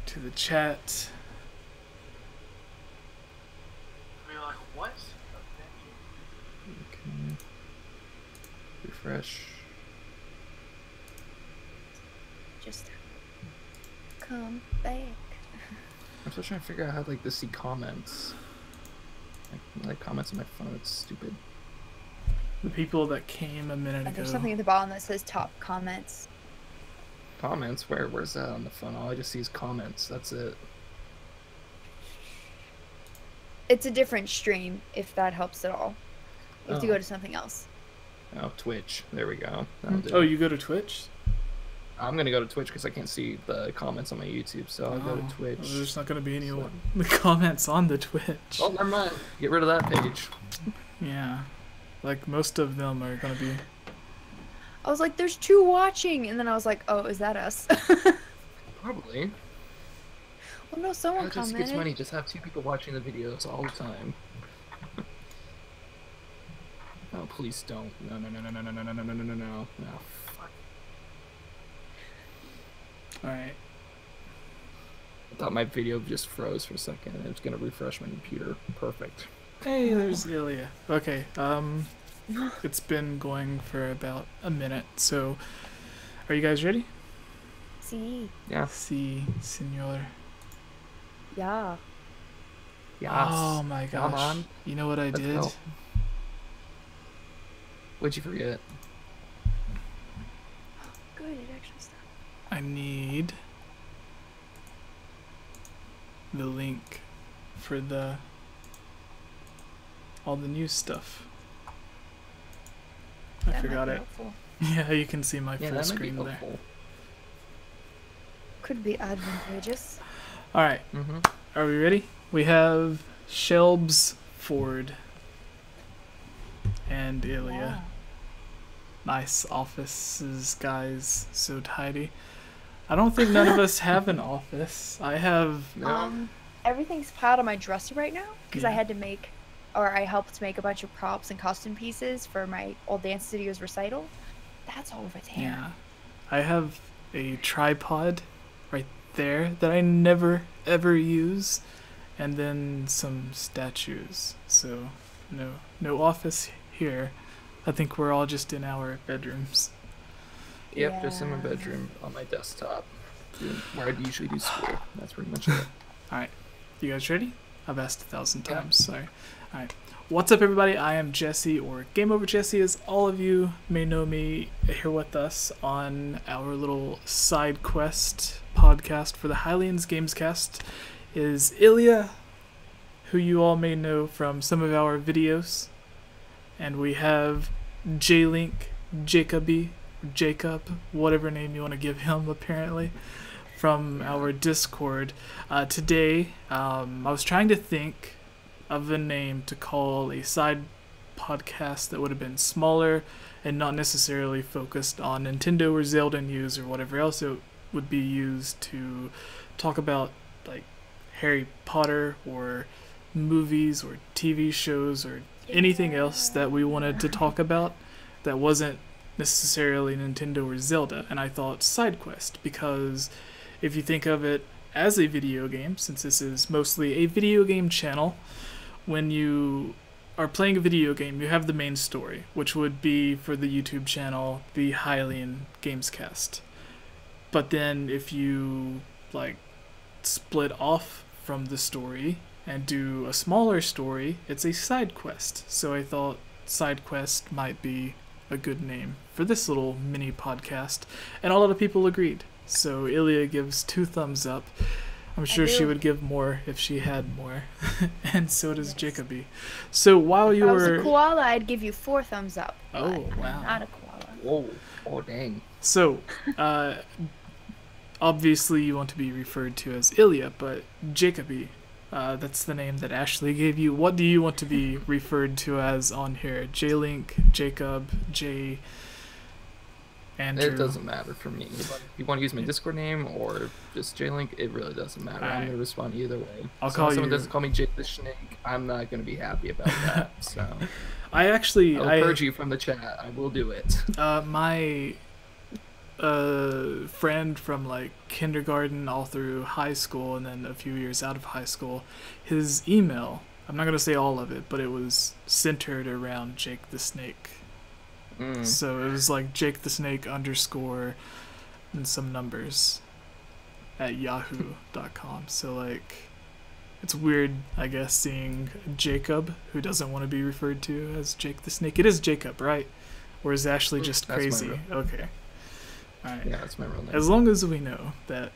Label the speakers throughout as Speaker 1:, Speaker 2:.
Speaker 1: to the chat.
Speaker 2: We're like, what?
Speaker 3: Okay. Refresh.
Speaker 4: Just come back.
Speaker 3: I'm still trying to figure out how to see comments. Like comments on my phone. It's stupid.
Speaker 1: The people that came a minute ago.
Speaker 4: There's something at the bottom that says top comments.
Speaker 3: Comments? Where's that on the phone? All I just see is comments. That's it.
Speaker 4: It's a different stream, if that helps at all. You have to go to something else.
Speaker 3: Oh, Twitch. There we go.
Speaker 1: Oh, you go to Twitch?
Speaker 3: I'm gonna go to Twitch because I can't see the comments on my YouTube, so I'll go to Twitch.
Speaker 1: Well, there's not gonna be any comments on the Twitch.
Speaker 3: Oh, never mind. Get rid of that page.
Speaker 1: Yeah, like most of them are gonna be.
Speaker 4: I was like, "There's 2 watching," and then I was like, "Oh, is that us?"
Speaker 3: Probably.
Speaker 4: Well, no, someone
Speaker 3: That
Speaker 4: commented.
Speaker 3: just gets money. Just have 2 people watching the videos all the time. Oh, please don't. No. Fuck.
Speaker 1: Alright.
Speaker 3: I thought my video just froze for a second and it was gonna refresh my computer. Perfect.
Speaker 1: Hey, there's Ilya. Okay, it's been going for about a minute, so are you guys ready?
Speaker 4: See.
Speaker 3: Yeah.
Speaker 1: Si, senor.
Speaker 4: Yeah.
Speaker 3: Yes.
Speaker 1: Oh my gosh.
Speaker 3: Come on.
Speaker 1: You know what I
Speaker 3: Let's
Speaker 1: did?
Speaker 3: go. What'd you forget?
Speaker 4: Good, it actually stopped.
Speaker 1: I need the link for all the new stuff. I
Speaker 4: That
Speaker 1: forgot
Speaker 4: might be
Speaker 1: it.
Speaker 4: helpful.
Speaker 1: Yeah, you can see my
Speaker 3: Yeah,
Speaker 1: full
Speaker 3: that might be
Speaker 1: screen there.
Speaker 3: helpful.
Speaker 4: Could be advantageous.
Speaker 1: Alright, are we ready? We have Shelbs, Ford, and Ilya.
Speaker 4: Yeah.
Speaker 1: Nice offices, guys. So tidy. I don't think none of us have an office. I have...
Speaker 4: Everything's piled on my dresser right now because I
Speaker 1: Yeah.
Speaker 4: had to make, or I helped make a bunch of props and costume pieces for my old dance studio's recital. That's all over there.
Speaker 1: Yeah. I have a tripod right there that I never ever use, and then some statues. So no office here. I think we're all just in our bedrooms.
Speaker 3: Yep, just in my
Speaker 4: Yeah.
Speaker 3: bedroom on my desktop, where I usually do school. That's pretty much it.
Speaker 1: Alright, you guys ready? I've asked 1,000 times, sorry. Alright, what's up everybody? I am Jesse, or Game Over Jesse, as all of you may know me, here with us on our little side quest podcast for the Hylians Gamescast is Ilya, who you all may know from some of our videos. And we have J-Link, Jacob, whatever name you want to give him, apparently, from our Discord. Today, I was trying to think of a name to call a side podcast that would have been smaller and not necessarily focused on Nintendo or Zelda news or whatever else it would be used to talk about, like Harry Potter or movies or TV shows or anything else that we wanted to talk about that wasn't necessarily Nintendo or Zelda. And I thought side quest, because if you think of it as a video game, since this is mostly a video game channel, when you are playing a video game, you have the main story, which would be for the YouTube channel, the Hylian Gamescast. But then if you split off from the story and do a smaller story, it's a side quest. So I thought side quest might be a good name for this little mini podcast, and a lot of people agreed. So Ilya gives 2 thumbs up. I'm sure she would give more if she had more, and so does Jacoby. So while you
Speaker 4: If I was
Speaker 1: were
Speaker 4: a koala, I'd give you 4 thumbs up.
Speaker 1: Oh,
Speaker 4: but
Speaker 1: wow.
Speaker 4: I'm not a koala.
Speaker 3: Whoa. Oh, dang.
Speaker 1: So, obviously you want to be referred to as Ilya, but Jacoby, that's the name that Ashley gave you. What do you want to be referred to as on here? J-Link, Jacob, J, Andrew?
Speaker 3: It doesn't matter for me. If you want to use my Discord name or just J-Link, it really doesn't matter. I'm going to respond either way.
Speaker 1: I'll
Speaker 3: so
Speaker 1: call
Speaker 3: if someone
Speaker 1: you...
Speaker 3: doesn't call me Jake the Snake, I'm not going to be happy about that. So
Speaker 1: I'll purge
Speaker 3: you from the chat. I will do it.
Speaker 1: My a friend from like kindergarten all through high school and then a few years out of high school. His email, I'm not going to say all of it, but it was centered around Jake the Snake. So it was like Jake the Snake _ and some numbers at yahoo.com. So like it's weird, I guess, seeing Jacob, who doesn't want to be referred to as Jake the Snake. It is Jacob, right? Or is Ashley just crazy? Okay. Alright.
Speaker 3: Yeah, that's my real name.
Speaker 1: As long as we know that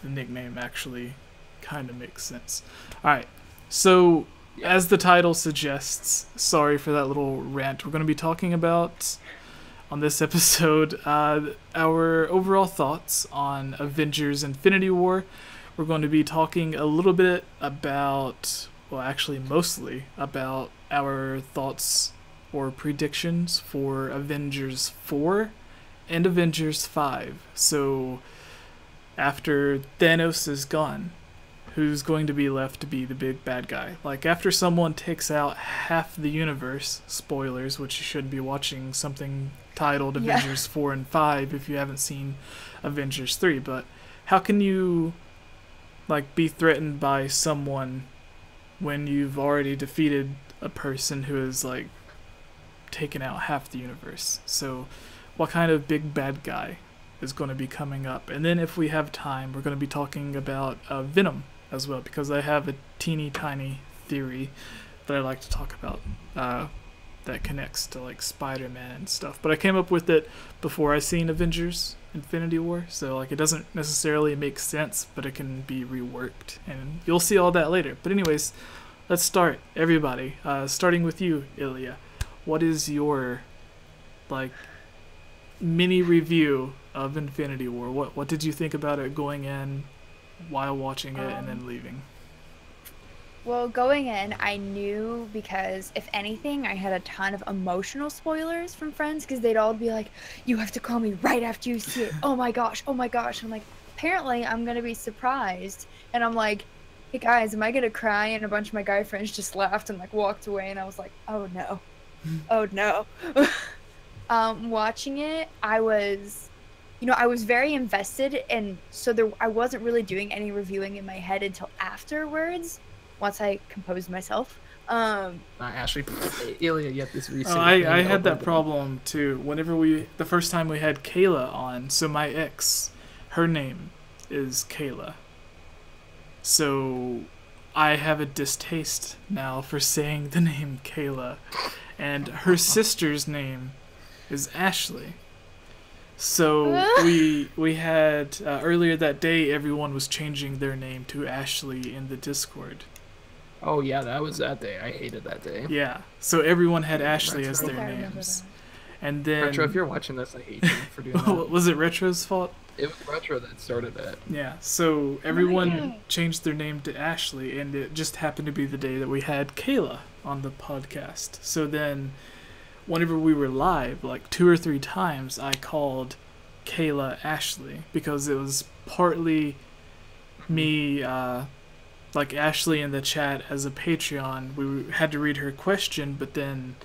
Speaker 1: the nickname actually kind of makes sense. Alright, so as the title suggests, sorry for that little rant, we're going to be talking about, on this episode, our overall thoughts on Avengers Infinity War. We're going to be talking a little bit about, well, actually mostly about our thoughts or predictions for Avengers 4 and Avengers 5. So after Thanos is gone, who's going to be left to be the big bad guy? Like after someone takes out half the universe, spoilers, which you shouldn't be watching something titled Avengers 4 and 5 if you haven't seen Avengers 3, but how can you like be threatened by someone when you've already defeated a person who is like taken out half the universe? So what kind of big bad guy is going to be coming up? And then if we have time, we're going to be talking about Venom as well, because I have a teeny tiny theory that I like to talk about that connects to like Spider-Man and stuff. But I came up with it before I seen Avengers Infinity War, so like it doesn't necessarily make sense, but it can be reworked, and you'll see all that later. But anyways, let's start, everybody. Starting with you, Ilya. What is your like mini review of Infinity War? What did you think about it going in, while watching it, and then leaving?
Speaker 4: Well, going in, I knew, because if anything, I had a ton of emotional spoilers from friends, because they'd all be like, you have to call me right after you see it. Oh my gosh, oh my gosh. I'm like, apparently I'm going to be surprised. And I'm like, hey guys, am I going to cry? And a bunch of my guy friends just laughed and like walked away, and I was like, oh no. Oh no. Watching it, I was very invested, and so I wasn't really doing any reviewing in my head until afterwards, once I composed myself.
Speaker 3: Ashley, Ilya, you have this research.
Speaker 1: I had that problem too. Whenever the first time we had Kayla on, so my ex, her name is Kayla. So I have a distaste now for saying the name Kayla, and her sister's name is Ashley. So we had earlier that day, everyone was changing their name to Ashley in the Discord.
Speaker 3: Oh yeah, that was that day. I hated that day.
Speaker 1: Yeah, so everyone had Ashley as their names. And then
Speaker 3: Retro, if you're watching this, I hate you for doing that.
Speaker 1: Was it Retro's fault?
Speaker 3: It was Retro that started that.
Speaker 1: Yeah, so everyone changed their name to Ashley, and it just happened to be the day that we had Kayla on the podcast. So then, whenever we were live, like 2 or 3 times, I called Kayla Ashley, because it was partly me, like Ashley in the chat as a Patreon. We had to read her question, but then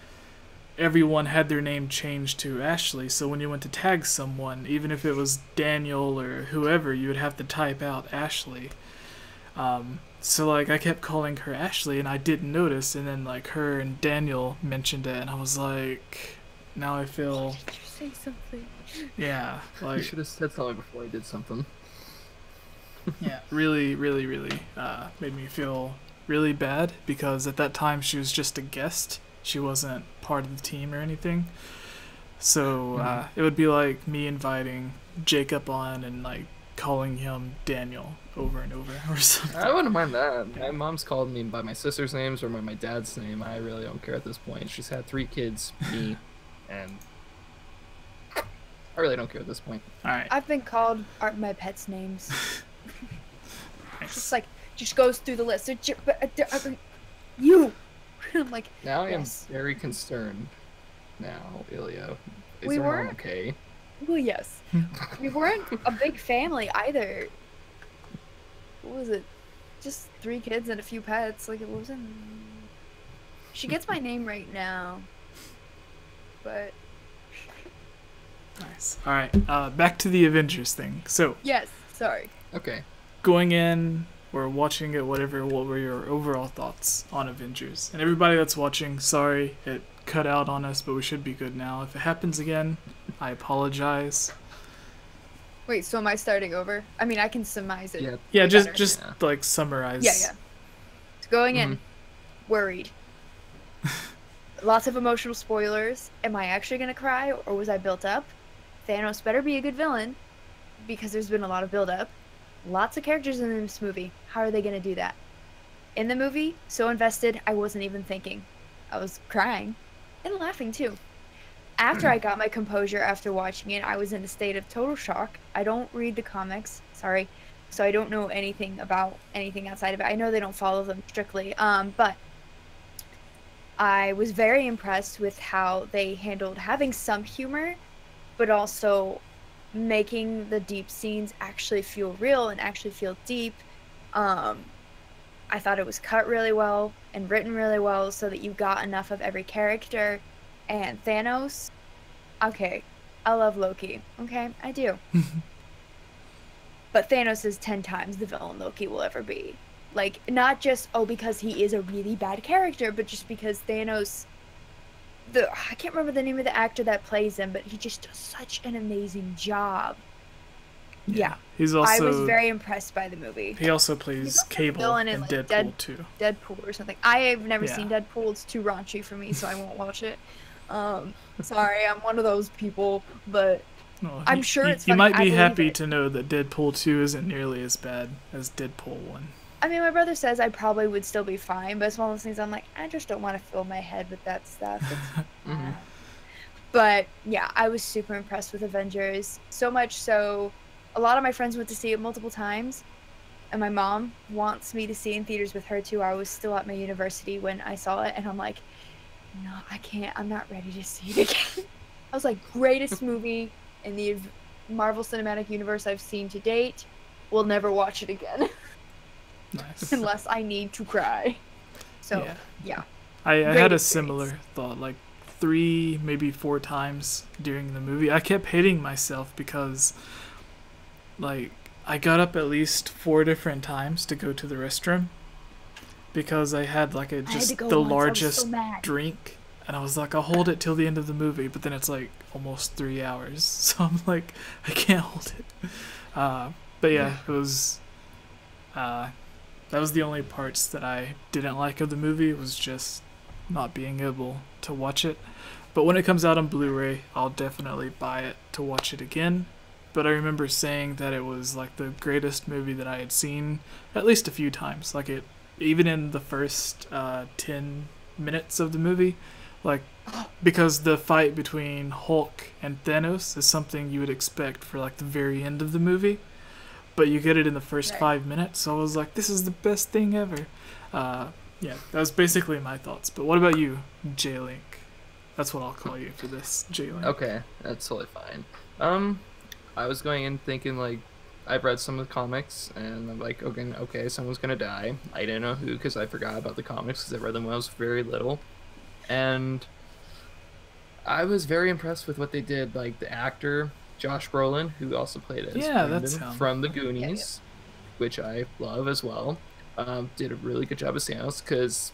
Speaker 1: everyone had their name changed to Ashley, so when you went to tag someone, even if it was Daniel or whoever, you would have to type out Ashley. So like I kept calling her Ashley, and I didn't notice, and then like her and Daniel mentioned it, and I was like, now I feel...
Speaker 4: Why did you say something?
Speaker 1: Yeah, like...
Speaker 3: You should have said something before I did something.
Speaker 1: Yeah, really made me feel really bad, because at that time she was just a guest. She wasn't part of the team or anything. So it would be like me inviting Jacob on and like calling him Daniel over and over or something.
Speaker 3: I wouldn't mind that. My mom's called me by my sister's names or by my dad's name. I really don't care at this point. She's had 3 kids, me, and I really don't care at this point.
Speaker 1: All right.
Speaker 4: I've been called my pets' names.
Speaker 1: Nice.
Speaker 4: Just like, just goes through the list. You! I'm like,
Speaker 3: Now I am
Speaker 4: yes.
Speaker 3: very concerned. Now, Ilya, is
Speaker 4: We
Speaker 3: your mom
Speaker 4: weren't-
Speaker 3: okay?
Speaker 4: Well, yes. We weren't a big family either. What was it? Just 3 kids and a few pets. Like, it wasn't... She gets my name right now. But...
Speaker 1: Nice. All right. Back to the Avengers thing. So
Speaker 4: Yes. Sorry.
Speaker 3: Okay.
Speaker 1: going in or watching it, whatever, what were your overall thoughts on Avengers? And everybody that's watching, sorry, it cut out on us, but we should be good now. If it happens again, I apologize.
Speaker 4: Wait. So am I starting over? I mean, I can surmise it.
Speaker 3: Yeah.
Speaker 1: Yeah,
Speaker 4: way
Speaker 1: just
Speaker 4: better.
Speaker 1: just
Speaker 3: Yeah.
Speaker 1: like summarize.
Speaker 4: Yeah. So going in, worried. Lots of emotional spoilers. Am I actually gonna cry, or was I built up? Thanos better be a good villain, because there's been a lot of build up. Lots of characters in this movie. How are they gonna do that? In the movie, so invested, I wasn't even thinking. I was crying and laughing too. After I got my composure after watching it, I was in a state of total shock. I don't read the comics, sorry, so I don't know anything about anything outside of it. I know they don't follow them strictly, but I was very impressed with how they handled having some humor, but also making the deep scenes actually feel real and actually feel deep. I thought it was cut really well and written really well so that you got enough of every character. And Thanos, okay, I love Loki, okay, I do. But Thanos is 10 times the villain Loki will ever be. Like, not just, because he is a really bad character, but just because Thanos, I can't remember the name of the actor that plays him, but he just does such an amazing job. Yeah.
Speaker 1: He's also.
Speaker 4: I was very impressed by the movie.
Speaker 1: He also plays
Speaker 4: He's also the
Speaker 1: Cable
Speaker 4: villain
Speaker 1: in
Speaker 4: in, like,
Speaker 1: Deadpool too.
Speaker 4: Deadpool or something. I have never
Speaker 1: Yeah.
Speaker 4: seen Deadpool. It's too raunchy for me, so I won't watch it. Sorry, I'm one of those people, but
Speaker 1: Well,
Speaker 4: I'm sure it's
Speaker 1: You
Speaker 4: funny.
Speaker 1: might
Speaker 4: I
Speaker 1: be
Speaker 4: believe
Speaker 1: happy
Speaker 4: it.
Speaker 1: to know that Deadpool 2 isn't nearly as bad as Deadpool 1.
Speaker 4: I mean, my brother says I probably would still be fine, but it's one of those things I'm like, I just don't want to fill my head with that stuff. It's, But yeah, I was super impressed with Avengers. So much so, a lot of my friends went to see it multiple times, and my mom wants me to see it in theaters with her too. I was still at my university when I saw it, and I'm like, no, I can't. I'm not ready to see it again. I was like, greatest movie in the Marvel Cinematic Universe I've seen to date. We'll never watch it again
Speaker 1: Nice.
Speaker 4: unless I need to cry. So, yeah.
Speaker 1: I
Speaker 4: Great
Speaker 1: had a
Speaker 4: experience.
Speaker 1: similar thought, like 3, maybe 4 times during the movie. I kept hitting myself because, like, I got up at least 4 different times to go to the restroom because I had like
Speaker 4: I had to
Speaker 1: just
Speaker 4: go
Speaker 1: the
Speaker 4: once. I was
Speaker 1: largest
Speaker 4: so mad.
Speaker 1: drink, and I was like, I'll hold it till the end of the movie, but then it's like almost 3 hours, so I'm like, I can't hold it. But yeah, it was. That was the only parts that I didn't like of the movie, was just not being able to watch it. But when it comes out on Blu-ray, I'll definitely buy it to watch it again. But I remember saying that it was like the greatest movie that I had seen at least a few times. Like, it, even in the first 10 minutes of the movie, like, because the fight between Hulk and Thanos is something you would expect for like the very end of the movie, but you get it in the first
Speaker 4: Right.
Speaker 1: 5 minutes. So I was like, this is the best thing ever. Yeah, that was basically my thoughts. But what about you, J-Link? That's what I'll call you for this, J-Link.
Speaker 3: Okay, that's totally fine. I was going in thinking, like, I've read some of the comics, and I'm like, okay, someone's gonna die. I didn't know who, because I forgot about the comics, because I read them when I was very little. And I was very impressed with what they did. Like, the actor, Josh Brolin, who also played as
Speaker 1: Yeah, that's
Speaker 3: Brandon
Speaker 1: him.
Speaker 3: from The Goonies, which I love as well, did a really good job as Thanos, because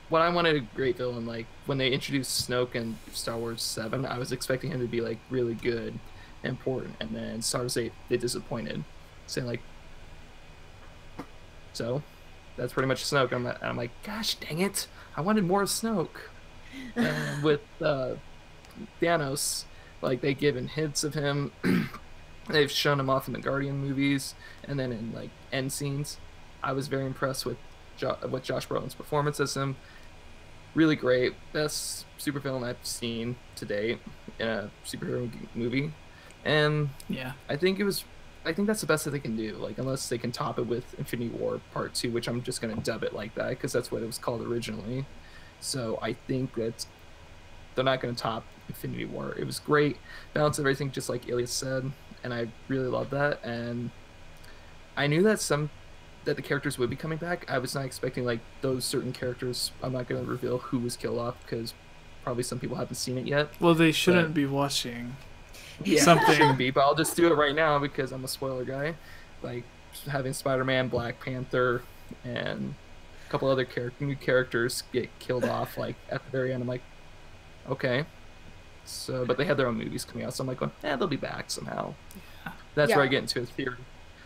Speaker 3: when I wanted a great villain, like, when they introduced Snoke in Star Wars 7, I was expecting him to be, like, really good and important, and then Star Wars 8, they disappointed, saying, like, so, that's pretty much Snoke. And I'm like, gosh dang it, I wanted more of Snoke. And with Thanos, like, they've given hints of him, they've shown him off in the Guardian movies, and then in, like, end scenes. I was very impressed with Josh Brolin's performance as him. Really great. Best supervillain I've seen to date in a superhero movie. And
Speaker 1: Yeah.
Speaker 3: I think that's the best that they can do. Like, unless they can top it with Infinity War Part 2, which I'm just going to dub it like that because that's what it was called originally. So I think that they're not going to top Infinity War. It was great. Balance everything just like Elias said, and I really love that. And I knew that the characters would be coming back. I was not expecting, like, those certain characters. I'm not going to reveal who was killed off because probably some people haven't seen it yet.
Speaker 1: Well, they shouldn't be watching.
Speaker 3: Yeah,
Speaker 1: Something.
Speaker 3: shouldn't be, but I'll just do it right now because I'm a spoiler guy. Like having Spider-Man, Black Panther, and a couple other new characters get killed off like at the very end. I'm like, okay. So, but they had their own movies coming out, so I'm like, they'll be back somehow.
Speaker 1: Yeah.
Speaker 3: That's where I
Speaker 4: Yeah.
Speaker 3: get into a theory.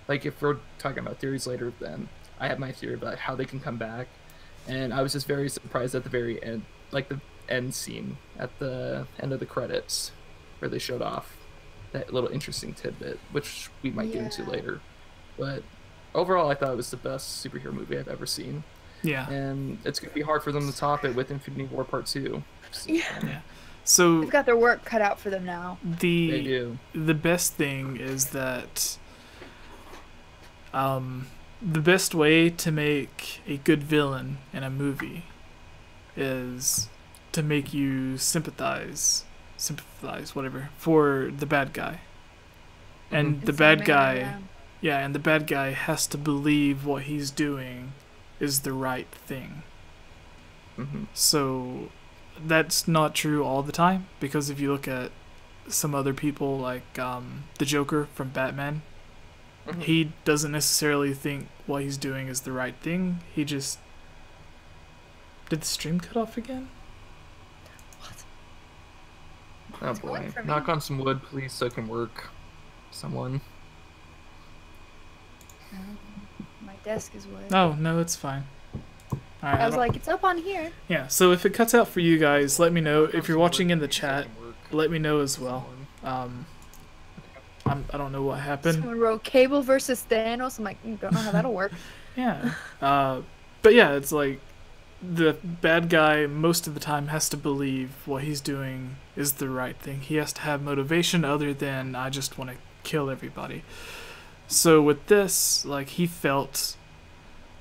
Speaker 3: Like if we're talking about theories later, then I have my theory about how they can come back. And I was just very surprised at the very end, like the end scene at the end of the credits, where they showed off that little interesting tidbit, which we might get into
Speaker 4: Yeah.
Speaker 3: later. But overall, I thought it was the best superhero movie I've ever seen.
Speaker 1: Yeah.
Speaker 3: And it's going to be hard for them to top it with Infinity War Part 2. So,
Speaker 4: Yeah.
Speaker 1: Yeah. So
Speaker 4: They've got their work cut out for them now.
Speaker 3: They
Speaker 1: the
Speaker 3: do.
Speaker 1: best thing is that the best way to make a good villain in a movie is to make you sympathize whatever for the bad guy. And the bad guy and the bad guy has to believe what he's doing is the right thing.
Speaker 3: Mm-hmm.
Speaker 1: So that's not true all the time, because if you look at some other people like the Joker from Batman,
Speaker 3: Mm-hmm.
Speaker 1: he doesn't necessarily think what he's doing is the right thing. He just... Did the stream cut off again?
Speaker 3: Oh
Speaker 4: It's going
Speaker 3: boy.
Speaker 4: for me.
Speaker 3: Knock on some wood, please, so it can work. Someone.
Speaker 4: My desk is wood.
Speaker 1: Oh, no, it's fine. Alright,
Speaker 4: I was like, it's up on here.
Speaker 1: yeah, so if it cuts out for you guys, let me know. If you're watching in the chat, let me know as well. I don't know what happened.
Speaker 4: Someone wrote Cable versus Thanos. I'm like, don't know how that'll work.
Speaker 1: Yeah. But yeah, it's like the bad guy most of the time has to believe what he's doing is the right thing. He has to have motivation other than I just want to kill everybody. So with this, like, he felt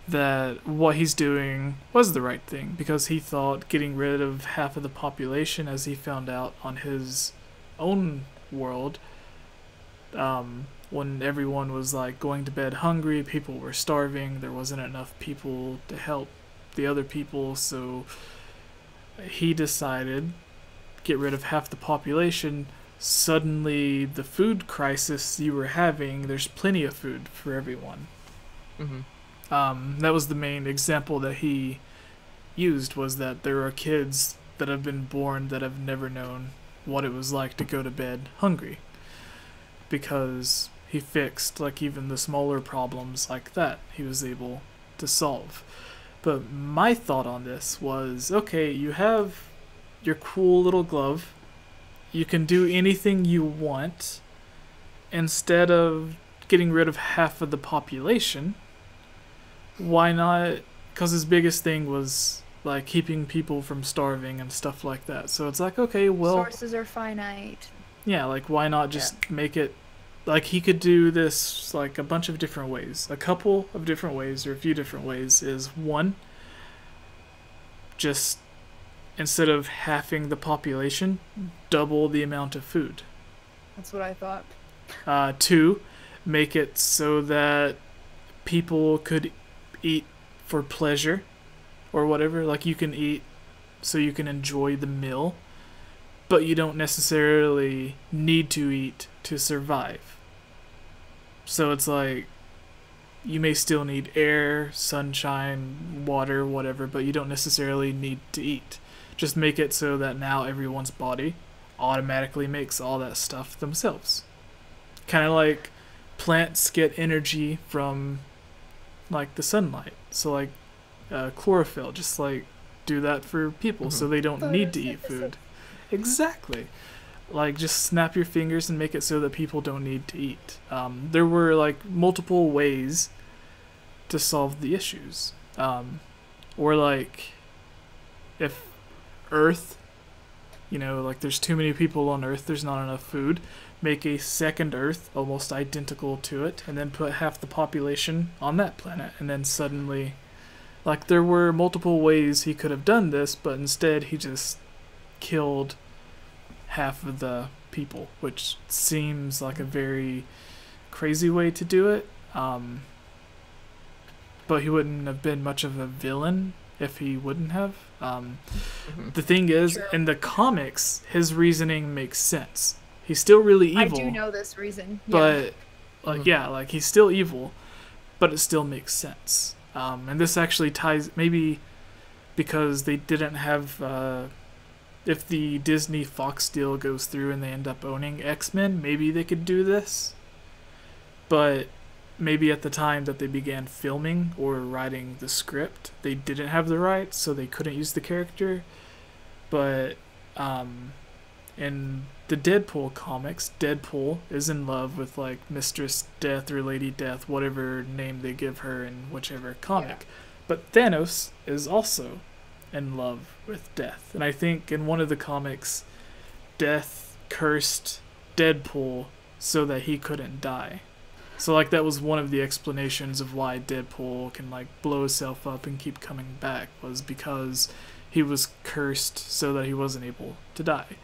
Speaker 1: that what he's doing was the right thing because he thought getting rid of half of the population, as he found out on his own world, when everyone was like going to bed hungry, people were starving, there wasn't enough people to help the other people, so he decided get rid of half the population. Suddenly the food crisis you were having, there's plenty of food for everyone.
Speaker 3: Mm-hmm.
Speaker 1: That was the main example that he used, was that there are kids that have been born that have never known what it was like to go to bed hungry, because he fixed like even the smaller problems like that he was able to solve. But my thought on this was, okay, you have your cool little glove, you can do anything you want. Instead of getting rid of half of the population, why not? Because his biggest thing was like keeping people from starving and stuff like that. So it's like, okay, well,
Speaker 4: Sources are finite.
Speaker 1: yeah, like why not just make it like he could do this like a bunch of different ways. A couple of different ways or a few different ways is, one, just instead of halving the population, double the amount of food.
Speaker 4: That's what I thought.
Speaker 1: Two, make it so that people could eat for pleasure or whatever. Like you can eat so you can enjoy the meal, but you don't necessarily need to eat to survive. So it's like you may still need air, sunshine, water, whatever, but you don't necessarily need to eat. Just make it so that now everyone's body automatically makes all that stuff themselves. Kind of like plants get energy from like the sunlight. So like chlorophyll, just like do that for people so they don't need to eat food. Exactly. Like just snap your fingers and make it so that people don't need to eat. There were like multiple ways to solve the issues. Or like if Earth, you know, like there's too many people on Earth, there's not enough food, make a second Earth almost identical to it, and then put half the population on that planet, and then suddenly, like there were multiple ways he could have done this, but instead he just killed half of the people, which seems like a very crazy way to do it. But he wouldn't have been much of a villain if he wouldn't have. The thing is,
Speaker 4: True.
Speaker 1: in the comics, his reasoning makes sense. He's still really evil.
Speaker 4: I do know this reason.
Speaker 1: But like he's still evil, but it still makes sense. And this actually ties, maybe because they didn't have if the Disney Fox deal goes through and they end up owning X-Men, maybe they could do this. But maybe at the time that they began filming or writing the script, they didn't have the rights, so they couldn't use the character. But in the Deadpool comics, Deadpool is in love with like Mistress Death or Lady Death, whatever name they give her in whichever comic. But Thanos is also in love with Death. And I think in one of the comics, Death cursed Deadpool so that he couldn't die. So like that was one of the explanations of why Deadpool can like blow himself up and keep coming back, was because he was cursed so that he wasn't able to die.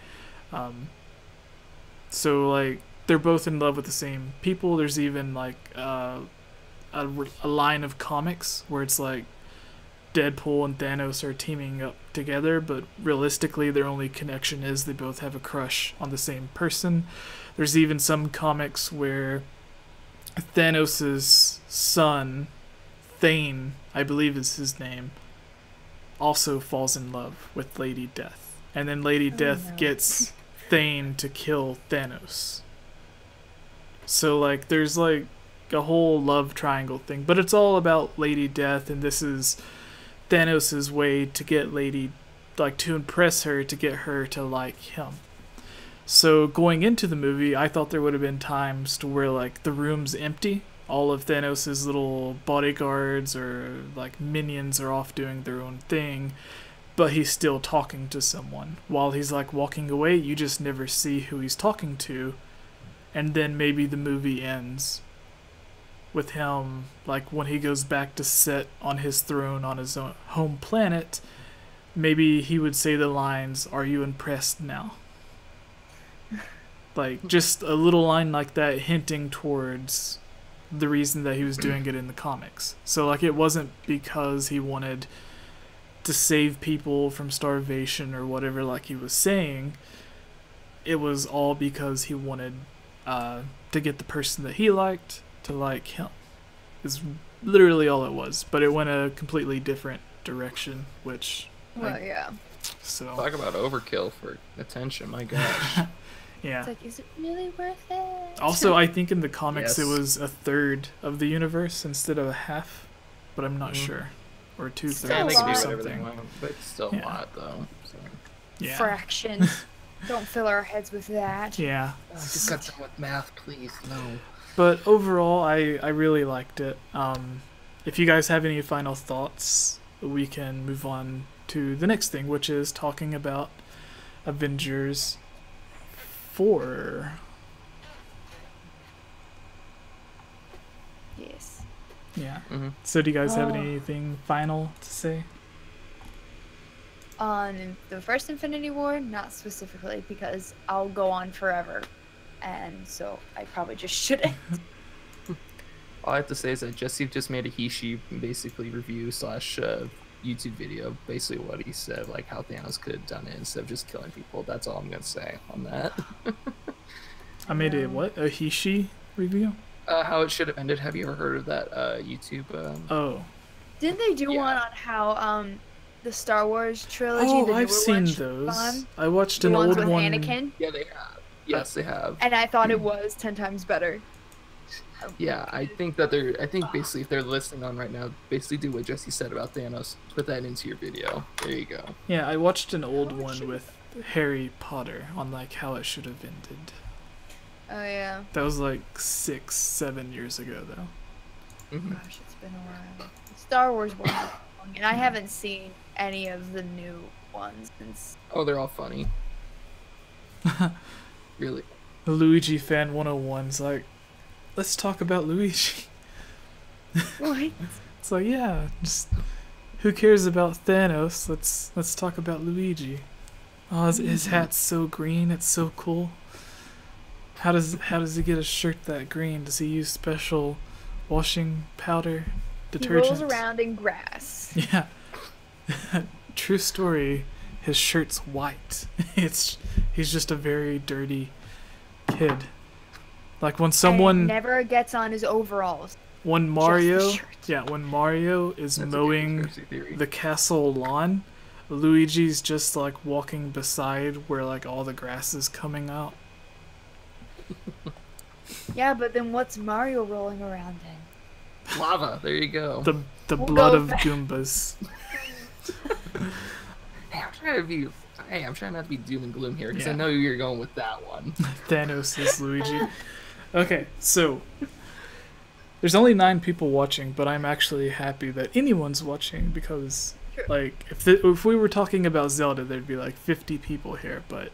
Speaker 1: So like they're both in love with the same people. There's even like a line of comics where it's like Deadpool and Thanos are teaming up together, but realistically their only connection is they both have a crush on the same person. There's even some comics where Thanos' son, Thane, I believe is his name, also falls in love with Lady Death. And then Lady Death gets Thane to kill Thanos. So like there's like a whole love triangle thing, but it's all about Lady Death, and this is Thanos' way to get to impress her, to get her to like him. So going into the movie, I thought there would have been times to where like the room's empty, all of Thanos' little bodyguards or like minions are off doing their own thing, but he's still talking to someone. While he's like walking away, you just never see who he's talking to, and then maybe the movie ends with him, like when he goes back to sit on his throne on his own home planet, maybe he would say the lines, "Are you impressed now?" Like just a little line like that hinting towards the reason that he was doing it in the comics. So like it wasn't because he wanted to save people from starvation or whatever like he was saying. It was all because he wanted to get the person that he liked to like him. Is literally all it was, but it went a completely different direction, which so
Speaker 3: talk about overkill for attention, my gosh.
Speaker 1: yeah.
Speaker 4: It's like, is it really worth it?
Speaker 1: Also, I think in the comics it
Speaker 3: Yes.
Speaker 1: was a third of the universe instead of a half, but I'm not sure. Or two-thirds
Speaker 4: Still
Speaker 3: They
Speaker 4: a
Speaker 3: can
Speaker 1: or
Speaker 3: do
Speaker 4: lot.
Speaker 3: whatever they
Speaker 1: something.
Speaker 3: want, but it's still a lot though. So.
Speaker 1: Yeah.
Speaker 4: Fractions. Don't fill our heads with that.
Speaker 1: Yeah.
Speaker 3: Just got done with math, please. No.
Speaker 1: But overall, I really liked it. If you guys have any final thoughts, we can move on to the next thing, which is talking about Avengers 4.
Speaker 4: Yes.
Speaker 1: Yeah.
Speaker 3: Mm-hmm.
Speaker 1: So do you guys have
Speaker 4: Oh.
Speaker 1: anything final to say?
Speaker 4: On the first Infinity War, not specifically, because I'll go on forever. And so I probably just shouldn't.
Speaker 3: All I have to say is that Jesse just made a he/she basically review / YouTube video, basically what he said, like how Thanos could have done it instead of just killing people. That's all I'm gonna say on that.
Speaker 1: I made a
Speaker 4: No.
Speaker 1: what? A he/she review?
Speaker 3: How it should have ended. Have you ever heard of that YouTube?
Speaker 1: Oh.
Speaker 4: Didn't they do
Speaker 3: Yeah.
Speaker 4: one on how the Star Wars trilogy,
Speaker 1: Oh,
Speaker 4: the
Speaker 1: I've
Speaker 4: newer
Speaker 1: seen
Speaker 4: ones,
Speaker 1: those.
Speaker 4: fun?
Speaker 1: I watched
Speaker 4: The
Speaker 1: an
Speaker 4: ones
Speaker 1: old
Speaker 4: with
Speaker 1: one.
Speaker 4: Anakin?
Speaker 3: Yeah, they have. Yes, they have.
Speaker 4: And I thought it was 10 times better.
Speaker 3: Yeah, I think that they're. I think basically, if they're listening on right now, basically do what Jesse said about Thanos. Put that into your video. There you go.
Speaker 1: Yeah, I watched an old
Speaker 4: Oh,
Speaker 1: one
Speaker 4: shit.
Speaker 1: with Harry Potter on like how it should have ended.
Speaker 4: Oh, yeah.
Speaker 1: That was like 6-7 years ago though.
Speaker 3: Mhm.
Speaker 4: Gosh, it's been a while. Star Wars ones are long, and I haven't seen any of the new ones since.
Speaker 3: Oh, they're all funny. Really.
Speaker 1: Luigi fan 101's like, let's talk about Luigi.
Speaker 4: What?
Speaker 1: It's like, yeah, just who cares about Thanos? Let's talk about Luigi. Oh, his hat's so green. It's so cool. How does he get a shirt that green? Does he use special washing powder,
Speaker 4: He
Speaker 1: detergent?
Speaker 4: rolls around in grass.
Speaker 1: Yeah. True story, his shirt's white. He's just a very dirty kid. Like when
Speaker 4: And
Speaker 1: someone
Speaker 4: never gets on his overalls.
Speaker 1: when
Speaker 4: Just the
Speaker 1: Mario
Speaker 4: shirt.
Speaker 1: when Mario is
Speaker 3: That's a good
Speaker 1: mowing
Speaker 3: conspiracy theory.
Speaker 1: the castle lawn, Luigi's just like walking beside where like all the grass is coming out.
Speaker 4: Yeah, but then what's Mario rolling around in?
Speaker 3: Lava. There you go.
Speaker 1: The
Speaker 4: We'll
Speaker 1: blood
Speaker 4: go
Speaker 1: of
Speaker 4: back.
Speaker 1: Goombas.
Speaker 3: Hey, I'm trying not to be doom and gloom here because
Speaker 1: Yeah.
Speaker 3: I know you're going with that one.
Speaker 1: Thanos is Luigi. Okay, so there's only 9 people watching, but I'm actually happy that anyone's watching because,
Speaker 4: Sure.
Speaker 1: like, if we were talking about Zelda, there'd be like 50 people here. But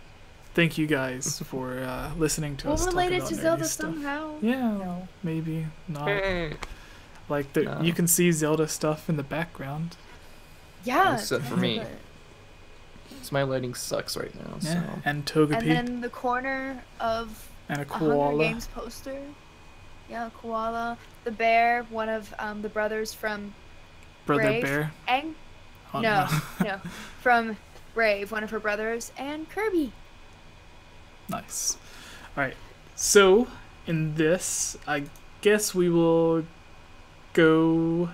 Speaker 1: thank you guys for listening to
Speaker 4: We'll
Speaker 1: us talk
Speaker 4: relate it
Speaker 1: about
Speaker 4: to
Speaker 1: nerdy
Speaker 4: Zelda
Speaker 1: stuff.
Speaker 4: somehow.
Speaker 1: Yeah,
Speaker 4: No.
Speaker 1: maybe not.
Speaker 3: Hey.
Speaker 1: Like
Speaker 3: No.
Speaker 1: you can see Zelda stuff in the background.
Speaker 4: Yeah.
Speaker 3: Except for
Speaker 4: kind
Speaker 3: me.
Speaker 4: of it.
Speaker 3: So my lighting sucks right now.
Speaker 1: Yeah,
Speaker 3: So
Speaker 1: and Togepi
Speaker 4: And then the corner of
Speaker 1: and a
Speaker 4: a Hunger
Speaker 1: koala.
Speaker 4: Games poster. Yeah, a koala. The bear, one of the brothers from
Speaker 1: Brother
Speaker 4: Brave.
Speaker 1: Bear.
Speaker 4: Aang.
Speaker 1: Oh,
Speaker 4: No, no. From Brave, one of her brothers, and Kirby.
Speaker 1: Nice. Alright, so in this, I guess we will go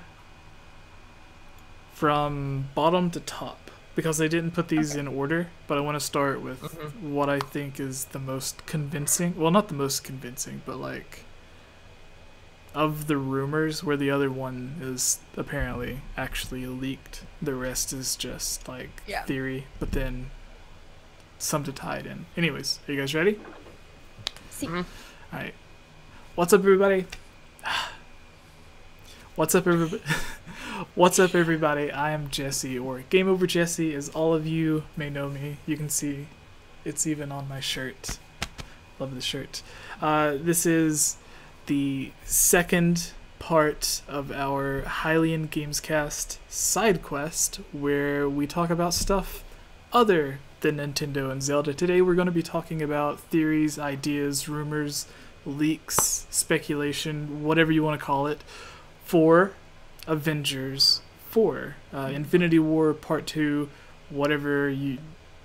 Speaker 1: from bottom to top because I didn't put these
Speaker 4: Okay.
Speaker 1: in order, but I want to start with what I think is the most convincing. Well, not the most convincing, but like of the rumors where the other one is apparently actually leaked. The rest is just like
Speaker 4: Yeah.
Speaker 1: theory, but then some to tie it in. Anyways, are you guys ready?
Speaker 4: See.
Speaker 3: Mhm.
Speaker 1: Alright. What's up, everybody? What's up, everybody? What's up, everybody? I am Jesse, or Game Over Jesse, as all of you may know me. You can see it's even on my shirt. Love the shirt. This is the second part of our Hylian Gamescast side quest, where we talk about stuff other than Nintendo and Zelda. Today we're going to be talking about theories, ideas, rumors, leaks, speculation, whatever you want to call it, for Avengers 4. Infinity War Part 2, whatever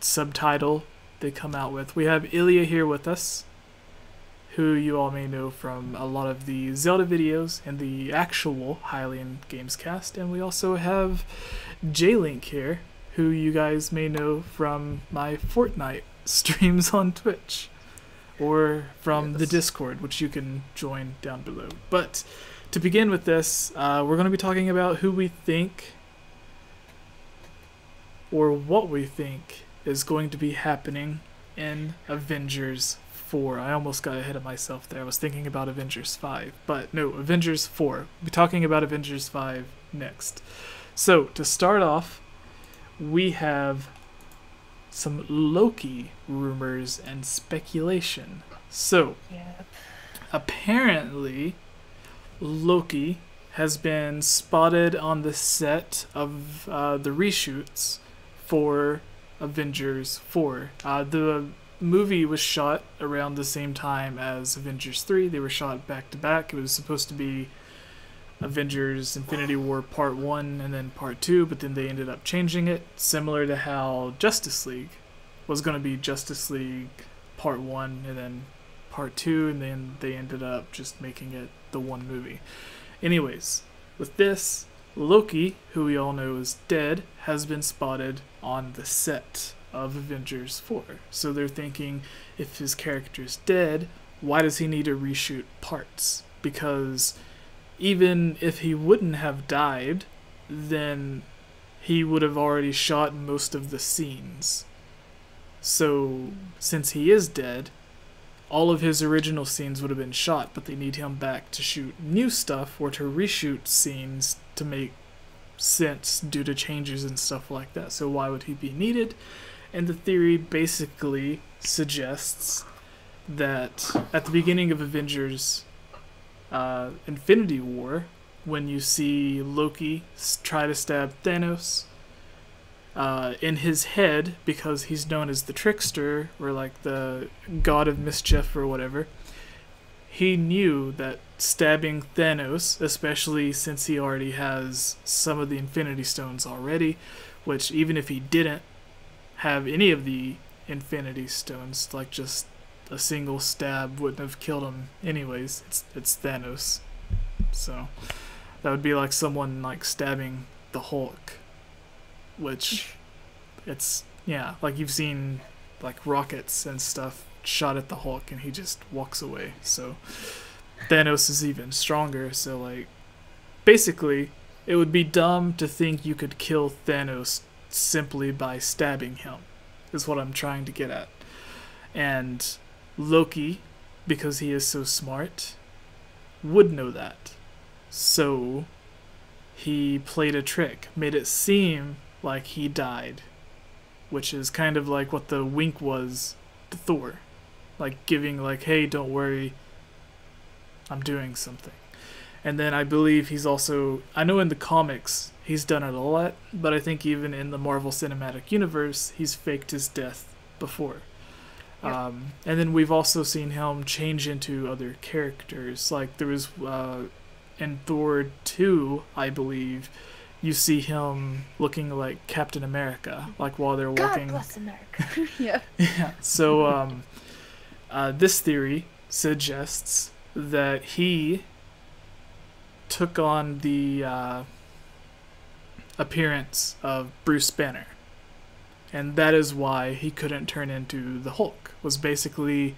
Speaker 1: subtitle they come out with. We have Ilya here with us, who you all may know from a lot of the Zelda videos and the actual Hylian Gamescast. And we also have J-Link here, who you guys may know from my Fortnite streams on Twitch, or from the
Speaker 3: Yes.
Speaker 1: Discord, which you can join down below. But to begin with this, we're going to be talking about who we think, or what we think, is going to be happening in Avengers 4. I almost got ahead of myself there. I was thinking about Avengers 5, but no, Avengers 4. We'll be talking about Avengers 5 next. So, to start off, we have some Loki rumors and speculation. So,
Speaker 4: Yep.
Speaker 1: apparently, Loki has been spotted on the set of the reshoots for Avengers 4. The movie was shot around the same time as Avengers 3. They were shot back to back. It was supposed to be Avengers Infinity War Part 1 and then Part 2, but then they ended up changing it, similar to how Justice League was going to be Justice League Part 1 and then Part 2, and then they ended up just making it the one movie. Anyways, with this, Loki, who we all know is dead, has been spotted on the set of Avengers 4. So they're thinking, if his character's dead, why does he need to reshoot parts? Because even if he wouldn't have died, then he would have already shot most of the scenes. So, since he is dead, all of his original scenes would have been shot, but they need him back to shoot new stuff or to reshoot scenes to make sense due to changes and stuff like that. So why would he be needed? And the theory basically suggests that at the beginning of Avengers Infinity War, when you see Loki try to stab Thanos, in his head, because he's known as the trickster, or like the god of mischief or whatever, he knew that stabbing Thanos, especially since he already has some of the Infinity Stones already, which even if he didn't have any of the Infinity Stones, like just a single stab wouldn't have killed him anyways. It's Thanos. So that would be like someone like stabbing the Hulk, which it's, yeah, like you've seen like rockets and stuff shot at the Hulk and he just walks away. So Thanos is even stronger. So like basically it would be dumb to think you could kill Thanos simply by stabbing him, is what I'm trying to get at. And Loki, because he is so smart, would know that. So he played a trick, made it seem like he died, which is kind of like what the wink was to Thor. Like giving like, hey, don't worry, I'm doing something. And then I believe he's also, I know in the comics he's done it a lot, but I think even in the Marvel Cinematic Universe, he's faked his death before.
Speaker 4: Yep.
Speaker 1: And then we've also seen him change into other characters. Like there was, in Thor 2, I believe, you see him looking like Captain America, like while they're walking.
Speaker 4: God bless America. Yeah.
Speaker 1: Yeah. So this theory suggests that he took on the appearance of Bruce Banner, and that is why he couldn't turn into the Hulk. Was basically,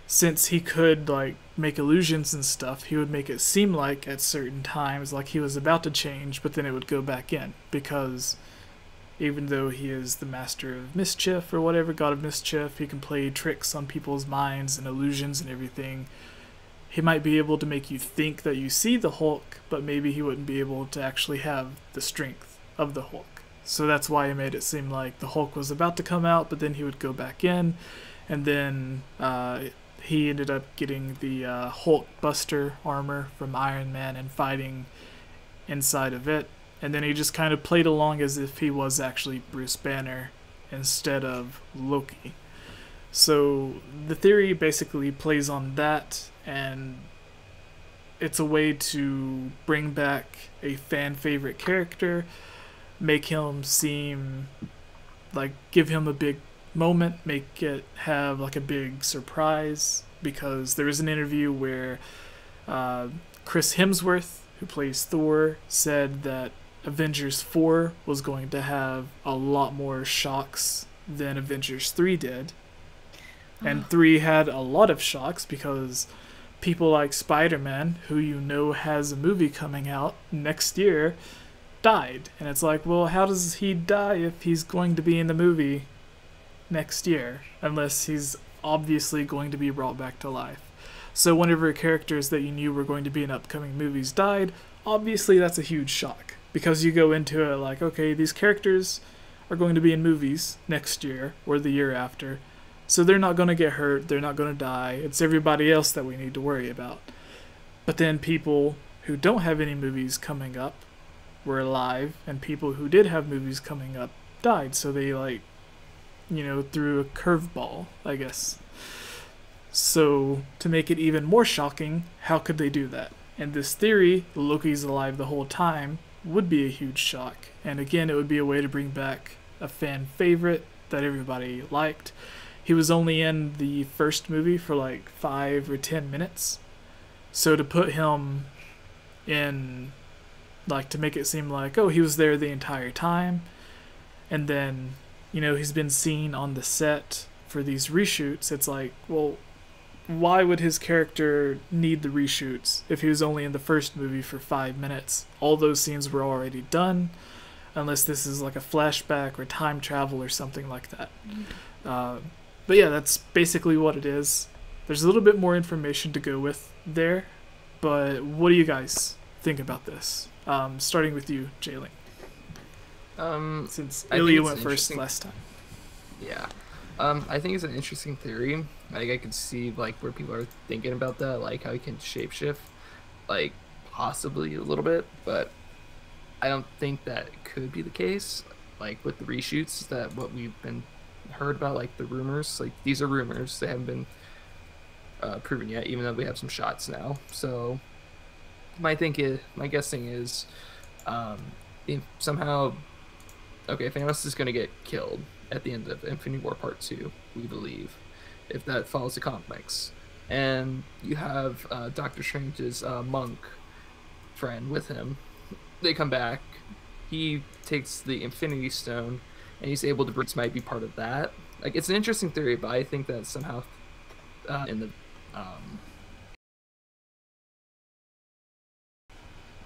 Speaker 1: since he could like make illusions and stuff, he would make it seem like at certain times like he was about to change, but then it would go back in, because even though he is the master of mischief or whatever, god of mischief, he can play tricks on people's minds and illusions and everything. He might be able to make you think that you see the Hulk, but maybe he wouldn't be able to actually have the strength of the Hulk. So that's why he made it seem like the Hulk was about to come out, but then he would go back in, and then he ended up getting the Hulk Buster armor from Iron Man and fighting inside of it. And then he just kind of played along as if he was actually Bruce Banner instead of Loki. So the theory basically plays on that, and it's a way to bring back a fan favorite character, make him seem like, give him a big moment, make it have like a big surprise, because there is an interview where Chris Hemsworth, who plays Thor, said that Avengers 4 was going to have a lot more shocks than Avengers 3 did. And 3 had a lot of shocks because people like Spider-Man, who you know has a movie coming out next year, died. And it's like, well, how does he die if he's going to be in the movie next year? Unless he's obviously going to be brought back to life. So whenever characters that you knew were going to be in upcoming movies died, obviously that's a huge shock. Because you go into it like, okay, these characters are going to be in movies next year or the year after. So they're not going to get hurt, they're not going to die, it's everybody else that we need to worry about. But then people who don't have any movies coming up were alive, and people who did have movies coming up died, so they like, you know, threw a curveball, I guess. So to make it even more shocking, how could they do that? In this theory, Loki's alive the whole time would be a huge shock, and again it would be a way to bring back a fan favorite that everybody liked. He was only in the first movie for like 5 or 10 minutes. So to put him in, like, to make it seem like, oh, he was there the entire time. And then, you know, he's been seen on the set for these reshoots. It's like, well, why would his character need the reshoots if he was only in the first movie for 5 minutes? All those scenes were already done, unless this is like a flashback or time travel or something like that. But yeah, that's basically what it is. There's a little bit more information to go with there, but what do you guys think about this? Starting with you, Jaylen. Since Ilya went first last time.
Speaker 3: Yeah. I think it's an interesting theory. Like, I could see like where people are thinking about that, like how he can shapeshift, like possibly a little bit, but I don't think that could be the case. Like with the reshoots, that what we've been heard about, like the rumors, like these are rumors, they haven't been proven yet, even though we have some shots now. So my guessing is if somehow okay, Thanos is gonna get killed at the end of Infinity War Part 2, we believe, if that follows the comics. And you have Doctor Strange's monk friend with him. They come back. He takes the Infinity Stone, and he's able to. Bruce might be part of that. Like, it's an interesting theory, but I think that somehow in the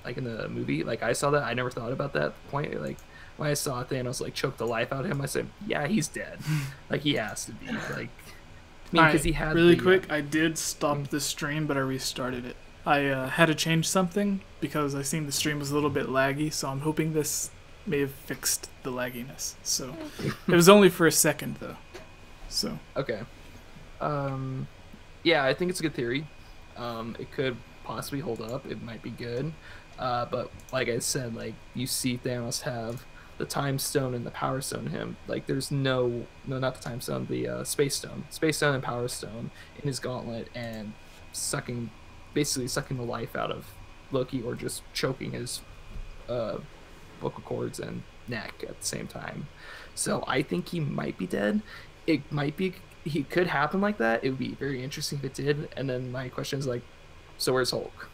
Speaker 3: like in the movie, like I saw that, I never thought about that point. Like when I saw Thanos like choke the life out of him, I said, yeah, he's dead. Like he has to be. Like, I mean, because he had
Speaker 1: really quick. I did stop the stream, but I restarted it. I had to change something because I seen the stream was a little bit laggy, so I'm hoping this may have fixed the lagginess. So it was only for a second though. So
Speaker 3: okay. Yeah, I think it's a good theory. It could possibly hold up. It might be good. But like I said, like you see Thanos have the Time Stone and the Power Stone in him. Like there's no, not the Time Stone, the Space Stone and Power Stone in his gauntlet, and basically sucking the life out of Loki, or just choking his vocal cords and neck at the same time. So I think he might be dead. He could happen like that. It would be very interesting if it did. And then my question is like, so where's Hulk?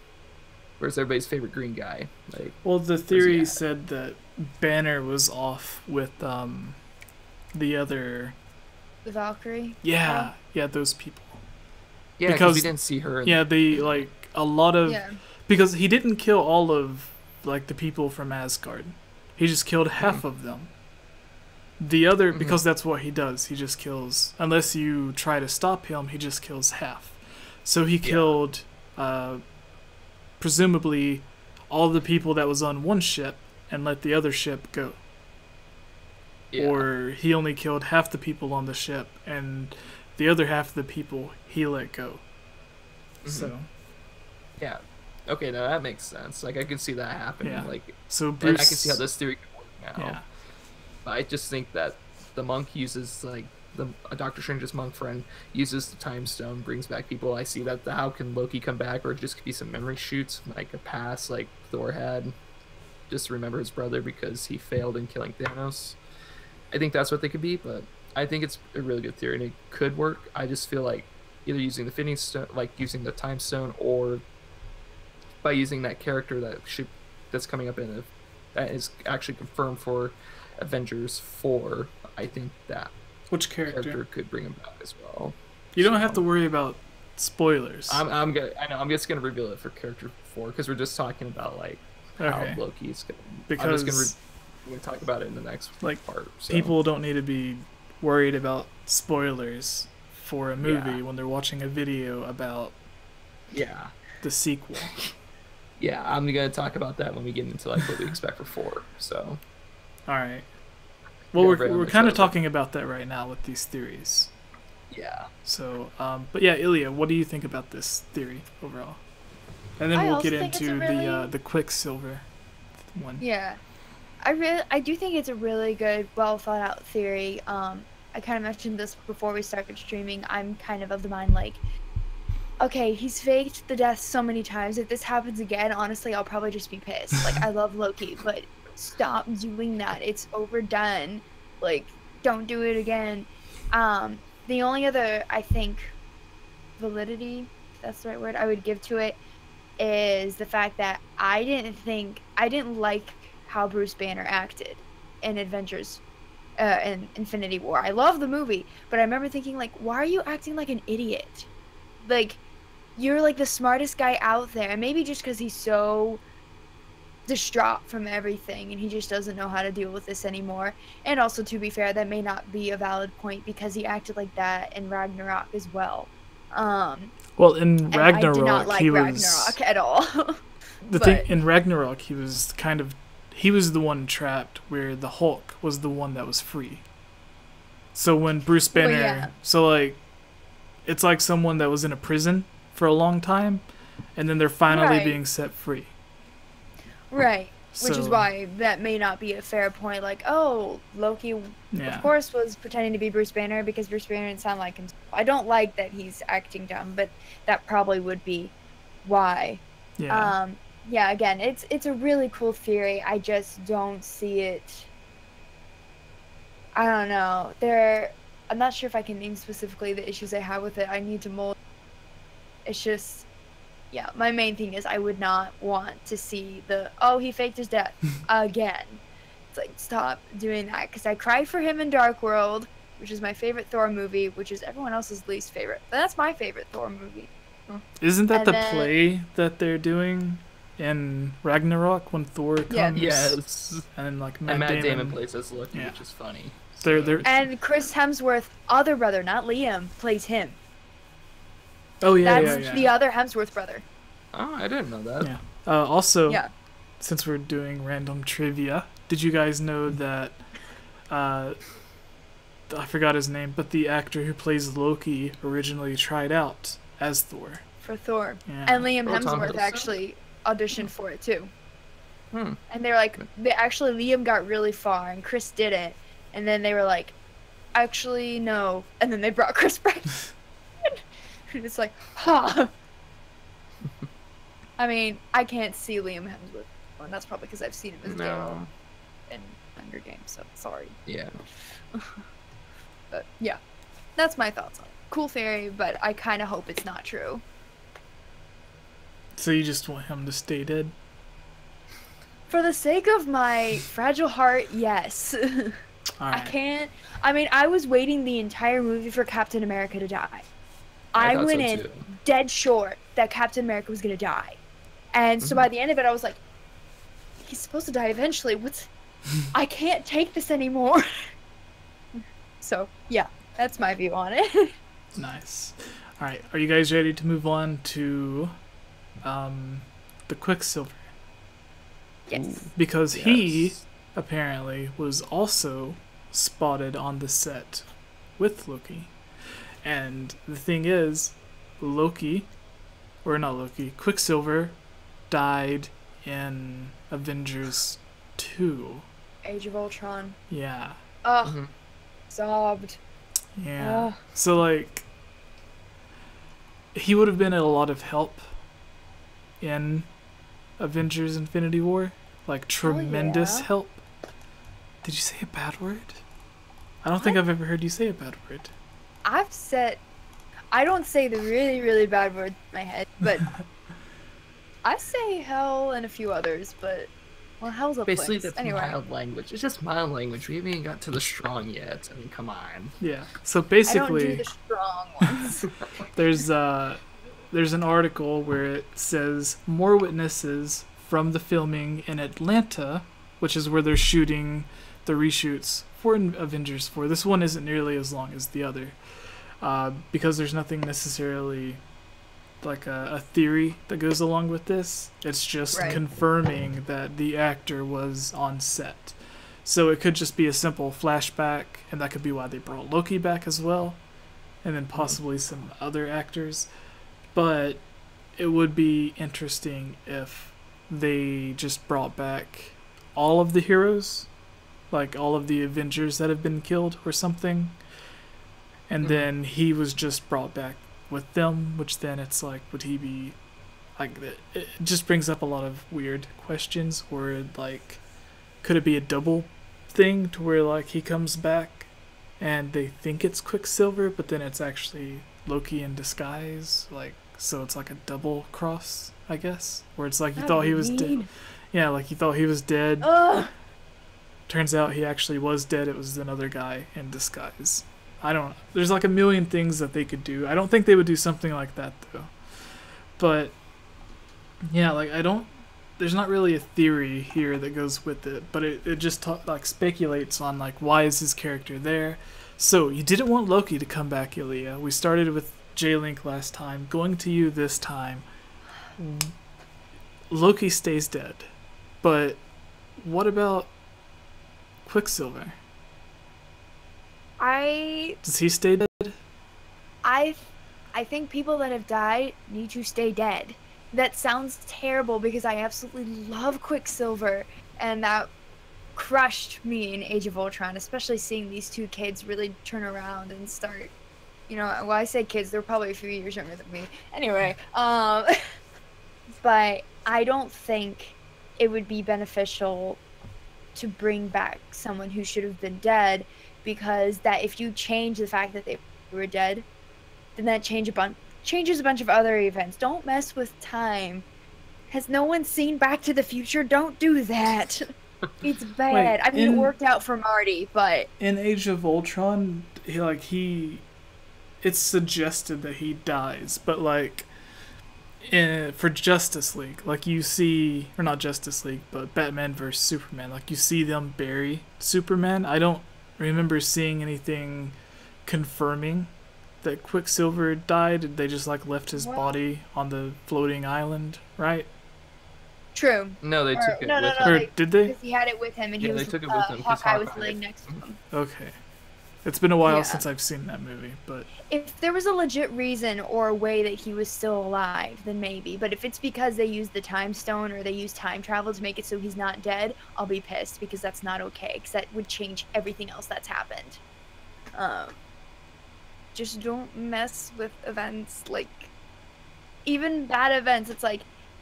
Speaker 3: Where's everybody's favorite green guy? Like,
Speaker 1: well, the theory said that Banner was off with the other.
Speaker 4: The Valkyrie.
Speaker 1: Yeah, those people.
Speaker 3: Yeah, because we didn't see her.
Speaker 1: They like a lot of because he didn't kill all of like the people from Asgard. He just killed half of them. The other, because that's what he does. He just kills, unless you try to stop him, he just kills half. So he killed, presumably, all the people that was on one ship and let the other ship go. Yeah. Or he only killed half the people on the ship and the other half of the people he let go. So.
Speaker 3: Yeah. Okay, now that makes sense. Like, I can see that happening.
Speaker 1: Yeah.
Speaker 3: Like,
Speaker 1: so Bruce,
Speaker 3: and I can see how this theory could work now.
Speaker 1: Yeah.
Speaker 3: I just think that the monk uses, like, Doctor Strange's monk friend uses the Time Stone, brings back people. I see that. How can Loki come back? Or it just could be some memory shoots, like a past, like Thor had, just to remember his brother because he failed in killing Thanos. I think that's what they could be, but I think it's a really good theory and it could work. I just feel like either using the Infinity Stone, like using the Time Stone, or by using that character that's coming up that is actually confirmed for Avengers 4. I think that
Speaker 1: which character
Speaker 3: could bring him back as well.
Speaker 1: You don't have to worry about spoilers.
Speaker 3: I know. I'm just gonna reveal it for character 4 because we're just talking about like how Loki's gonna.
Speaker 1: Because
Speaker 3: I'm just gonna talk about it in the next part. So.
Speaker 1: People don't need to be worried about spoilers for a movie when they're watching a video about the sequel.
Speaker 3: Yeah, I'm gonna talk about that when we get into like what we expect for 4. So.
Speaker 1: All right. Well, we're kind of talking about that right now with these theories.
Speaker 3: Yeah.
Speaker 1: So, but yeah, Ilya, what do you think about this theory overall? And then we'll get into the Quicksilver one.
Speaker 4: Yeah, I do think it's a really good, well thought out theory. I kind of mentioned this before we started streaming. I'm kind of the mind like, okay, he's faked the death so many times. If this happens again, honestly, I'll probably just be pissed. Like, I love Loki, but stop doing that. It's overdone. Like, don't do it again. The only other, I think, validity, if that's the right word, I would give to it is the fact that I didn't like how Bruce Banner acted in Avengers, in Infinity War. I love the movie, but I remember thinking, like, why are you acting like an idiot? Like, you're like the smartest guy out there, and maybe just because he's so distraught from everything and he just doesn't know how to deal with this anymore. And also, to be fair, that may not be a valid point because he acted like that in Ragnarok as well.
Speaker 1: Well, in Ragnarok,
Speaker 4: I did not like Ragnarok at all.
Speaker 1: In Ragnarok, he was the one trapped, where the Hulk was the one that was free. So when Bruce Banner, it's like someone that was in a prison for a long time, and then they're finally being set free.
Speaker 4: Right, which is why that may not be a fair point. Like, oh, Loki, of course, was pretending to be Bruce Banner because Bruce Banner didn't sound like him. I don't like that he's acting dumb, but that probably would be why. Yeah. Again, it's a really cool theory. I just don't see it I don't know. I'm not sure if I can name specifically the issues I have with it. I need to mold. It's just, yeah, my main thing is I would not want to see he faked his death again. It's like, stop doing that, because I cried for him in Dark World, which is my favorite Thor movie, which is everyone else's least favorite. But that's my favorite Thor movie.
Speaker 1: Isn't that the play that they're doing in Ragnarok when Thor comes?
Speaker 3: Yeah. Yes.
Speaker 1: And then like
Speaker 3: Matt Damon plays as Loki, which is funny.
Speaker 1: They're...
Speaker 4: And Chris Hemsworth's other brother, not Liam, plays him.
Speaker 1: Oh yeah,
Speaker 4: That's the other Hemsworth brother.
Speaker 3: Oh, I didn't know that.
Speaker 1: Yeah. Also, since we're doing random trivia, did you guys know that I forgot his name, but the actor who plays Loki originally tried out as Thor.
Speaker 4: For Thor.
Speaker 1: Yeah.
Speaker 4: And Liam Hemsworth actually auditioned for it too. And they were like, Liam got really far and Chris didn't. And then they were like, actually, no. And then they brought Chris back. And it's like, I mean, I can't see Liam Hemsworth. And that's probably because I've seen him as Daryl in Hunger Games, so sorry.
Speaker 3: Yeah.
Speaker 4: But yeah, that's my thoughts on it. Cool theory, but I kind of hope it's not true.
Speaker 1: So you just want him to stay dead?
Speaker 4: For the sake of my fragile heart, yes.
Speaker 1: All right.
Speaker 4: I can't. I mean, I was waiting the entire movie for Captain America to die. I went in dead short that Captain America was going to die. And so by the end of it, I was like, he's supposed to die eventually. I can't take this anymore. So, yeah, that's my view on it.
Speaker 1: Nice. All right, are you guys ready to move on to the Quicksilver?
Speaker 4: Yes.
Speaker 1: Because he apparently was also spotted on the set with Loki. And the thing is, Quicksilver died in Avengers 2.
Speaker 4: Age of Ultron.
Speaker 1: Yeah.
Speaker 4: Sobbed.
Speaker 1: Yeah. So, like, he would have been a lot of help in Avengers Infinity War. Like, tremendous help. Did you say a bad word? I don't think I've ever heard you say a bad word.
Speaker 4: I don't say the really, really bad word in my head, but I say hell and a few others, but, well, hell's a
Speaker 3: basically
Speaker 4: place.
Speaker 3: That's mild language. It's just mild language. We haven't even got to the strong yet. I mean, come on.
Speaker 1: Yeah. So basically,
Speaker 4: I don't do the strong ones.
Speaker 1: there's an article where it says more witnesses from the filming in Atlanta, which is where they're shooting the reshoots for Avengers 4. This one isn't nearly as long as the other, because there's nothing necessarily like a theory that goes along with this. It's just confirming that the actor was on set. So it could just be a simple flashback, and that could be why they brought Loki back as well, and then possibly some other actors. But it would be interesting if they just brought back all of the heroes, like all of the Avengers that have been killed or something, and then he was just brought back with them, which then it's like, would he be like, it just brings up a lot of weird questions, or like, could it be a double thing to where like he comes back and they think it's Quicksilver, but then it's actually Loki in disguise, like, so it's like a double cross, I guess, where it's like you thought he was dead. Yeah, like you thought he was dead. Turns out he actually was dead. It was another guy in disguise. I don't know. There's like a million things that they could do. I don't think they would do something like that though. But yeah, like there's not really a theory here that goes with it, but it just like speculates on like, why is his character there? So you didn't want Loki to come back, Ilya. We started with J-Link last time. Going to you this time. Loki stays dead. But what about Quicksilver? Does he stay dead?
Speaker 4: I think people that have died need to stay dead. That sounds terrible because I absolutely love Quicksilver, and that crushed me in Age of Ultron, especially seeing these two kids really turn around and start, you know, well, I say kids, they're probably a few years younger than me. Anyway, but I don't think it would be beneficial to bring back someone who should have been dead, because that if you change the fact that they were dead, then that changes a bunch of other events. Don't mess with time. Has no one seen Back to the Future? Don't do that. It's bad.
Speaker 1: Wait,
Speaker 4: I mean, it worked out for Marty, but
Speaker 1: in Age of Ultron, it's suggested that he dies, but like for Justice League, like you see, or not Justice League, but Batman vs Superman, like you see them bury Superman. I don't remember seeing anything confirming that Quicksilver died. They just like left his body on the floating island, right?
Speaker 4: True.
Speaker 3: No, they took it with him.
Speaker 1: Or did they?
Speaker 4: Because he had it with him, and
Speaker 3: Yeah,
Speaker 4: he was
Speaker 3: they took it with him, 'cause
Speaker 4: Hawkeye was
Speaker 3: Hawkeye-
Speaker 4: laying next to him.
Speaker 1: Okay. It's been a while
Speaker 4: Yeah.
Speaker 1: since I've seen that movie, but
Speaker 4: If there was a legit reason or a way that he was still alive, then maybe. But if it's because they used the time stone or they used time travel to make it so he's not dead, I'll be pissed because that's not okay. Because that would change everything else that's happened. Just don't mess with events. Like, even bad events, it's like,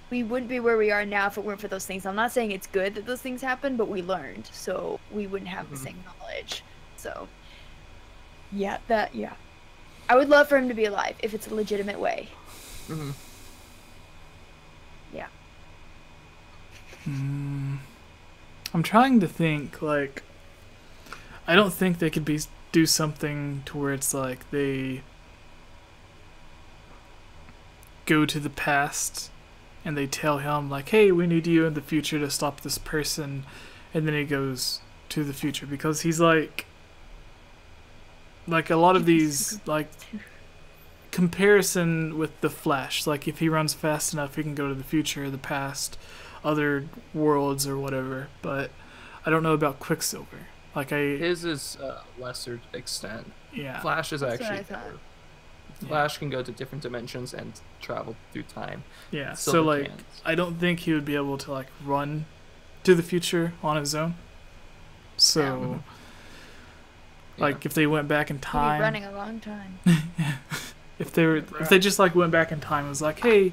Speaker 4: we wouldn't be where we are now if it weren't for those things. I'm not saying it's good that those things happened, but we learned. So we wouldn't have the same knowledge. So, yeah. I would love for him to be alive if it's a legitimate way.
Speaker 3: Mm-hmm.
Speaker 4: Yeah.
Speaker 1: I'm trying to think, like, I don't think they could do something to where it's like they go to the past and they tell him like, hey, we need you in the future to stop this person, and then he goes to the future, because he's like a lot of these, like, comparison with the Flash, like if he runs fast enough he can go to the future, the past, other worlds or whatever. But I don't know about Quicksilver. Like
Speaker 3: His is lesser extent.
Speaker 1: yeah.
Speaker 3: Flash is
Speaker 4: That's what
Speaker 3: actually
Speaker 4: I thought.
Speaker 3: better. Flash can go to different dimensions and travel through time.
Speaker 1: Yeah, so
Speaker 3: Silver
Speaker 1: like
Speaker 3: can't.
Speaker 1: I don't think he would be able to like run to the future on his own. So like if they went back in
Speaker 4: He'd be
Speaker 1: time,
Speaker 4: running a long time.
Speaker 1: if they just like went back in time, it was like, hey,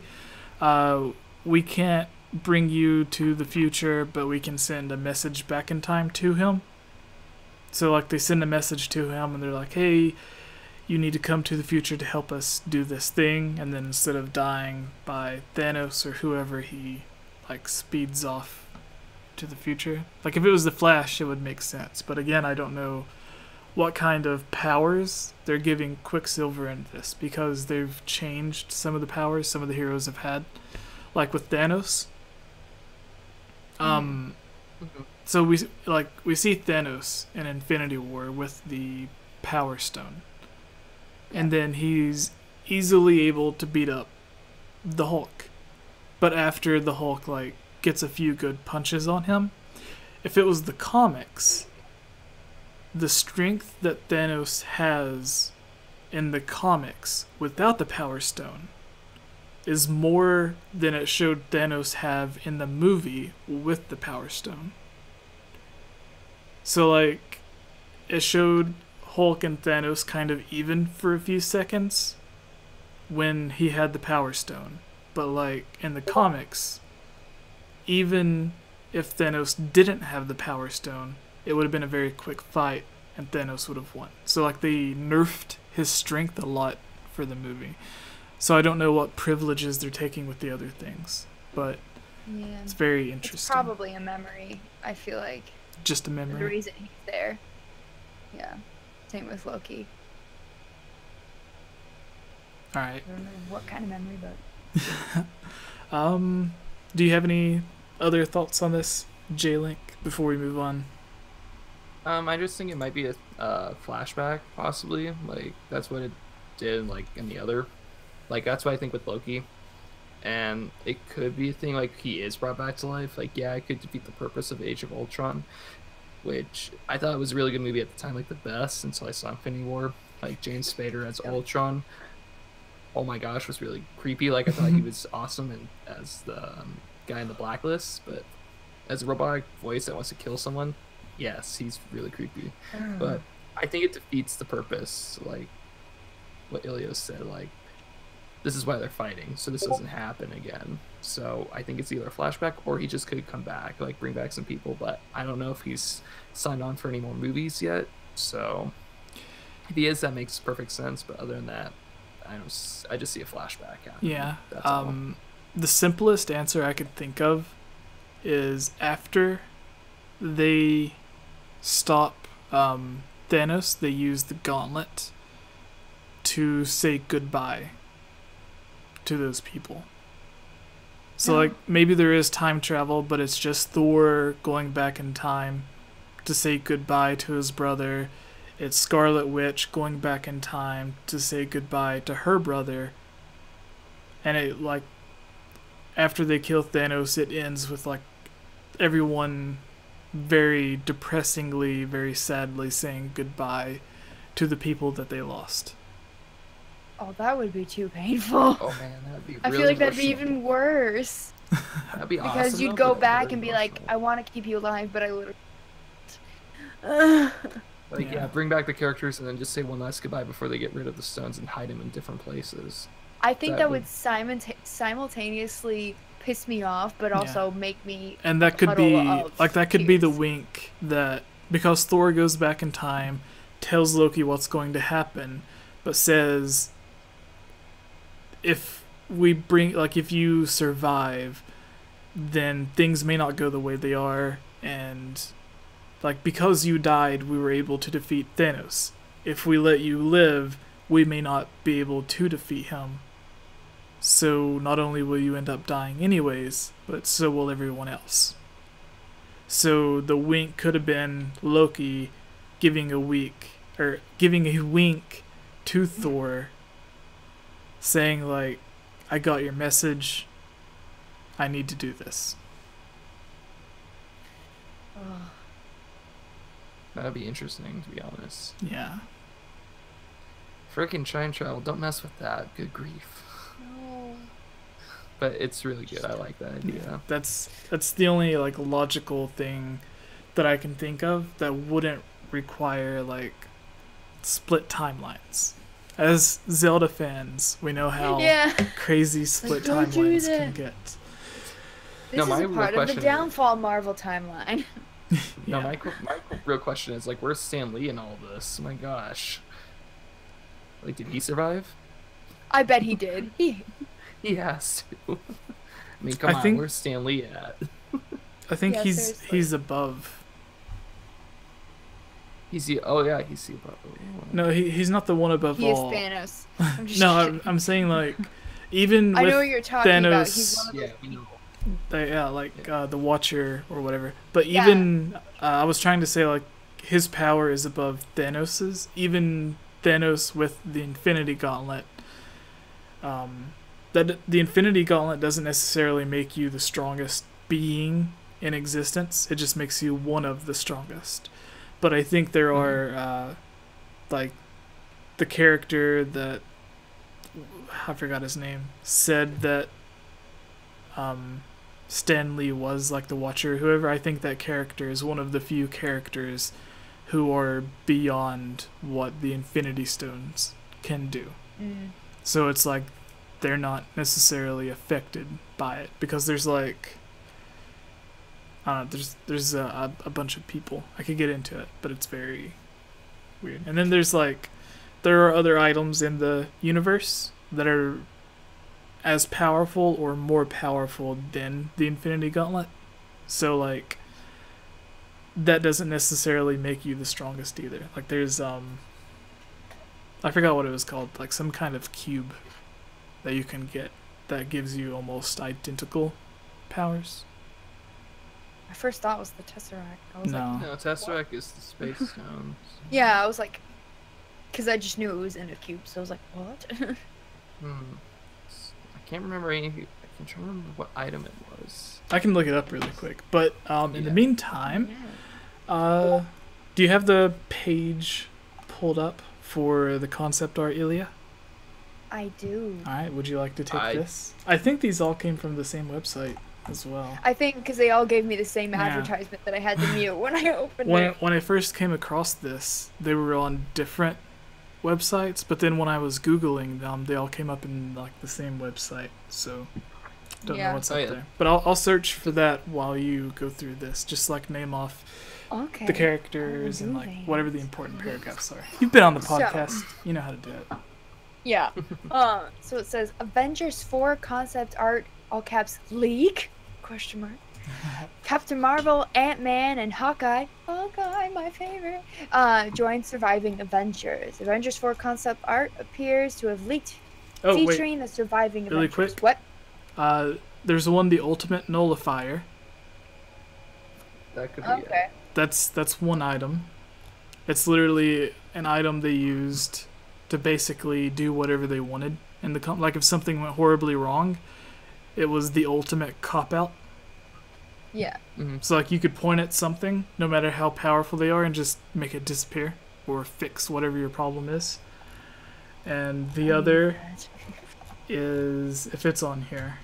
Speaker 1: we can't bring you to the future, but we can send a message back in time to him. So like they send a message to him and they're like, hey, you need to come to the future to help us do this thing, and then instead of dying by Thanos or whoever, he like speeds off to the future. Like if it was the Flash, it would make sense, but again, I don't know what kind of powers they're giving Quicksilver in this, because they've changed some of the powers some of the heroes have had, like with Thanos. So we see Thanos in Infinity War with the Power Stone, and then he's easily able to beat up the Hulk. But after the Hulk like gets a few good punches on him, if it was the comics, the strength that Thanos has in the comics without the Power Stone is more than it showed Thanos have in the movie with the Power Stone. So like it showed Hulk and Thanos kind of even for a few seconds when he had the Power Stone. But like in the comics, even if Thanos didn't have the Power Stone, it would have been a very quick fight and Thanos would have won. So like they nerfed his strength a lot for the movie. So I don't know what privileges they're taking with the other things, but
Speaker 4: Yeah.
Speaker 1: it's very
Speaker 4: It's
Speaker 1: interesting.
Speaker 4: probably a memory, I feel like.
Speaker 1: Just a
Speaker 4: The
Speaker 1: memory.
Speaker 4: reason he's there. Yeah. Same with Loki.
Speaker 1: Alright.
Speaker 4: I don't know what kind of memory, but
Speaker 1: Do you have any other thoughts on this, J-Link, before we move on?
Speaker 3: I just think it might be a flashback, possibly. Like that's what it did, like in the other. Like that's what I think with Loki, and it could be a thing like he is brought back to life. Like yeah, it could defeat the purpose of Age of Ultron, which I thought was a really good movie at the time, like the best until I saw Infinity War. Like James Spader as Ultron. Oh my gosh, was really creepy. Like I thought he was awesome and as the guy in the Blacklist, but as a robotic voice that wants to kill someone, yes, he's really creepy. But I think it defeats the purpose, like what Ilios said. Like this is why they're fighting, so this doesn't happen again. So I think it's either a flashback or he just could come back, like bring back some people. But I don't know if he's signed on for any more movies yet. So if he is, that makes perfect sense. But other than that, I just see a flashback happening.
Speaker 1: Yeah.
Speaker 3: That's all.
Speaker 1: The simplest answer I could think of is after they stop Thanos, they use the gauntlet to say goodbye to those people. So, like, maybe there is time travel, but it's just Thor going back in time to say goodbye to his brother. It's Scarlet Witch going back in time to say goodbye to her brother. And it, like, after they kill Thanos, it ends with, like, everyone very depressingly, very sadly saying goodbye to the people that they lost.
Speaker 4: Oh, that would be too painful.
Speaker 3: Oh man, that'd be.
Speaker 4: I
Speaker 3: Really
Speaker 4: feel like that'd be
Speaker 3: emotional.
Speaker 4: even worse.
Speaker 3: That'd be
Speaker 4: Because
Speaker 3: awesome,
Speaker 4: you'd
Speaker 3: though,
Speaker 4: go
Speaker 3: but
Speaker 4: back
Speaker 3: very
Speaker 4: and be like,
Speaker 3: emotional.
Speaker 4: I want to keep you alive, but I literally.
Speaker 3: Like,
Speaker 1: Yeah.
Speaker 3: yeah, bring back the characters and then just say one last goodbye before they get rid of the stones and hide them in different places.
Speaker 4: I think
Speaker 3: That
Speaker 4: that
Speaker 3: would-
Speaker 4: would simultaneously piss me off, but also make me.
Speaker 1: And that could
Speaker 4: puddle
Speaker 1: be,
Speaker 4: of
Speaker 1: like, that could be the
Speaker 4: tears.
Speaker 1: wink that, because Thor goes back in time, tells Loki what's going to happen, but says, if you survive, then things may not go the way they are, and, like, because you died, we were able to defeat Thanos. If we let you live, we may not be able to defeat him. So not only will you end up dying anyways, but so will everyone else. So the wink could have been Loki giving a wink to Thor, saying, like, I got your message, I need to do this.
Speaker 4: Ugh.
Speaker 3: That'd be interesting, to be honest.
Speaker 1: Yeah.
Speaker 3: Freaking time travel, don't mess with that. Good grief.
Speaker 4: No.
Speaker 3: But it's really good. I like that idea.
Speaker 1: That's the only, like, logical thing that I can think of that wouldn't require, like, split timelines. As Zelda fans, we know how
Speaker 4: Yeah.
Speaker 1: crazy split
Speaker 4: don't do
Speaker 1: timelines can
Speaker 4: that.
Speaker 1: get.
Speaker 4: This
Speaker 3: No,
Speaker 4: is
Speaker 3: my
Speaker 4: a
Speaker 3: real
Speaker 4: part of the
Speaker 3: question is-
Speaker 4: downfall Marvel timeline.
Speaker 3: No,
Speaker 1: Yeah.
Speaker 3: my real question is, like, where's Stan Lee in all this? My gosh. Like, did he survive?
Speaker 4: I bet he did.
Speaker 3: He has to. I mean, come
Speaker 1: I
Speaker 3: on,
Speaker 1: think-
Speaker 3: where's Stan Lee at?
Speaker 1: I think
Speaker 4: Yeah,
Speaker 1: he's
Speaker 4: seriously.
Speaker 1: above.
Speaker 3: He's the he's the above.
Speaker 1: No, he's not the one above
Speaker 4: He is
Speaker 1: all.
Speaker 4: Thanos. I'm just
Speaker 1: No,
Speaker 4: kidding.
Speaker 1: I'm saying, like, even
Speaker 4: I
Speaker 1: with
Speaker 4: know what you're talking about. He's
Speaker 1: Thanos,
Speaker 4: one of
Speaker 3: Yeah,
Speaker 4: those
Speaker 3: we know.
Speaker 1: like the Watcher or whatever. But even I was trying to say, like, his power is above Thanos's. Even Thanos with the Infinity Gauntlet. That the Infinity Gauntlet doesn't necessarily make you the strongest being in existence. It just makes you one of the strongest. But I think there are, like, the character that, I forgot his name, said that Stan Lee was, like, the Watcher or whoever. I think that character is one of the few characters who are beyond what the Infinity Stones can do.
Speaker 4: Mm.
Speaker 1: So it's like they're not necessarily affected by it, because there's, like, I don't know, there's a bunch of people. I could get into it, but it's very weird. And then there's, like, there are other items in the universe that are as powerful or more powerful than the Infinity Gauntlet. So, like, that doesn't necessarily make you the strongest either. Like, there's I forgot what it was called, like some kind of cube that you can get that gives you almost identical powers.
Speaker 4: My first thought was the Tesseract. I was like,
Speaker 1: No.
Speaker 3: No, Tesseract is the space stones.
Speaker 4: yeah, I was like, because I just knew it was in a cube, so I was like, what?
Speaker 3: I can't remember any. I can't remember what item it was.
Speaker 1: I can look it up really quick. But in the
Speaker 3: Yeah.
Speaker 1: meantime, do you have the page pulled up for the concept art, Ilya?
Speaker 4: I do.
Speaker 1: Alright, would you like to take
Speaker 3: I-
Speaker 1: this? I think these all came from the same website as well.
Speaker 4: I think because they all gave me the same
Speaker 1: Yeah.
Speaker 4: advertisement that I had to mute when I opened it.
Speaker 1: When I first came across this, they were on different websites, but then when I was Googling them, they all came up in, like, the same website. So Don't know
Speaker 4: Yeah.
Speaker 1: what's
Speaker 3: Oh,
Speaker 1: up
Speaker 3: yeah.
Speaker 1: there. But I'll search for that while you go through this. Just like name off
Speaker 4: Okay.
Speaker 1: the characters and like
Speaker 4: Moving.
Speaker 1: whatever the important paragraphs are. You've been on the
Speaker 4: So-
Speaker 1: podcast. You know how to do it.
Speaker 4: Yeah. So it says Avengers 4 concept art, all caps, leak? Question mark. Captain Marvel, Ant-Man, and Hawkeye, my favorite, join surviving Avengers. Avengers 4 concept art appears to have leaked,
Speaker 1: Oh wait,
Speaker 4: featuring the surviving
Speaker 1: Really
Speaker 4: Avengers.
Speaker 1: quick?
Speaker 4: What?
Speaker 1: there's one, the Ultimate Nullifier.
Speaker 3: That could be
Speaker 4: Okay.
Speaker 1: That's one item. It's literally an item they used to basically do whatever they wanted. And like if something went horribly wrong, it was the ultimate cop out.
Speaker 4: Yeah.
Speaker 1: So like you could point at something, no matter how powerful they are, and just make it disappear or fix whatever your problem is. And the other is, if it's on here,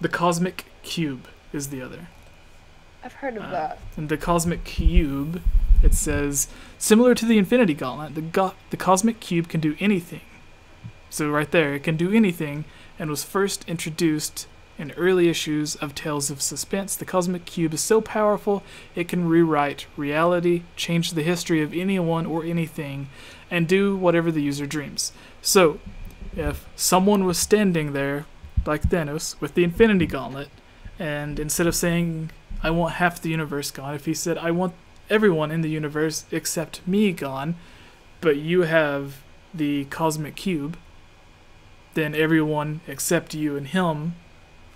Speaker 1: the Cosmic Cube is the other.
Speaker 4: I've heard of that.
Speaker 1: And the Cosmic Cube, it says, similar to the Infinity Gauntlet, the Cosmic Cube can do anything. So right there, it can do anything, and was first introduced in early issues of Tales of Suspense. The Cosmic Cube is so powerful, it can rewrite reality, change the history of anyone or anything, and do whatever the user dreams. So, if someone was standing there, like Thanos, with the Infinity Gauntlet, and instead of saying, I want half the universe gone, if he said, I want everyone in the universe except me gone, but you have the Cosmic Cube, then everyone except you and him,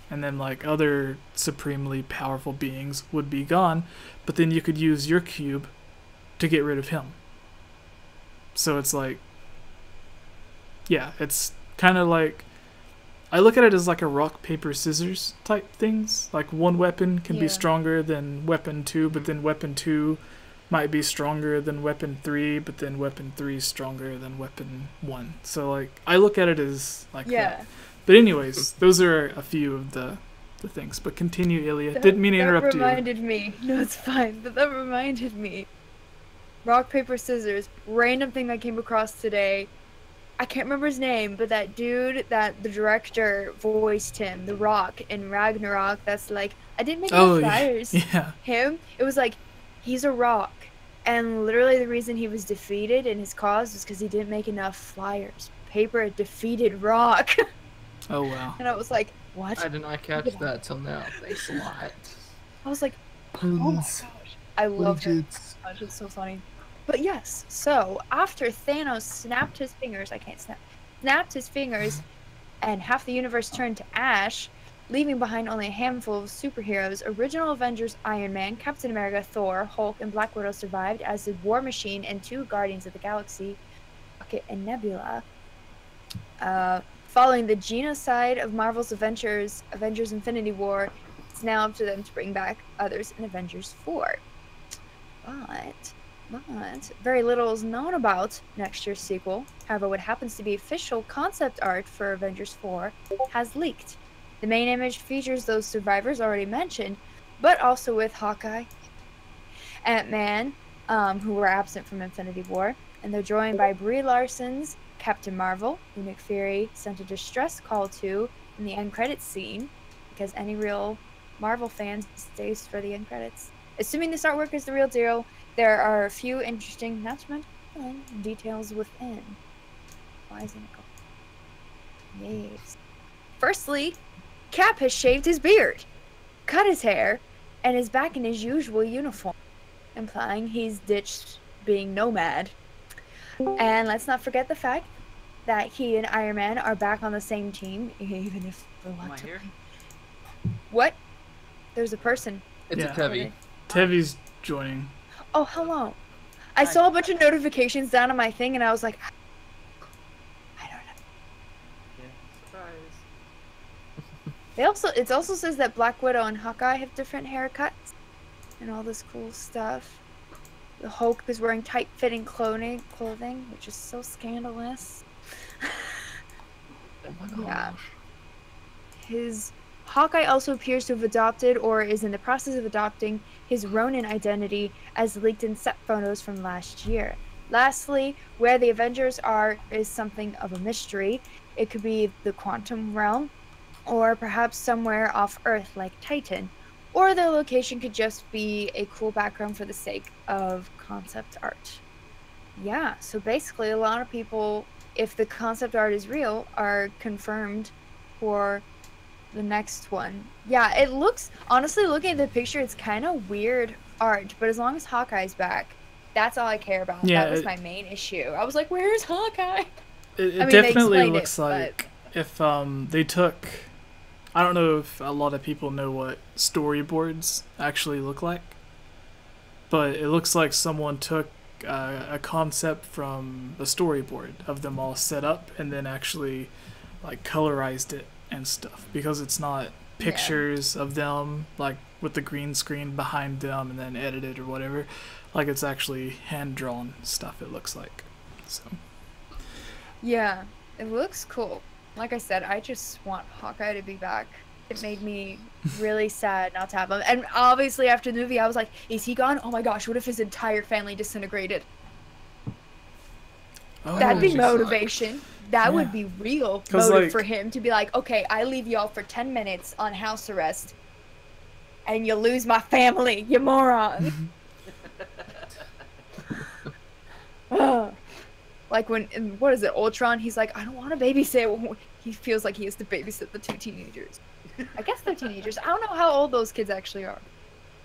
Speaker 1: and then like other supremely powerful beings would be gone, but then you could use your cube to get rid of him. So it's like, yeah, it's kind of like, I look at it as like a rock, paper, scissors type things. Like one weapon can be
Speaker 4: Yeah.
Speaker 1: stronger than weapon 2, but then weapon 2 might be stronger than weapon 3, but then weapon 3 is stronger than weapon 1. So like, I look at it as like
Speaker 4: Yeah.
Speaker 1: that. But anyways, those are a few of the things. But continue, Ilya. Didn't mean to interrupt
Speaker 4: That
Speaker 1: you.
Speaker 4: reminded me. No, it's fine. But that reminded me. Rock, paper, scissors. Random thing I came across today. I can't remember his name, but that dude that the director voiced him, The Rock in Ragnarok. That's like, I didn't make enough flyers.
Speaker 1: Yeah.
Speaker 4: Him. It was like, he's a rock, and literally the reason he was defeated in his cause was because he didn't make enough flyers. Paper defeated Rock.
Speaker 1: Oh wow.
Speaker 4: And I was like, what?
Speaker 3: I did not catch that till now. Thanks a lot.
Speaker 4: I was like, oh my gosh. I love it. Gosh, it's so funny. But yes, so after Thanos snapped his fingers, snapped his fingers, and half the universe turned to ash, leaving behind only a handful of superheroes, original Avengers Iron Man, Captain America, Thor, Hulk, and Black Widow survived, as did War Machine and 2 Guardians of the Galaxy, Rocket and Nebula. Following the genocide of Marvel's Avengers Infinity War, it's now up to them to bring back others in Avengers 4. But very little is known about next year's sequel. However, what happens to be official concept art for Avengers 4 has leaked. The main image features those survivors already mentioned, but also with Hawkeye, Ant-Man, who were absent from Infinity War, and they're joined by Brie Larson's Captain Marvel, who Nick Fury sent a distress call to in the end credits scene, because any real Marvel fan stays for the end credits. Assuming this artwork is the real deal, there are a few interesting, not to mention details within. Why isn't it going? Yes. Firstly, Cap has shaved his beard, cut his hair, and is back in his usual uniform, implying he's ditched being nomad. And let's not forget the fact that he and Iron Man are back on the same team, even if
Speaker 2: Am I
Speaker 4: reluctantly.
Speaker 2: here?
Speaker 4: What? There's a person.
Speaker 3: It's
Speaker 1: Yeah.
Speaker 3: a Tevi.
Speaker 1: Tevi's joining.
Speaker 4: Oh, hello. I
Speaker 2: Hi.
Speaker 4: saw a bunch of notifications down on my thing, and I was like, I don't know.
Speaker 2: Yeah. Surprise.
Speaker 4: It also says that Black Widow and Hawkeye have different haircuts and all this cool stuff. The Hulk is wearing tight-fitting clothing, which is so scandalous.
Speaker 3: Oh my gosh.
Speaker 4: Yeah. His Hawkeye also appears to have adopted, or is in the process of adopting, his Ronin identity, as leaked in set photos from last year. Lastly, where the Avengers are is something of a mystery. It could be the quantum realm, or perhaps somewhere off Earth like Titan. Or their location could just be a cool background for the sake of concept art. Yeah, so basically a lot of people, if the concept art is real, are confirmed for the next one. Yeah, it looks, honestly, looking at the picture, it's kind of weird art, but as long as Hawkeye's back, that's all I care about.
Speaker 1: Yeah,
Speaker 4: that was my main issue. I was like, where's Hawkeye?
Speaker 1: It definitely looks like if they took, I don't know if a lot of people know what storyboards actually look like, but it looks like someone took a concept from a storyboard of them all set up and then actually like colorized it and stuff, because it's not pictures of them like with the green screen behind them and then edited or whatever. Like it's actually hand drawn stuff, it looks like. So
Speaker 4: yeah, it looks cool. Like I said, I just want Hawkeye to be back. It made me really sad not to have him. And obviously after the movie, I was like, is he gone? Oh my gosh, what if his entire family disintegrated?
Speaker 1: oh,
Speaker 4: That'd be
Speaker 3: Suck.
Speaker 4: motivation. That would be real
Speaker 1: 'Cause,
Speaker 4: motive
Speaker 1: like-
Speaker 4: for him to be like, okay, I leave y'all for 10 minutes on house arrest, and you lose my family, you moron. Ugh. Like when, what is it, Ultron, he's like, I don't want to babysit. He feels like he has to babysit the 2 teenagers. I guess they're teenagers. I don't know how old those kids actually are.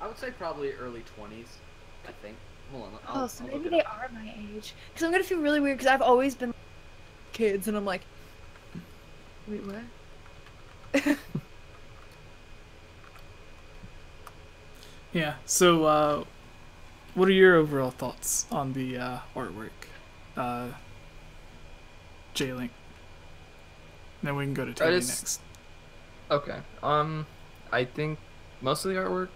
Speaker 2: I would say probably early 20s, I think. Hold on.
Speaker 4: Oh, so
Speaker 2: I'll
Speaker 4: maybe
Speaker 2: look
Speaker 4: they
Speaker 2: it up.
Speaker 4: are my age. Because I'm going to feel really weird, because I've always been kids, and I'm like, wait, what?
Speaker 1: yeah. So what are your overall thoughts on the artwork, J-Link? Then we can go to Tony next.
Speaker 3: Okay. I think most of the artwork,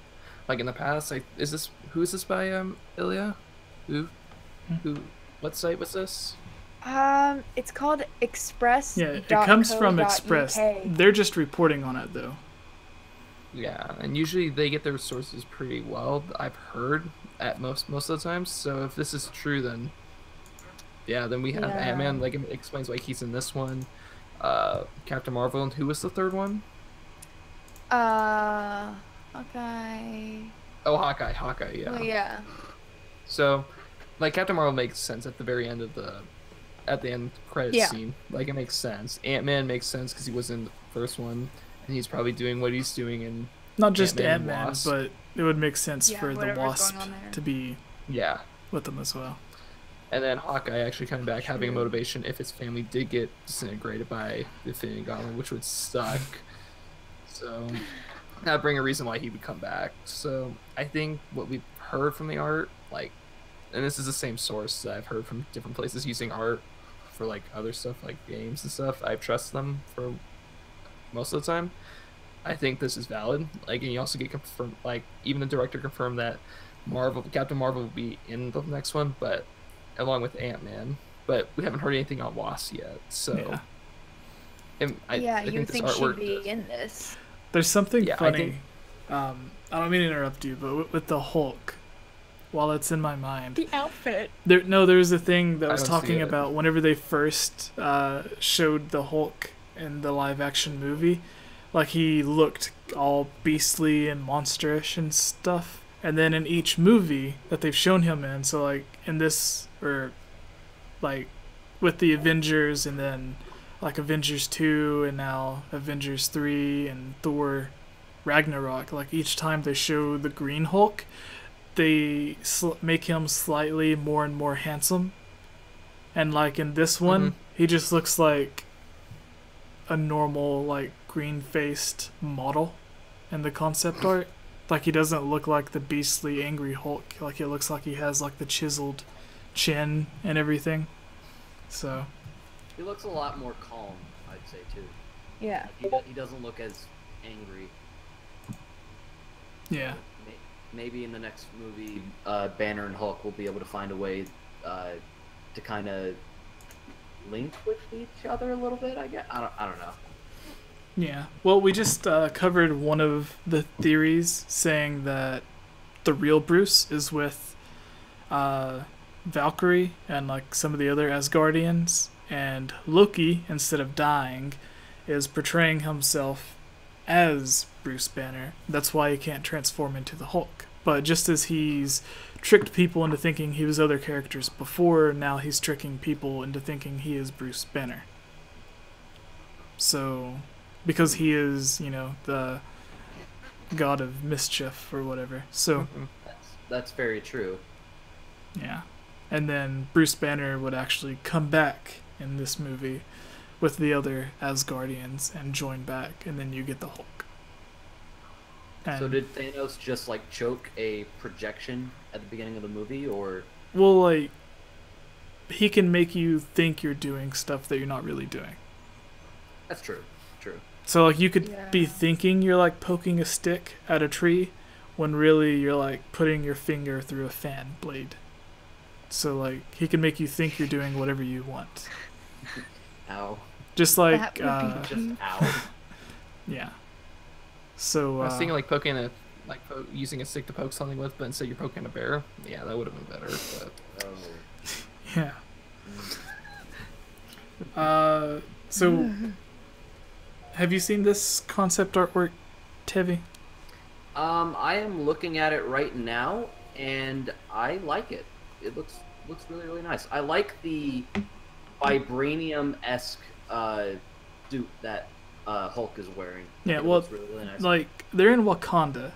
Speaker 3: like in the past, who is this by Ilya? Who? What site was this?
Speaker 4: It's called Express.
Speaker 1: Yeah, it comes from Express. They're just reporting on it though.
Speaker 3: Yeah, and usually they get their sources pretty well. I've heard at most of the times. So if this is true, then yeah, then we have Ant-Man. Like it explains why he's in this one. Captain Marvel, and who was the third one?
Speaker 4: Hawkeye.
Speaker 3: Oh, Hawkeye, yeah.
Speaker 4: Oh, yeah.
Speaker 3: So, like, Captain Marvel makes sense at the very end of at the end credits scene. Like, it makes sense. Ant-Man makes sense because he was in the first one, and he's probably doing what he's doing in
Speaker 1: Not just
Speaker 3: Ant-Man,
Speaker 1: Ant-Man, but it would make sense
Speaker 4: Yeah,
Speaker 1: for the
Speaker 4: whatever's
Speaker 1: Wasp
Speaker 4: going on there.
Speaker 1: to be with them as well.
Speaker 3: And then Hawkeye actually coming back, having a motivation if his family did get disintegrated by the Infinity Gauntlet, which would suck. So that'd bring a reason why he would come back. So I think what we've heard from the art, like, and this is the same source that I've heard from different places using art for like other stuff like games and stuff. I trust them for most of the time. I think this is valid. Like, and you also get confirmed, like even the director confirmed that Captain Marvel will be in the next one, but along with Ant-Man, but we haven't heard anything on Wasp yet. So I
Speaker 4: you
Speaker 3: think
Speaker 4: think
Speaker 3: this
Speaker 4: she'd
Speaker 3: artwork
Speaker 4: be in this?
Speaker 1: There's something
Speaker 3: Yeah, I
Speaker 1: funny. I don't mean to interrupt you, but with the Hulk, while it's in my mind,
Speaker 4: The outfit.
Speaker 1: there's a thing that
Speaker 3: I
Speaker 1: was
Speaker 3: don't see
Speaker 1: talking
Speaker 3: it.
Speaker 1: about whenever they first showed the Hulk in the live action movie, like he looked all beastly and monsterish and stuff. And then in each movie that they've shown him in, so like in this, or like with the Avengers, and then like Avengers 2, and now Avengers 3, and Thor Ragnarok, like each time they show the Green Hulk, they make him slightly more and more handsome. And like in this one, he just looks like a normal, like green-faced model in the concept art. Like, he doesn't look like the beastly, angry Hulk. Like, it looks like he has, like, the chiseled chin and everything. So.
Speaker 2: He looks a lot more calm, I'd say, too.
Speaker 4: Yeah.
Speaker 2: He doesn't look as angry.
Speaker 1: Yeah.
Speaker 2: Maybe in the next movie, Banner and Hulk will be able to find a way to kind of link with each other a little bit, I guess. I don't know.
Speaker 1: Yeah. Well, we just covered one of the theories saying that the real Bruce is with Valkyrie and like some of the other Asgardians, and Loki, instead of dying, is portraying himself as Bruce Banner. That's why he can't transform into the Hulk. But just as he's tricked people into thinking he was other characters before, now he's tricking people into thinking he is Bruce Banner. So, because he is, you know, the god of mischief or whatever. So,
Speaker 2: That's very true.
Speaker 1: yeah. And then Bruce Banner would actually come back in this movie with the other Asgardians and join back, and then you get the Hulk. And,
Speaker 2: So did Thanos just like choke a projection at the beginning of the movie, or?
Speaker 1: well, like, he can make you think you're doing stuff that you're not really doing.
Speaker 2: That's true. True.
Speaker 1: So, like, you could be
Speaker 4: Yeah.
Speaker 1: thinking you're, like, poking a stick at a tree, when really you're, like, putting your finger through a fan blade. So, like, he can make you think you're doing whatever you want.
Speaker 2: Ow.
Speaker 1: Just like,
Speaker 4: That would be
Speaker 2: Just ow.
Speaker 1: yeah. So,
Speaker 3: I was thinking like poking a using a stick to poke something with, but instead you're poking a bear. Yeah, that would have been better. But
Speaker 2: Oh.
Speaker 1: yeah. So, have you seen this concept artwork, Tevi?
Speaker 2: I am looking at it right now, and I like it. It looks really, really nice. I like the vibranium-esque suit that Hulk is wearing. I
Speaker 1: Yeah,
Speaker 2: think it
Speaker 1: well,
Speaker 2: looks really, really nice.
Speaker 1: Like, they're in Wakanda.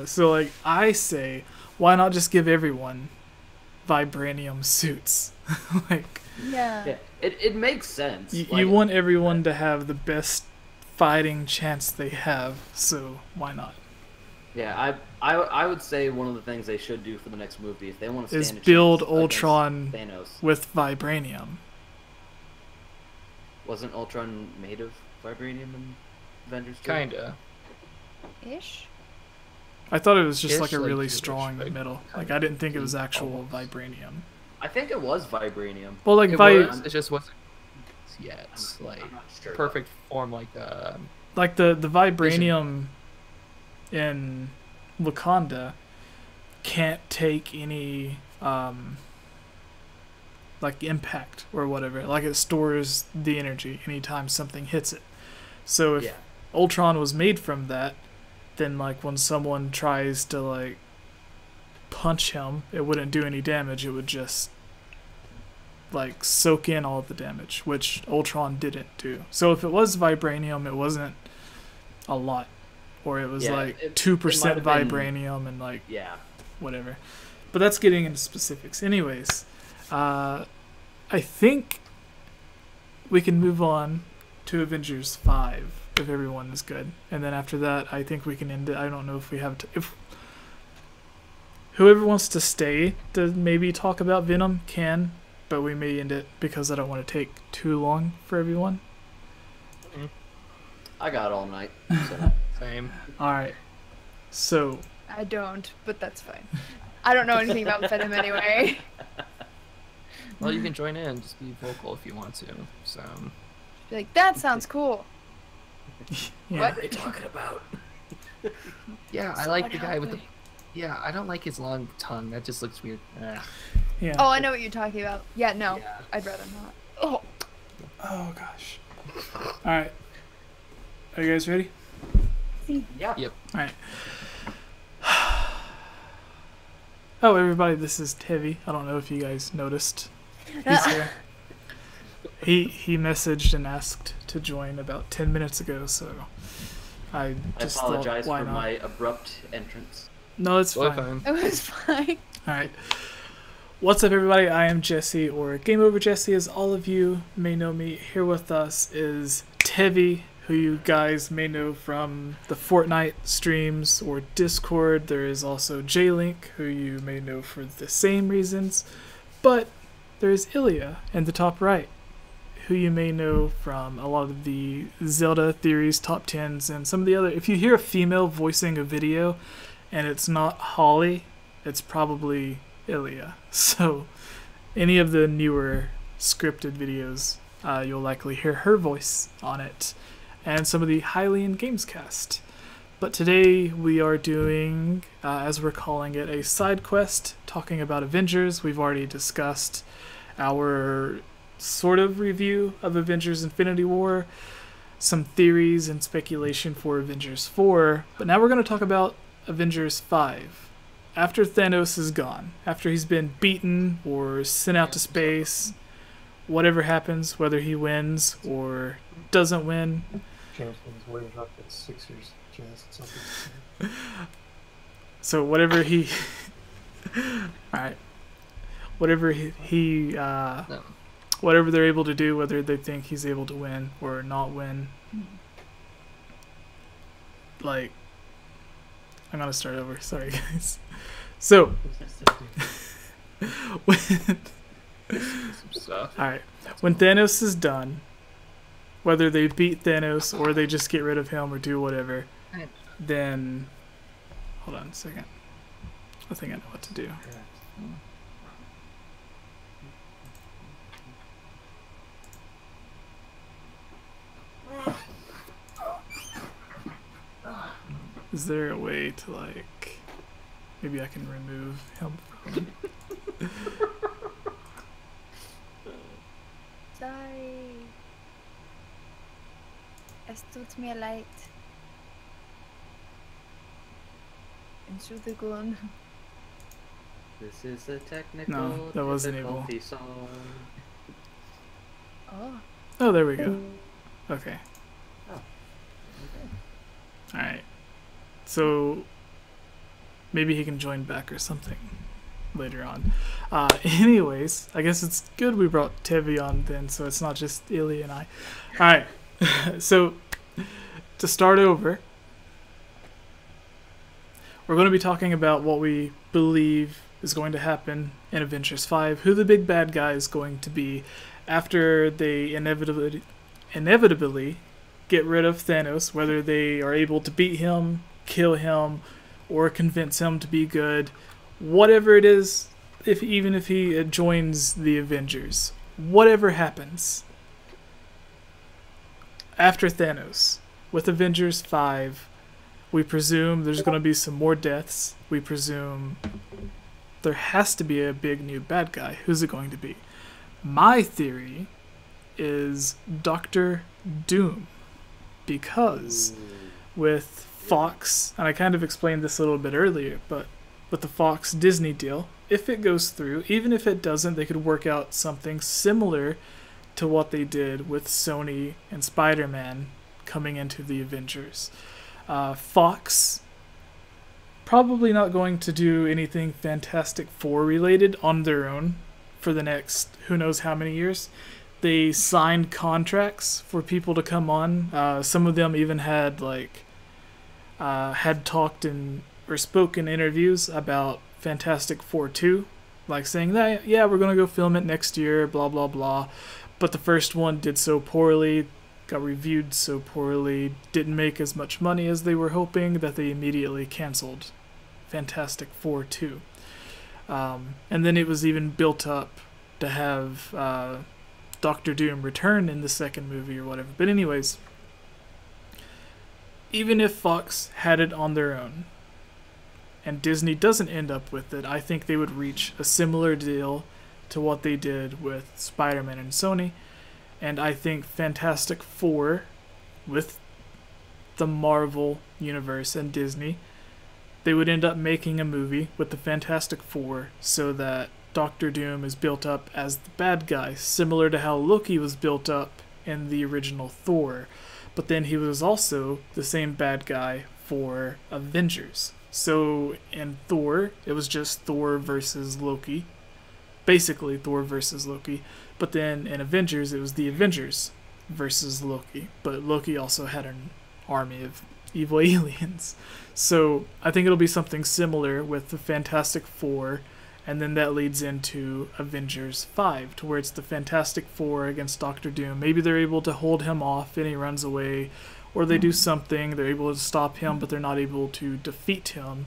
Speaker 1: So, like, I say, why not just give everyone vibranium suits? Like,
Speaker 2: Yeah, it makes sense.
Speaker 1: you want everyone to have the best fighting chance they have, so why not?
Speaker 2: Yeah, I would say one of the things they should do for the next movie, if they want to
Speaker 1: Is
Speaker 2: stand a
Speaker 1: build
Speaker 2: chance
Speaker 1: Ultron
Speaker 2: against Thanos.
Speaker 1: with vibranium.
Speaker 2: Wasn't Ultron made of vibranium in Avengers 2?
Speaker 3: kinda.
Speaker 4: Ish.
Speaker 1: I thought it was just
Speaker 3: Ish,
Speaker 1: like a
Speaker 3: like,
Speaker 1: really
Speaker 3: ish,
Speaker 1: strong
Speaker 3: like,
Speaker 1: metal.
Speaker 3: kind
Speaker 1: Like,
Speaker 3: of
Speaker 1: I didn't think it was
Speaker 3: deep
Speaker 1: actual
Speaker 3: almost.
Speaker 1: vibranium.
Speaker 2: I think it was vibranium.
Speaker 1: Well, like
Speaker 3: It
Speaker 1: vi-
Speaker 3: was, it just wasn't yet. Like
Speaker 2: I'm not sure.
Speaker 3: perfect form, like
Speaker 1: like the vibranium in Wakanda can't take any like impact or whatever. Like, it stores the energy anytime something hits it. So if
Speaker 2: Yeah.
Speaker 1: Ultron was made from that, then like when someone tries to like punch him, it wouldn't do any damage. It would just like soak in all of the damage, which Ultron didn't do. So if it was vibranium, it wasn't a lot, or it was
Speaker 2: Yeah,
Speaker 1: like
Speaker 2: it
Speaker 1: 2%
Speaker 2: might have been-
Speaker 1: vibranium and like
Speaker 2: Yeah.
Speaker 1: whatever. But that's getting into specifics. Anyways, I think we can move on to Avengers 5 if everyone is good, and then after that, I think we can end it. I don't know if we have to. If whoever wants to stay to maybe talk about Venom can, but we may end it because I don't want to take too long for everyone.
Speaker 2: I got all night. So.
Speaker 3: same.
Speaker 1: All right. So
Speaker 4: I don't, but that's fine. I don't know anything about Venom anyway.
Speaker 3: Well, you can join in. Just be vocal if you want to. So
Speaker 4: Be like, that sounds cool.
Speaker 1: yeah.
Speaker 2: What are you talking about?
Speaker 3: yeah, I like the guy with the. Yeah, I don't like his long tongue. That just looks weird.
Speaker 1: Yeah.
Speaker 4: Oh, I know what you're talking about. Yeah, no,
Speaker 2: Yeah.
Speaker 4: I'd rather not. Oh,
Speaker 1: Oh gosh. All right. Are you guys ready?
Speaker 2: Yeah.
Speaker 3: Yep.
Speaker 1: All right. Oh, everybody, this is Tevi. I don't know if you guys noticed. He's here. He messaged and asked to join about 10 minutes ago, so I just
Speaker 2: apologize
Speaker 1: thought, why
Speaker 2: for
Speaker 1: not?
Speaker 2: my abrupt entrance.
Speaker 1: No, it's
Speaker 3: Totally
Speaker 1: fine.
Speaker 3: fine.
Speaker 4: it was fine.
Speaker 1: All right. What's up, everybody? I am Jesse, or Game Over Jesse, as all of you may know me. Here with us is Tevi, who you guys may know from the Fortnite streams or Discord. There is also J-Link, who you may know for the same reasons. But there is Ilya in the top right, who you may know from a lot of the Zelda theories, top 10s, and some of the other. If you hear a female voicing a video and it's not Holly, it's probably Ilya. So any of the newer scripted videos, you'll likely hear her voice on it, and some of the Hylian Gamescast. But today we are doing, as we're calling it, a side quest talking about Avengers. We've already discussed our sort of review of Avengers Infinity War, some theories and speculation for Avengers 4, but now we're going to talk about Avengers 5. After Thanos is gone, after he's been beaten or sent out to space, whatever happens, whether he wins or doesn't win.
Speaker 5: Champions wave up at Sixers chest, something.
Speaker 1: So whatever he... Alright. Whatever he
Speaker 3: No.
Speaker 1: whatever they're able to do, whether they think he's able to win or not win. Like, I'm gonna start over. Sorry, guys. So,
Speaker 3: Some stuff.
Speaker 1: alright. When Thanos is done, whether they beat Thanos or they just get rid of him or do whatever, then... Hold on a second. I think I know what to do. Is there a way to, like... Maybe I can remove him from...
Speaker 4: Sorry. Es tut mir leid. Entschuldigung.
Speaker 2: This is a technical
Speaker 1: No, that wasn't able.
Speaker 2: difficulty song.
Speaker 4: Oh.
Speaker 1: Oh, there we go. Okay.
Speaker 2: Oh,
Speaker 1: Alright. So, maybe he can join back or something later on. Anyways, I guess it's good we brought Tevi on then, so it's not just Illy and I. Alright. So, to start over, we're going to be talking about what we believe is going to happen in Avengers 5, who the big bad guy is going to be after they inevitably get rid of Thanos, whether they are able to beat him, kill him, or convince him to be good, whatever it is, even if he joins the Avengers, whatever happens after Thanos, with Avengers 5, we presume there's going to be some more deaths. We presume there has to be a big new bad guy. Who's it going to be? My theory is Doctor Doom, because with Fox, and I kind of explained this a little bit earlier, but with the Fox Disney deal, if it goes through, even if it doesn't, they could work out something similar to what they did with Sony and Spider-Man coming into the Avengers. Fox probably not going to do anything Fantastic Four related on their own for the next who knows how many years. They signed contracts for people to come on. Some of them even had had talked in or spoken interviews about Fantastic Four 2, like saying that, yeah, we're gonna go film it next year, blah blah blah. But the first one did so poorly, got reviewed so poorly, didn't make as much money as they were hoping, that they immediately canceled Fantastic Four 2. And then it was even built up to have Doctor Doom return in the second movie or whatever. But anyways, even if Fox had it on their own and Disney doesn't end up with it, I think they would reach a similar deal to what they did with Spider-Man and Sony. And I think Fantastic Four, with the Marvel Universe and Disney, they would end up making a movie with the Fantastic Four so that Doctor Doom is built up as the bad guy, similar to how Loki was built up in the original Thor. But then he was also the same bad guy for Avengers. So in Thor, it was just Thor versus Loki. Basically Thor versus Loki. But then in Avengers, it was the Avengers versus Loki. But Loki also had an army of evil aliens. So I think it'll be something similar with the Fantastic Four, and then that leads into Avengers 5, to where it's the Fantastic Four against Doctor Doom. Maybe they're able to hold him off and he runs away, or they do something, they're able to stop him, but they're not able to defeat him.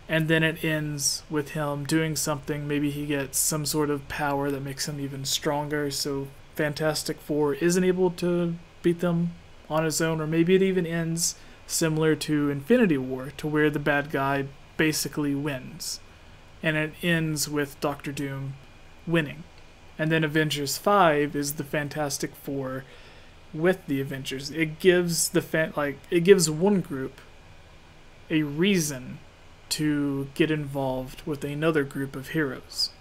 Speaker 1: And then it ends with him doing something. Maybe he gets some sort of power that makes him even stronger, so Fantastic Four isn't able to beat them on his own, or maybe it even ends similar to Infinity War, to where the bad guy basically wins. And it ends with Doctor Doom winning. And then Avengers 5 is the Fantastic Four with the Avengers. It gives it gives one group a reason to get involved with another group of heroes.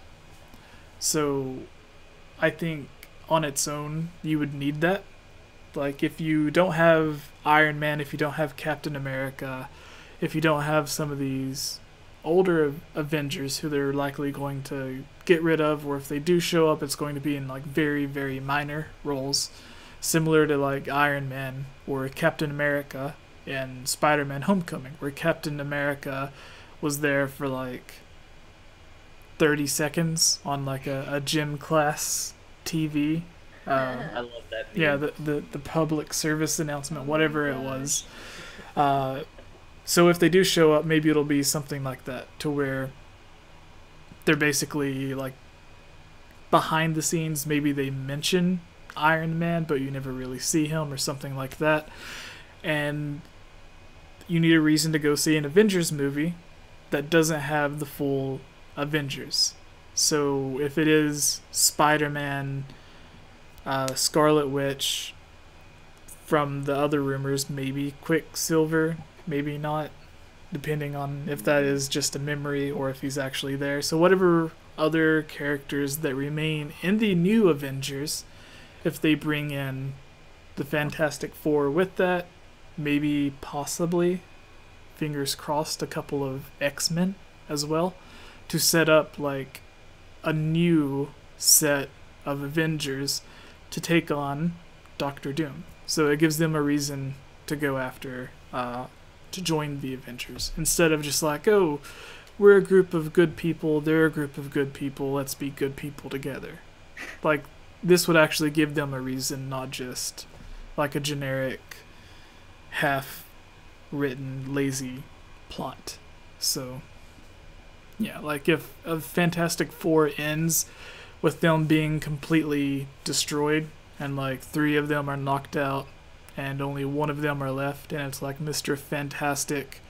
Speaker 1: So I think on its own you would need that. Like, if you don't have Iron Man, if you don't have Captain America, if you don't have some of these older Avengers who they're likely going to get rid of, or if they do show up, it's going to be in like very, very minor roles, similar to like Iron Man or Captain America in Spider-Man Homecoming, where Captain America was there for like 30 seconds on like a gym class TV.
Speaker 2: I love that.
Speaker 1: Yeah, the public service announcement, whatever it was. So if they do show up, maybe it'll be something like that, to where they're basically like behind the scenes. Maybe they mention Iron Man, but you never really see him, or something like that. And you need a reason to go see an Avengers movie that doesn't have the full Avengers. So if it is Spider-Man, Scarlet Witch, from the other rumors, maybe Quicksilver, maybe not, depending on if that is just a memory or if he's actually there. So whatever other characters that remain in the new Avengers, if they bring in the Fantastic Four with that, maybe possibly, fingers crossed, a couple of X-Men as well, to set up like a new set of Avengers to take on Doctor Doom. So it gives them a reason to go after, to join the Avengers, instead of just like, oh, we're a group of good people, they're a group of good people, let's be good people together. Like, this would actually give them a reason, not just like a generic, half-written, lazy plot. So, yeah, like if a Fantastic Four ends with them being completely destroyed, and like 3 of them are knocked out, and only 1 of them are left, and it's like Mr. Fantastic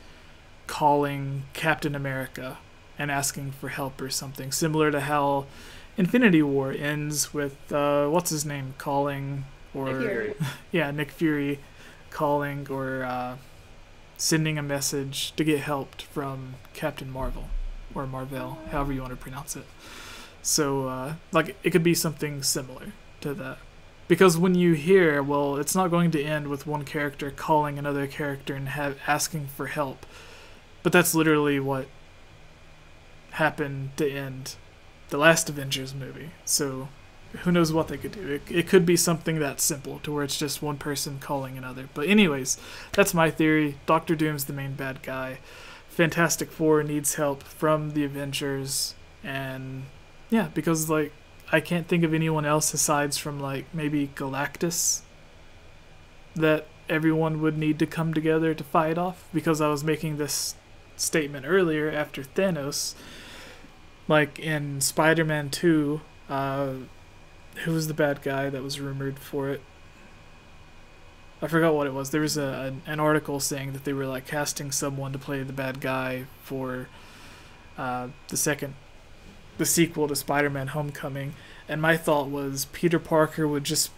Speaker 1: calling Captain America and asking for help or something, similar to how Infinity War ends with what's his name calling, or
Speaker 2: Nick Fury.
Speaker 1: yeah, Nick Fury calling, or sending a message to get help from Captain Marvel, or Marvel, however you want to pronounce it. So like, it could be something similar to that. Because when you hear, well, it's not going to end with one character calling another character and asking for help. But that's literally what happened to end the last Avengers movie. So who knows what they could do. It could be something that simple, to where it's just one person calling another. But anyways, that's my theory. Doctor Doom's the main bad guy. Fantastic Four needs help from the Avengers. And yeah, because like, I can't think of anyone else aside from like maybe Galactus that everyone would need to come together to fight off. Because I was making this statement earlier after Thanos, like in Spider-Man 2, who was the bad guy that was rumored for it? I forgot what it was. There was an article saying that they were like casting someone to play the bad guy for the sequel to Spider-Man Homecoming, and my thought was Peter Parker would just,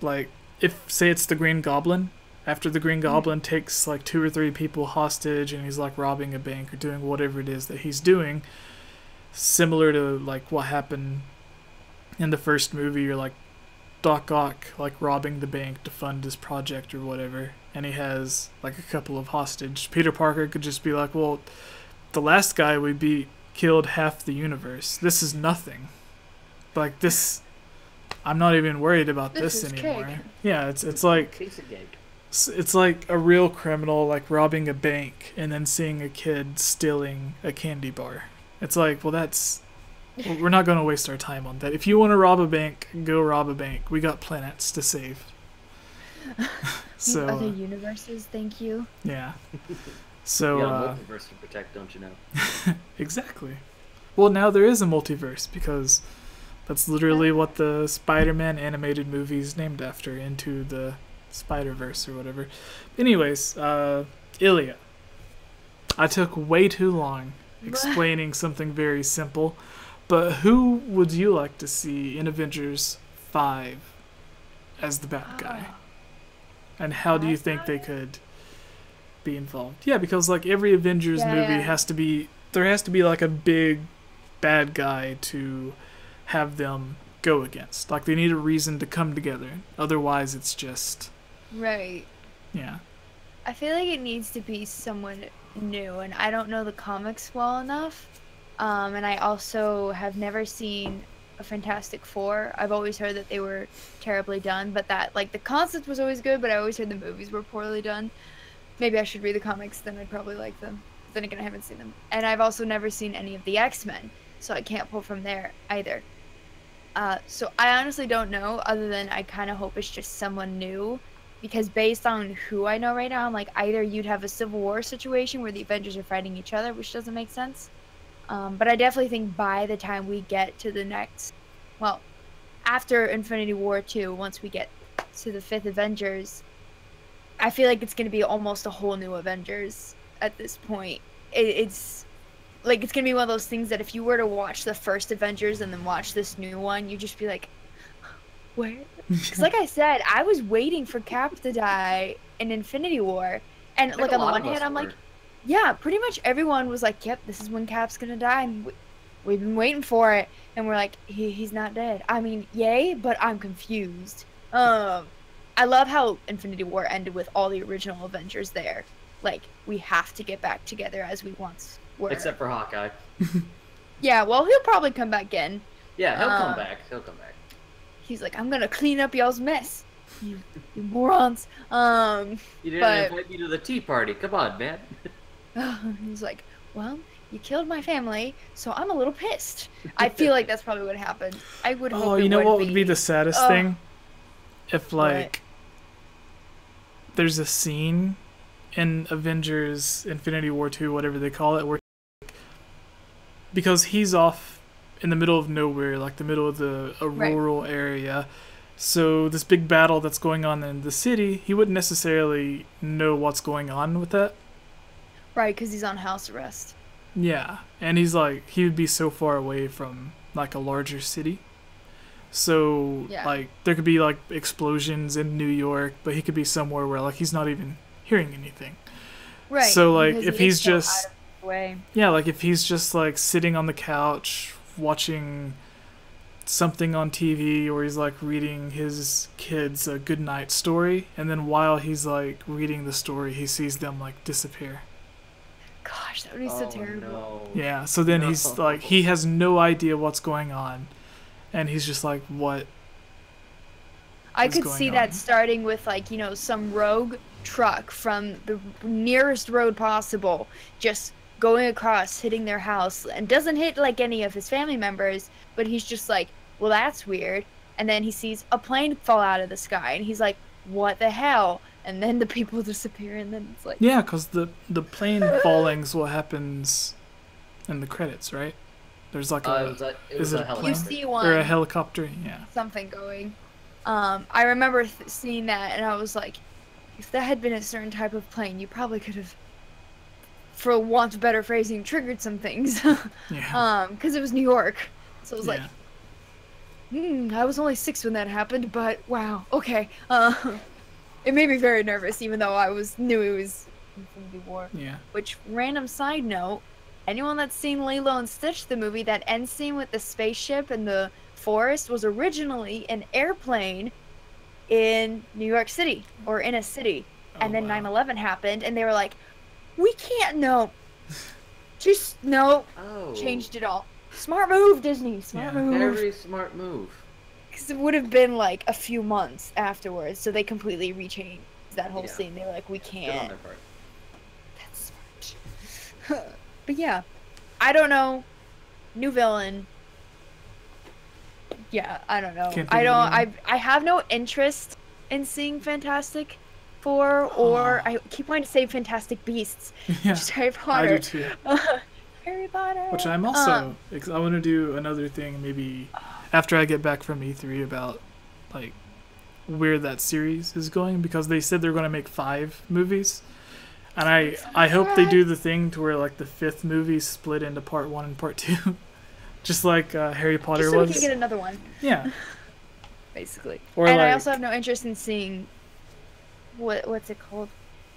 Speaker 1: like, if, say it's the Green Goblin, after the Green Goblin takes like 2 or 3 people hostage and he's like robbing a bank or doing whatever it is that he's doing, similar to like what happened in the first movie, you're like Doc Ock like robbing the bank to fund his project or whatever, and he has like a couple of hostage. Peter Parker could just be like, well, the last guy we beat killed half the universe. This is nothing. Like, this, I'm not even worried about this anymore.
Speaker 4: Cake.
Speaker 1: Yeah, it's like
Speaker 2: Piece of cake.
Speaker 1: it's like a real criminal like robbing a bank and then seeing a kid stealing a candy bar. It's like, well, we're not going to waste our time on that. If you want to rob a bank, go rob a bank. We got planets to save. So
Speaker 4: Other universes, thank you.
Speaker 1: yeah. So
Speaker 2: You got a multiverse to protect, don't you know?
Speaker 1: exactly. Well, now there is a multiverse, because that's literally what the Spider-Man animated movie is named after, Into the Spider-Verse or whatever. Anyways, Ilya. I took way too long explaining something very simple, but who would you like to see in Avengers 5 as the bad guy? And how do you think they could be involved? Yeah, because like every Avengers movie has to be, there has to be like a big bad guy to have them go against. Like they need a reason to come together. Otherwise it's just
Speaker 4: Right.
Speaker 1: Yeah.
Speaker 4: I feel like it needs to be someone new, and I don't know the comics well enough. And I also have never seen a Fantastic Four. I've always heard that they were terribly done, but that like the concept was always good, but I always heard the movies were poorly done. Maybe I should read the comics, then I'd probably like them. Then again, I haven't seen them. And I've also never seen any of the X-Men, so I can't pull from there either. So I honestly don't know, other than I kind of hope it's just someone new. Because based on who I know right now, I'm like, either you'd have a Civil War situation where the Avengers are fighting each other, which doesn't make sense. But I definitely think by the time we get to the next, well, after Infinity War 2, once we get to the 5th Avengers, I feel like it's going to be almost a whole new Avengers at this point. It's like, it's going to be one of those things that if you were to watch the first Avengers and then watch this new one, you'd just be like, where? Because like I said, I was waiting for Cap to die in Infinity War. And like on the one hand, I'm like, yeah, pretty much everyone was like, yep, this is when Cap's going to die. And we've been waiting for it. And we're like, he's not dead. I mean, yay, but I'm confused. I love how Infinity War ended with all the original Avengers there. Like, we have to get back together as we once were.
Speaker 2: Except for Hawkeye.
Speaker 4: Yeah, well, he'll probably come back in.
Speaker 2: Yeah, he'll come back. He'll come back.
Speaker 4: He's like, I'm gonna clean up y'all's mess. You morons.
Speaker 2: You didn't invite me to the tea party. Come on, man.
Speaker 4: He's like, well, you killed my family, so I'm a little pissed. I feel like that's probably what happened. I would hope.
Speaker 1: Oh, you know what would be the saddest thing? If like there's a scene in Avengers Infinity War 2, whatever they call it, where because he's off in the middle of nowhere, like the middle of a rural area, so this big battle that's going on in the city, he wouldn't necessarily know what's going on with that.
Speaker 4: Right, because he's on house arrest.
Speaker 1: Yeah, and he's like, he would be so far away from like a larger city. So like there could be like explosions in New York, but he could be somewhere where like he's not even hearing anything.
Speaker 4: Right.
Speaker 1: So like if he's just
Speaker 4: way.
Speaker 1: Yeah, like if he's just like sitting on the couch watching something on TV, or he's like reading his kids a goodnight story, and then while he's like reading the story, he sees them like disappear.
Speaker 4: Gosh, that would be so terrible.
Speaker 2: No.
Speaker 1: Yeah, so then he's like, he has no idea what's going on, and he's just like, what?
Speaker 4: I could see that starting with like, you know, some rogue truck from the nearest road possible, just going across, hitting their house, and doesn't hit like any of his family members, but he's just like, well, that's weird. And then he sees a plane fall out of the sky, and he's like, what the hell? And then the people disappear, and then it's like,
Speaker 1: yeah, because the plane falling's what happens in the credits, right? There's like a
Speaker 4: you see one
Speaker 1: or a helicopter, yeah,
Speaker 4: something going. I remember seeing that, and I was like, if that had been a certain type of plane, you probably could have, for want of better phrasing, triggered some things.
Speaker 1: Yeah.
Speaker 4: Because it was New York. So it was like, I was only 6 when that happened, but wow, okay. It made me very nervous, even though I knew it was Infinity War.
Speaker 1: Yeah.
Speaker 4: Which, random side note, anyone that's seen Lilo and Stitch, the movie, that end scene with the spaceship and the forest was originally an airplane in New York City, or in a city. And then 9/11 happened, and they were like, we can't, just, changed it all. Smart move, Disney, smart move.
Speaker 2: Very smart move.
Speaker 4: Because it would have been like a few months afterwards, so they completely rechanged that whole scene. They were like, we can't.
Speaker 2: Good on their part.
Speaker 4: That's smart. But yeah, I don't know. New villain. Yeah, I don't know. I have no interest in seeing Fantastic Four, or I keep wanting to say Fantastic Beasts.
Speaker 1: Yeah,
Speaker 4: which is Harry Potter.
Speaker 1: I do too.
Speaker 4: Harry Potter.
Speaker 1: Which I'm also. I want to do another thing maybe after I get back from E3 about like where that series is going, because they said they're going to make 5 movies. And I hope they do the thing to where like the 5th movie is split into part 1 and part 2. Just like Harry Potter
Speaker 4: Just so
Speaker 1: was.
Speaker 4: we can get another one.
Speaker 1: Yeah.
Speaker 4: Basically.
Speaker 1: Or
Speaker 4: and
Speaker 1: like,
Speaker 4: I also have no interest in seeing what's it called?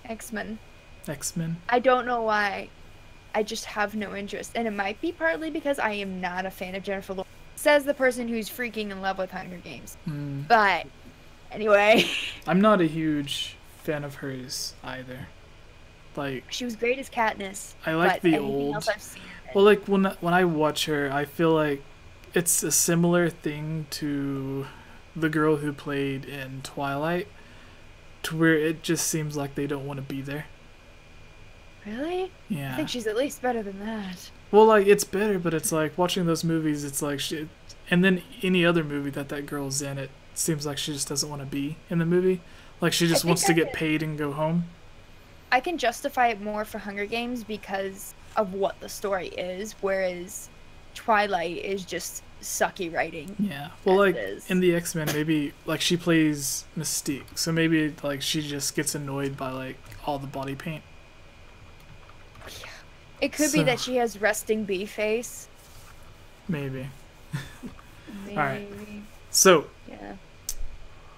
Speaker 4: X-Men.
Speaker 1: X-Men.
Speaker 4: I don't know why. I just have no interest. And it might be partly because I am not a fan of Jennifer Lawrence. Says the person who's freaking in love with Hunger Games. But anyway.
Speaker 1: I'm not a huge fan of hers either. Like,
Speaker 4: she was great as Katniss.
Speaker 1: I like the
Speaker 4: anything
Speaker 1: old.
Speaker 4: Else I've seen
Speaker 1: Well, like when I watch her, I feel like it's a similar thing to the girl who played in Twilight, to where it just seems like they don't want to be there.
Speaker 4: Really?
Speaker 1: Yeah.
Speaker 4: I think she's at least better than that.
Speaker 1: Well, like, it's better, but it's like watching those movies, it's like and then any other movie that girl's in, it seems like she just doesn't want to be in the movie. Like, she just wants to get paid and go home.
Speaker 4: I can justify it more for Hunger Games because of what the story is, whereas Twilight is just sucky writing.
Speaker 1: Yeah. Well, like, in the X-Men, maybe, like, she plays Mystique, so maybe, like, she just gets annoyed by, like, all the body paint.
Speaker 4: It could be that she has resting bee face.
Speaker 1: Maybe.
Speaker 4: Maybe.
Speaker 1: Alright. So,
Speaker 4: yeah.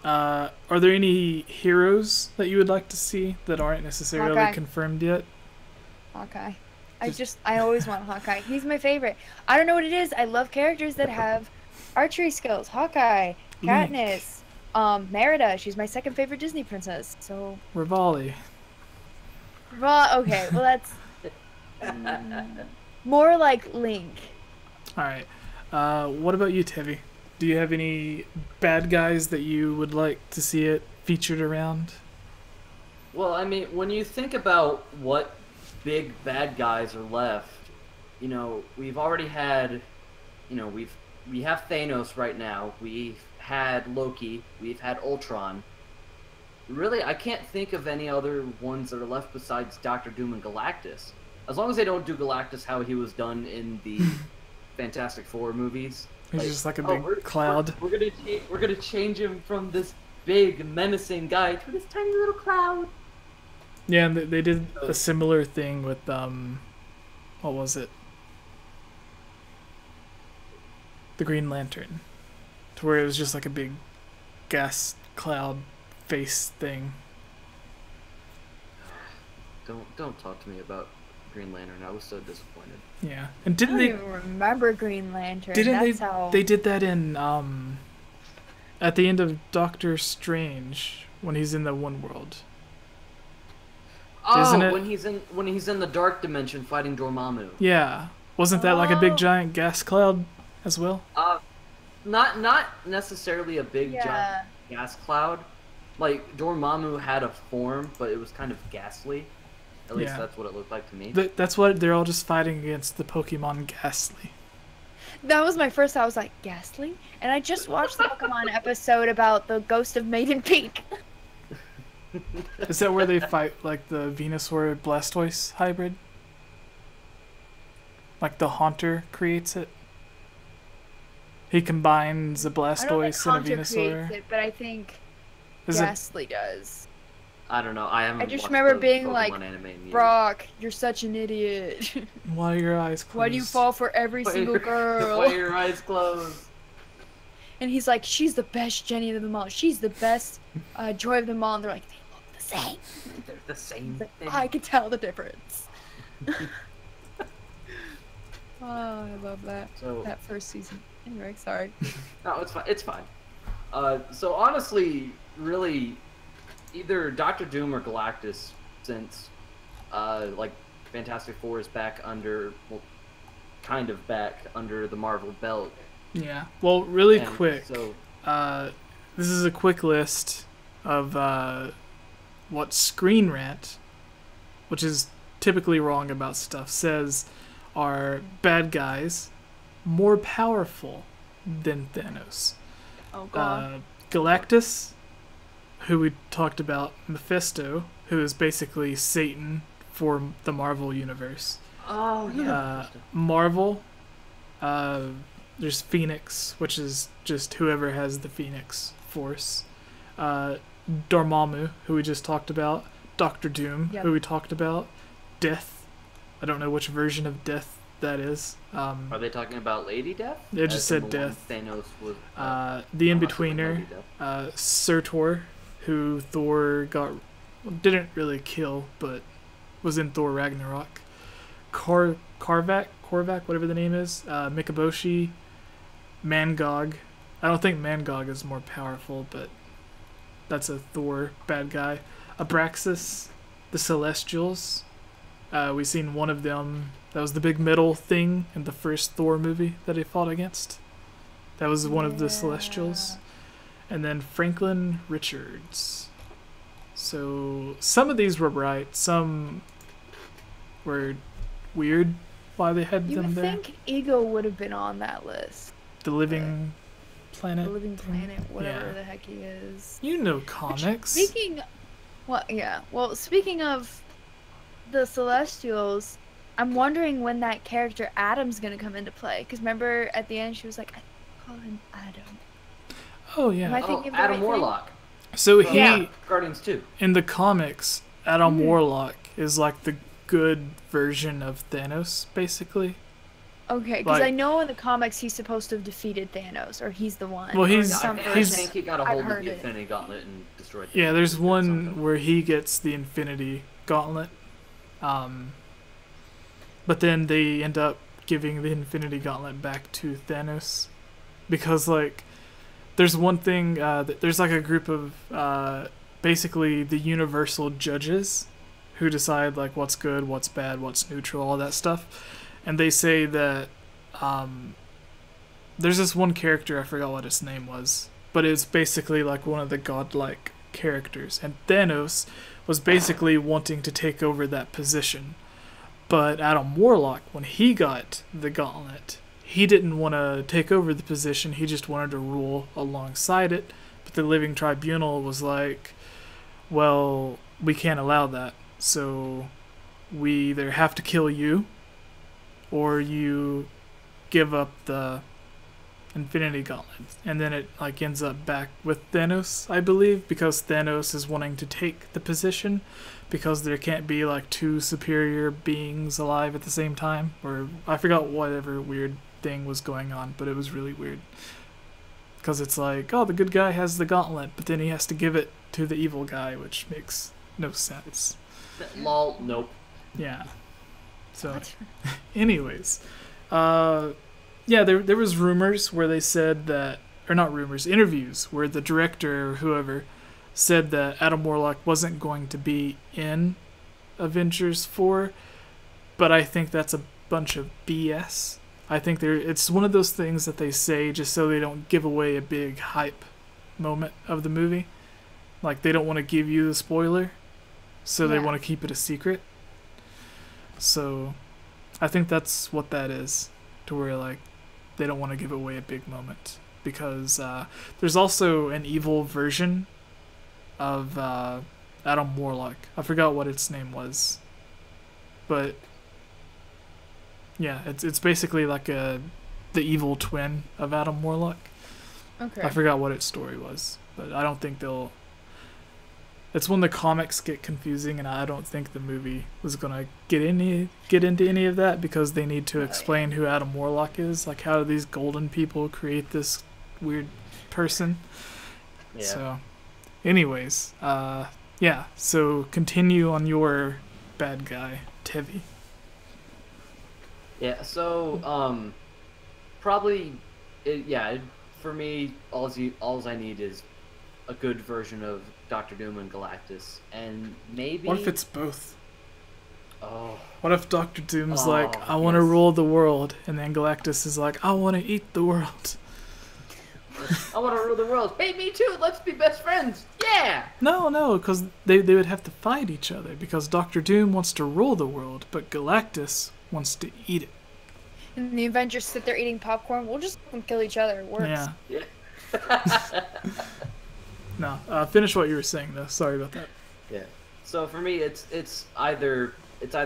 Speaker 1: Are there any heroes that you would like to see that aren't necessarily
Speaker 4: Hawkeye.
Speaker 1: confirmed yet?
Speaker 4: Hawkeye. I always want Hawkeye. He's my favorite. I don't know what it is. I love characters that have archery skills. Hawkeye, Katniss, Merida. She's my second favorite Disney princess. So.
Speaker 1: Rivali.
Speaker 4: Okay, well that's more like Link.
Speaker 1: All right. What about you, Tevi? Do you have any bad guys that you would like to see it featured around?
Speaker 2: Well, I mean, when you think about what big bad guys are left, you know, we've already had, you know, we have Thanos right now. We've had Loki. We've had Ultron. Really, I can't think of any other ones that are left besides Doctor Doom and Galactus. As long as they don't do Galactus how he was done in the Fantastic Four movies.
Speaker 1: He's just like a big cloud.
Speaker 2: We're gonna change him from this big menacing guy to this tiny little cloud.
Speaker 1: Yeah, and they did a similar thing with what was it? The Green Lantern, to where it was just like a big gas cloud face thing.
Speaker 2: Don't talk to me about Green Lantern. I was so disappointed.
Speaker 1: Yeah, and
Speaker 4: I don't even remember Green Lantern.
Speaker 1: They did that in at the end of Doctor Strange when he's in the one world.
Speaker 2: Oh,
Speaker 1: Isn't it?
Speaker 2: when he's in the dark dimension fighting Dormammu.
Speaker 1: Yeah, wasn't that like a big giant gas cloud as well?
Speaker 2: Not necessarily a big giant gas cloud. Like Dormammu had a form, but it was kind of ghastly. At least that's what it looked like to me.
Speaker 1: That's what they're all just fighting against, the Pokemon Ghastly.
Speaker 4: That was my first. I was like, Ghastly? And I just watched the Pokemon episode about the ghost of Maiden Peak.
Speaker 1: Is that where they fight like the Venusaur Blastoise hybrid? Like the Haunter creates it? He combines a Blastoise and a Venusaur.
Speaker 4: Creates it, but I think
Speaker 1: Is
Speaker 4: Ghastly does.
Speaker 2: I don't know. I
Speaker 4: just remember being
Speaker 2: Pokemon
Speaker 4: like,
Speaker 2: anime in years.
Speaker 4: Brock, you're such an idiot.
Speaker 1: Why are your eyes closed?
Speaker 4: Why do you fall for every single girl?
Speaker 2: Why are your eyes closed?
Speaker 4: And he's like, she's the best Jenny of them all. She's the best Joy of them all. And they're like, they look the same.
Speaker 2: They're the same thing.
Speaker 4: I can tell the difference. Oh, I love that. That first season. Anyway, sorry.
Speaker 2: No, it's fine. It's fine. So honestly, really, either Doctor Doom or Galactus, since like Fantastic Four is back under, well, kind of back under the Marvel belt.
Speaker 1: Yeah. Well, really quick.
Speaker 2: So,
Speaker 1: this is a quick list of what Screen Rant, which is typically wrong about stuff, says are bad guys more powerful than Thanos.
Speaker 4: Oh god.
Speaker 1: Galactus, who we talked about, Mephisto, who is basically Satan for the Marvel universe.
Speaker 2: Oh yeah.
Speaker 1: Marvel, there's Phoenix, which is just whoever has the Phoenix Force. Dormammu, who we just talked about, Doctor Doom,
Speaker 4: Yep.
Speaker 1: who we talked about, Death. I don't know which version of Death that is.
Speaker 2: Are they talking about Lady Death?
Speaker 1: They just
Speaker 2: As
Speaker 1: said
Speaker 2: in the one
Speaker 1: Death.
Speaker 2: Thanos was.
Speaker 1: The
Speaker 2: I'm not sure what
Speaker 1: In-Betweener,
Speaker 2: Lady Death.
Speaker 1: Surtur, who Thor didn't really kill, but was in Thor Ragnarok. Korvac, whatever the name is. Mikaboshi, Mangog. I don't think Mangog is more powerful, but that's a Thor bad guy. Abraxas, the Celestials. We seen one of them. That was the big metal thing in the first Thor movie that he fought against. That was one of the Celestials. And then Franklin Richards. So some of these were right. Some were weird why they had
Speaker 4: You
Speaker 1: them
Speaker 4: would
Speaker 1: there.
Speaker 4: think Ego would have been on that list.
Speaker 1: The Living Planet.
Speaker 4: The Living Planet, whatever
Speaker 1: Yeah.
Speaker 4: the heck he is.
Speaker 1: You know comics.
Speaker 4: Speaking of the Celestials, I'm wondering when that character Adam's gonna come into play. Because remember at the end she was like, I call him Adam.
Speaker 1: Oh
Speaker 4: Am
Speaker 1: yeah.
Speaker 4: I
Speaker 2: Oh,
Speaker 4: thinking of the
Speaker 2: Adam
Speaker 4: right thing?
Speaker 2: Warlock.
Speaker 1: So
Speaker 2: from
Speaker 1: he
Speaker 4: Yeah.
Speaker 2: Guardians 2.
Speaker 1: in the comics, Adam
Speaker 4: Hmm.
Speaker 1: Warlock is like the good version of Thanos, basically.
Speaker 4: Okay, because
Speaker 1: Like-
Speaker 4: I know in the comics he's supposed to have defeated Thanos, or he's the one.
Speaker 1: Well,
Speaker 4: or
Speaker 1: he's-
Speaker 4: some
Speaker 2: I
Speaker 1: he's-
Speaker 2: think he got a
Speaker 4: I've
Speaker 2: hold of
Speaker 4: heard
Speaker 2: the
Speaker 4: it.
Speaker 2: Infinity Gauntlet and destroyed it.
Speaker 1: Yeah, there's
Speaker 2: or
Speaker 1: one
Speaker 2: something.
Speaker 1: where he gets the Infinity Gauntlet. But then they end up giving the Infinity Gauntlet back to Thanos. Because, like, there's one thing, there's like a group of, basically the universal judges who decide, like, what's good, what's bad, what's neutral, all that stuff. And they say that, there's this one character, I forgot what his name was, but it's basically like one of the godlike characters. And Thanos was basically wanting to take over that position. But Adam Warlock, when he got the gauntlet, he didn't want to take over the position, he just wanted to rule alongside it. But the Living Tribunal was like, well, we can't allow that. So we either have to kill you, or you give up the Infinity Gauntlet. And then it like ends up back with Thanos, I believe, because Thanos is wanting to take the position, because there can't be like two superior beings alive at the same time. Or I forgot whatever weird thing was going on, but it was really weird. Because it's like, oh, the good guy has the gauntlet, but then he has to give it to the evil guy, which makes no sense.
Speaker 2: Lol, nope.
Speaker 1: Yeah. So,
Speaker 4: What?
Speaker 1: anyways, yeah, there was rumors where they said that, or not rumors, interviews where the director or whoever said that Adam Warlock wasn't going to be in Avengers 4, but I think that's a bunch of BS. I think it's one of those things that they say just so they don't give away a big hype moment of the movie. Like, they don't want to give you the spoiler, so they
Speaker 4: Yeah.
Speaker 1: want to keep it a secret. So, I think that's what that is, to where, like, they don't want to give away a big moment. Because there's also an evil version of Adam Warlock. I forgot what its name was. But, yeah, it's basically like the evil twin of Adam Warlock.
Speaker 4: Okay.
Speaker 1: I forgot what its story was. But I don't think they'll... It's when the comics get confusing, and I don't think the movie was gonna get into any of that, because they need to explain who Adam Warlock is. Like, how do these golden people create this weird person?
Speaker 2: Yeah.
Speaker 1: So, anyways, yeah. So continue on your bad guy, Tevi.
Speaker 2: Yeah, so, probably, for me, all I need is a good version of Doctor Doom and Galactus, and maybe...
Speaker 1: What if it's both?
Speaker 2: Oh,
Speaker 1: What if Doctor Doom's
Speaker 2: Oh,
Speaker 1: like, I want to
Speaker 2: yes.
Speaker 1: rule the world, and then Galactus is like, I want to eat the world?
Speaker 2: I want to rule the world. Hey, me too, let's be best friends! Yeah!
Speaker 1: No, because they would have to fight each other, because Doctor Doom wants to rule the world, but Galactus wants to eat it.
Speaker 4: And the Avengers sit there eating popcorn. We'll just kill each other. It works.
Speaker 1: Yeah.
Speaker 2: Yeah.
Speaker 1: No, finish what you were saying, though. Sorry about that.
Speaker 2: Yeah. So for me, it's either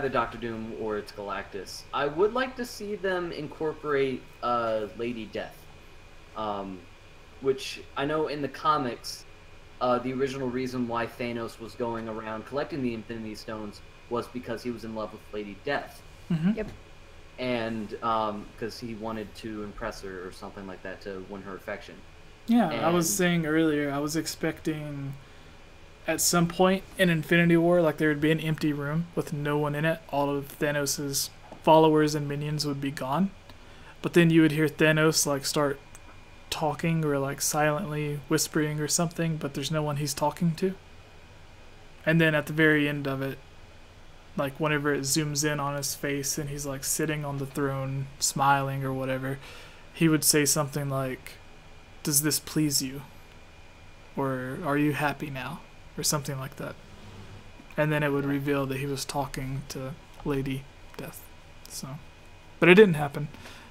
Speaker 2: Doctor Doom or it's Galactus. I would like to see them incorporate Lady Death, which I know in the comics the original reason why Thanos was going around collecting the Infinity Stones was because he was in love with Lady Death.
Speaker 1: Mm-hmm.
Speaker 4: Yep.
Speaker 2: And because he wanted to impress her or something like that to win her affection.
Speaker 1: Yeah, I was
Speaker 2: And-
Speaker 1: saying earlier, I was expecting at some point in Infinity War, like there would be an empty room with no one in it. All of Thanos' followers and minions would be gone. But then you would hear Thanos like start talking or like silently whispering or something, but there's no one he's talking to. And then at the very end of it, like whenever it zooms in on his face and he's like sitting on the throne smiling or whatever, he would say something like, "Does this please you?" Or "Are you happy now?" Or something like that. And then it would reveal that he was talking to Lady Death. So, but it didn't happen.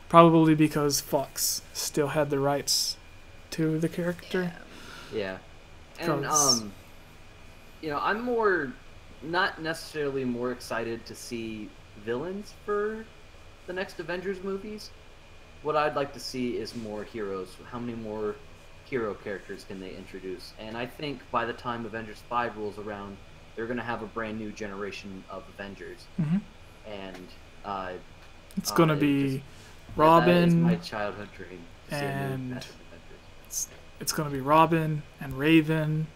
Speaker 1: Probably because Fox still had the rights to the character.
Speaker 2: Yeah. And,
Speaker 1: 'Cause-
Speaker 2: I'm more, not necessarily more excited to see villains for the next Avengers movies. What I'd like to see is more heroes. How many more hero characters can they introduce? And I think by the time Avengers 5 rolls around, they're going to have a brand new generation of Avengers.
Speaker 1: Mhm.
Speaker 2: And
Speaker 1: It's gonna
Speaker 2: it
Speaker 1: be
Speaker 2: just- that is my
Speaker 1: Robin.
Speaker 2: childhood dream. To see a new
Speaker 1: and-
Speaker 2: cast of Avengers.
Speaker 1: It's gonna be Robin and Raven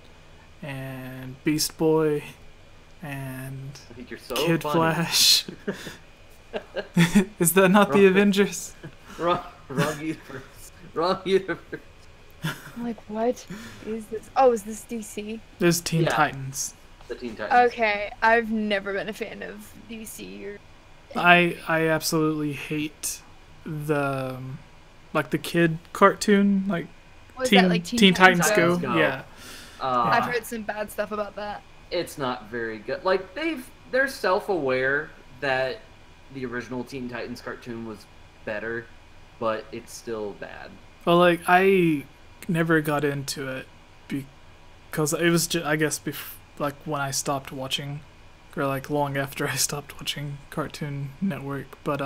Speaker 1: and Beast Boy and
Speaker 2: I think you're so
Speaker 1: Kid
Speaker 2: funny.
Speaker 1: Flash. Is that not the
Speaker 2: Robin.
Speaker 1: Avengers?
Speaker 2: Wrong universe. Wrong universe.
Speaker 4: I'm like, what is this? Oh, is this DC?
Speaker 1: There's Teen
Speaker 2: Yeah.
Speaker 1: Titans.
Speaker 2: The Teen Titans.
Speaker 4: Okay, I've never been a fan of DC or.
Speaker 1: I absolutely hate the like the kid cartoon, like
Speaker 4: Was
Speaker 1: Teen
Speaker 4: that like
Speaker 1: Teen Titans Go.
Speaker 2: Go.
Speaker 1: Yeah.
Speaker 4: I've
Speaker 2: Uh,
Speaker 4: heard some bad stuff about that.
Speaker 2: it's not very good. Like they're self-aware that the original Teen Titans cartoon was better, but it's still bad.
Speaker 1: Well, like I never got into it because it was just, I guess like when I stopped watching, or like long after I stopped watching Cartoon Network. But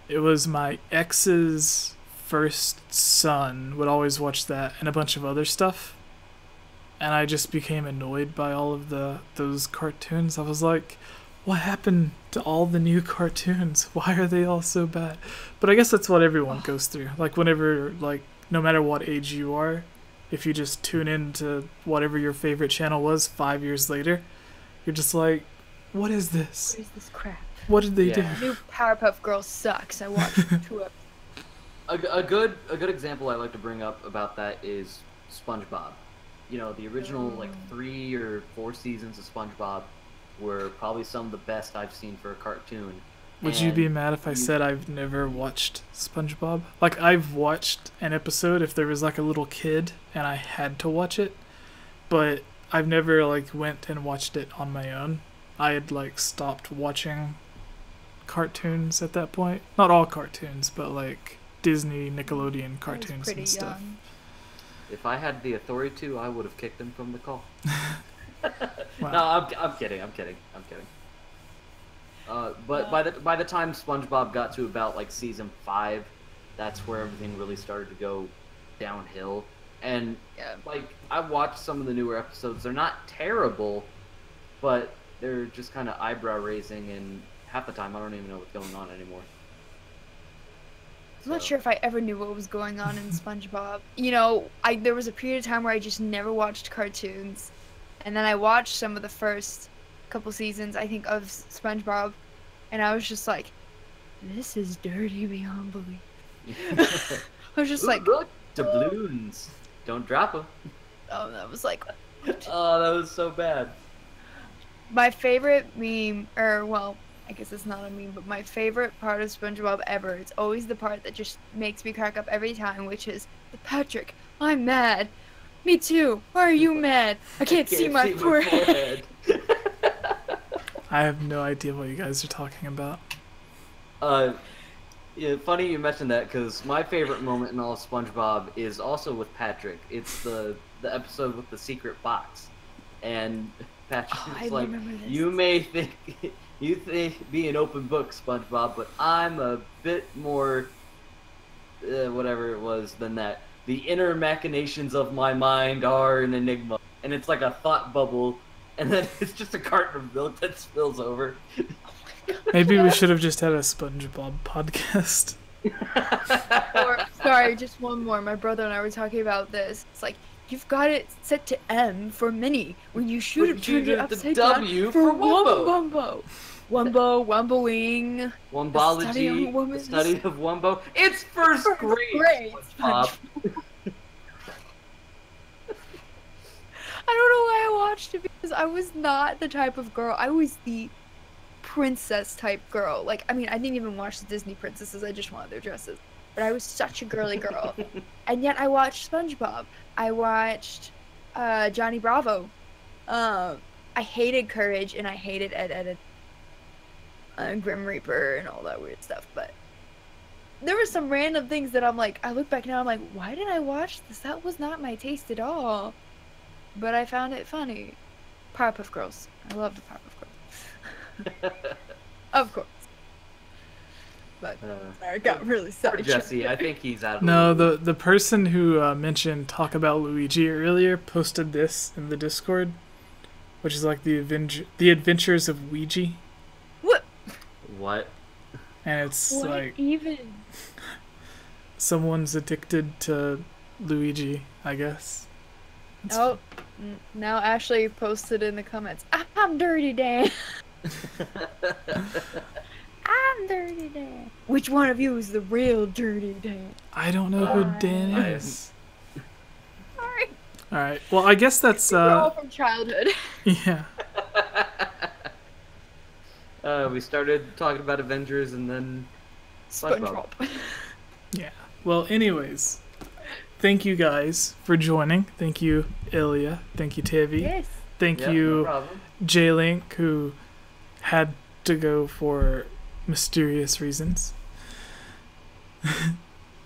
Speaker 1: it was my ex's first son would always watch that and a bunch of other stuff, and I just became annoyed by all of those cartoons. I was like, what happened to all the new cartoons? Why are they all so bad? But I guess that's what everyone goes through. Like whenever, like no matter what age you are, if you just tune in to whatever your favorite channel was 5 years later, you're just like, what is this?
Speaker 4: What is this crap?
Speaker 1: What did they
Speaker 2: Yeah.
Speaker 1: do?
Speaker 4: New Powerpuff Girls sucks. I watched 2 episodes.
Speaker 2: A good example I like to bring up about that is SpongeBob. You know, the original like 3 or 4 seasons of SpongeBob were probably some of the best I've seen for a cartoon.
Speaker 1: Would you be
Speaker 2: And
Speaker 1: mad if I
Speaker 2: you-
Speaker 1: said I've never watched SpongeBob? Like, I've watched an episode if there was like a little kid and I had to watch it, but I've never like went and watched it on my own. I had like stopped watching cartoons at that point. Not all cartoons, but like Disney, Nickelodeon
Speaker 4: I was
Speaker 1: cartoons
Speaker 4: pretty
Speaker 1: and stuff.
Speaker 4: young.
Speaker 2: If I had the authority to, I would have kicked him from the call.
Speaker 1: Wow.
Speaker 2: No, I'm kidding. I'm kidding. But by the time SpongeBob got to about like season 5, that's where everything really started to go downhill. And
Speaker 4: Yeah.
Speaker 2: like I watched some of the newer episodes. They're not terrible, but they're just kind of eyebrow raising, and half the time I don't even know what's going on anymore.
Speaker 4: I'm not
Speaker 2: So-
Speaker 4: sure if I ever knew what was going on in SpongeBob. You know, there was a period of time where I just never watched cartoons, and then I watched some of the first couple seasons, I think, of SpongeBob, and I was just like, "This is dirty beyond belief." I was just
Speaker 2: Ooh,
Speaker 4: like,
Speaker 2: look, doubloons. Don't drop them.
Speaker 4: "Oh, that was like."
Speaker 2: Oh, that was so bad.
Speaker 4: My favorite meme, or well, I guess it's not a meme, but my favorite part of SpongeBob ever, it's always the part that just makes me crack up every time, which is, "Patrick, I'm mad." "Me too. Why are you mad? I can't see my forehead."
Speaker 1: I have no idea what you guys are talking about.
Speaker 2: Yeah, funny you mentioned that, because my favorite moment in all of SpongeBob is also with Patrick. It's the episode with the secret box, and Patrick's
Speaker 4: Oh, I
Speaker 2: like,
Speaker 4: remember this.
Speaker 2: "You may think you think be an open book, SpongeBob, but I'm a bit more whatever it was than that. the inner machinations of my mind are an enigma, and it's like a thought bubble, and then it's just a carton of milk that spills over.
Speaker 1: Maybe we should have just had a SpongeBob podcast.
Speaker 4: Or, sorry, just one more. My brother and I were talking about this. It's like, you've got it set to M for mini when you should have turned it upside down
Speaker 2: W
Speaker 4: for
Speaker 2: for Wumbo.
Speaker 4: Wumbo. Wumbo, Wumboing.
Speaker 2: Wombology, the study of Wumbo. It's first grade. SpongeBob.
Speaker 4: I don't know why I watched it, because I was not the type of girl. I was the princess type girl. Like, I mean, I didn't even watch the Disney princesses. I just wanted their dresses. But I was such a girly girl. And yet I watched SpongeBob. I watched Johnny Bravo. I hated Courage, and I hated Ed, Grim Reaper and all that weird stuff. But there were some random things that I'm like, I look back now, I'm like, why did I watch this? That was not my taste at all. But I found it funny. Powerpuff Girls. I love the Powerpuff Girls. Of course. But I got really sorry.
Speaker 2: Jesse, I think he's out of
Speaker 1: No, the person who mentioned Talk About Luigi earlier posted this in the Discord, which is like the Adventures of Ouija.
Speaker 2: What?
Speaker 1: And it's
Speaker 4: what
Speaker 1: like
Speaker 4: even?
Speaker 1: Someone's addicted to Luigi, I guess. It's
Speaker 4: Oh, now Ashley posted in the comments, I'm Dirty Dan. I'm Dirty Dan. Which one of you is the real Dirty Dan?
Speaker 1: I don't know who Dan is.
Speaker 4: Sorry.
Speaker 1: All right. Well, I guess that's
Speaker 4: We're all from childhood.
Speaker 1: yeah.
Speaker 2: We started talking about Avengers and then SpongeBob.
Speaker 1: Yeah. Well, anyways, thank you guys for joining. Thank you, Ilya. Thank you, Tavi.
Speaker 4: Yes.
Speaker 1: Thank
Speaker 2: Yeah,
Speaker 1: you,
Speaker 2: no problem.
Speaker 1: J-Link, who had to go for mysterious reasons.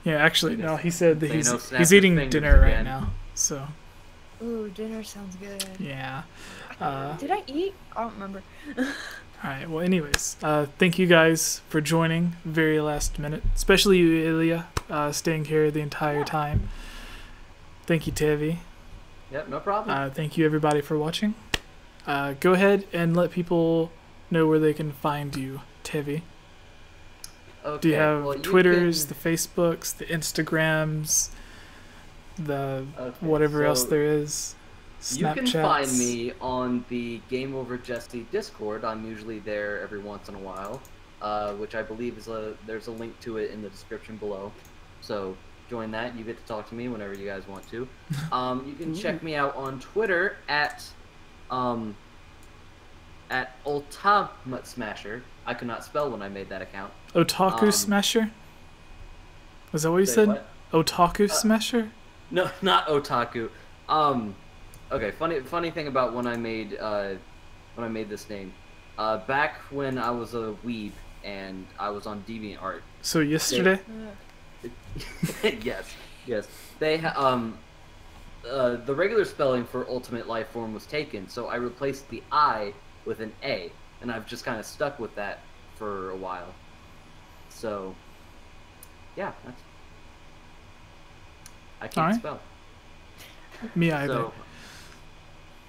Speaker 1: Yeah, actually, no, he said that
Speaker 2: Thanos snapped
Speaker 1: he's
Speaker 2: his
Speaker 1: eating
Speaker 2: fingers
Speaker 1: dinner right
Speaker 2: again.
Speaker 1: now. So,
Speaker 4: Ooh, dinner sounds good.
Speaker 1: yeah.
Speaker 4: Did I eat? I don't remember.
Speaker 1: All right. Well, anyways, thank you guys for joining very last minute, especially you, Ilya, staying here the entire time. Thank you, Tavi.
Speaker 2: Yep, no problem.
Speaker 1: Thank you, everybody, for watching. Go ahead and let people know where they can find you, Tavi.
Speaker 2: Okay,
Speaker 1: Do you have
Speaker 2: well,
Speaker 1: Twitters,
Speaker 2: can-
Speaker 1: the Facebooks, the Instagrams, the
Speaker 2: Okay,
Speaker 1: whatever else
Speaker 2: so
Speaker 1: there is?
Speaker 2: You can
Speaker 1: Snapchats?
Speaker 2: find me on the Game Over Jesse Discord. I'm usually there every once in a while, which I believe is there's a link to it in the description below. So join that. You get to talk to me whenever you guys want to. You can check me out on Twitter at Ultimate Smasher. I could not spell when I made that account.
Speaker 1: Otaku Smasher? Was that what you
Speaker 2: Say
Speaker 1: said?
Speaker 2: what?
Speaker 1: Otaku Smasher?
Speaker 2: No, not otaku. Okay. Funny thing about when I made this name. Back when I was a weeb and I was on DeviantArt.
Speaker 1: So yesterday?
Speaker 2: Yes. They the regular spelling for Ultimate Life Form was taken, so I replaced the I with an A, and I've just kind of stuck with that for a while. So, yeah, I can't
Speaker 1: Alright.
Speaker 2: spell.
Speaker 1: Me either.
Speaker 2: So,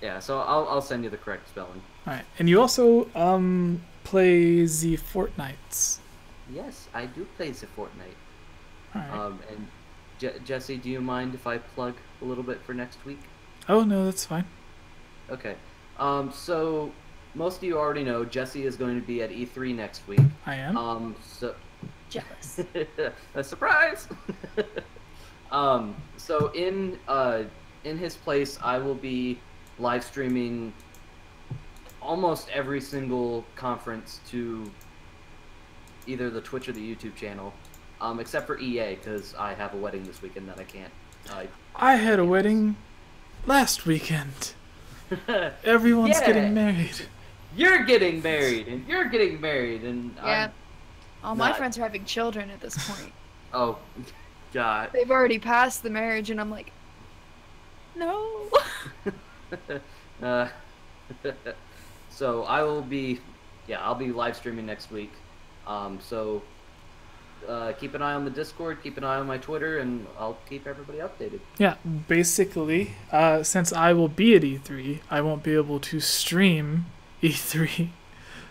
Speaker 2: yeah, so I'll send you the correct spelling.
Speaker 1: Alright. And you also play the Fortnites.
Speaker 2: Yes, I do play the Fortnite.
Speaker 1: Alright.
Speaker 2: And Jesse, do you mind if I plug a little bit for next week?
Speaker 1: Oh no, that's fine.
Speaker 2: Okay. So most of you already know Jesse is going to be at E3 next week.
Speaker 1: I am.
Speaker 2: So
Speaker 4: Jealous.
Speaker 2: a surprise. So in his place, I will be live streaming almost every single conference to either the Twitch or the YouTube channel, except for EA because I have a wedding this weekend that I can't.
Speaker 1: I had a wedding last weekend. Everyone's
Speaker 2: Yeah.
Speaker 1: getting married.
Speaker 2: You're getting married, and you're getting married, and
Speaker 4: Yeah. All my
Speaker 2: not-
Speaker 4: friends are having children at this point.
Speaker 2: oh, God.
Speaker 4: They've already passed the marriage, and I'm like, no.
Speaker 2: So I will be, I'll be live streaming next week. So keep an eye on the Discord, keep an eye on my Twitter, and I'll keep everybody updated.
Speaker 1: Yeah, basically, since I will be at E3, I won't be able to stream E3.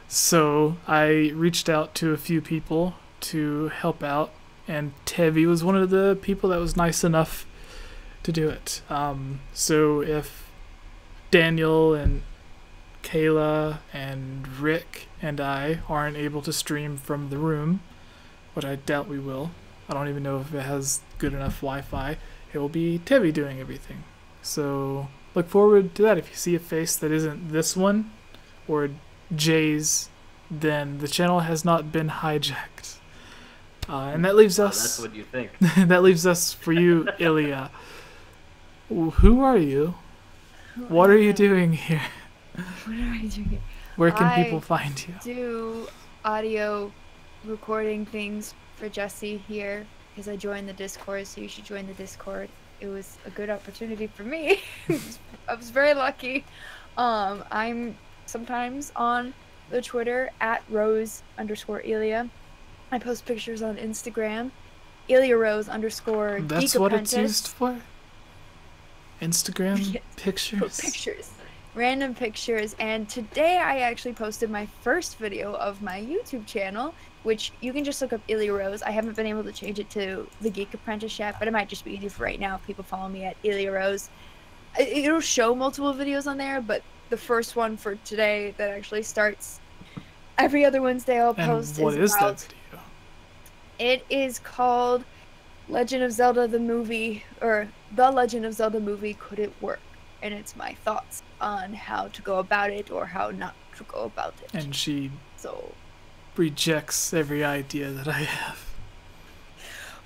Speaker 1: So I reached out to a few people to help out, and Tevi was one of the people that was nice enough to do it. So if Daniel and Kayla and Rick and I aren't able to stream from the room, which I doubt we will, I don't even know if it has good enough Wi-Fi, it will be Tevi doing everything. So look forward to that. If you see a face that isn't this one or Jay's, then the channel has not been hijacked. And that leaves us...
Speaker 2: That's what you think.
Speaker 1: that leaves us for you, Ilya. Who are you? What are you doing here?
Speaker 4: What am I doing?
Speaker 1: Where can
Speaker 4: I
Speaker 1: people find you?
Speaker 4: Do audio recording things for Jesse here because I joined the Discord, so you should join the Discord. It was a good opportunity for me. I was very lucky. I'm sometimes on the Twitter at Rose_Ilya. I post pictures on Instagram. IlyaRose_Geek
Speaker 1: That's what
Speaker 4: Apprentice.
Speaker 1: it's used for? Instagram
Speaker 4: Yes.
Speaker 1: pictures?
Speaker 4: Pictures. Random pictures. And today I actually posted my first video of my YouTube channel, which you can just look up Ilya Rose. I haven't been able to change it to the Geek Apprentice yet, but it might just be easy for right now if people follow me at Ilya Rose. It'll show multiple videos on there, but the first one for today that actually starts every other Wednesday I'll post
Speaker 1: And what is
Speaker 4: about...
Speaker 1: that video?
Speaker 4: It is called Legend of Zelda the movie, or The Legend of Zelda movie, Could It Work? And it's my thoughts on how to go about it or how not to go about it.
Speaker 1: And she
Speaker 4: So,
Speaker 1: rejects every idea that I have.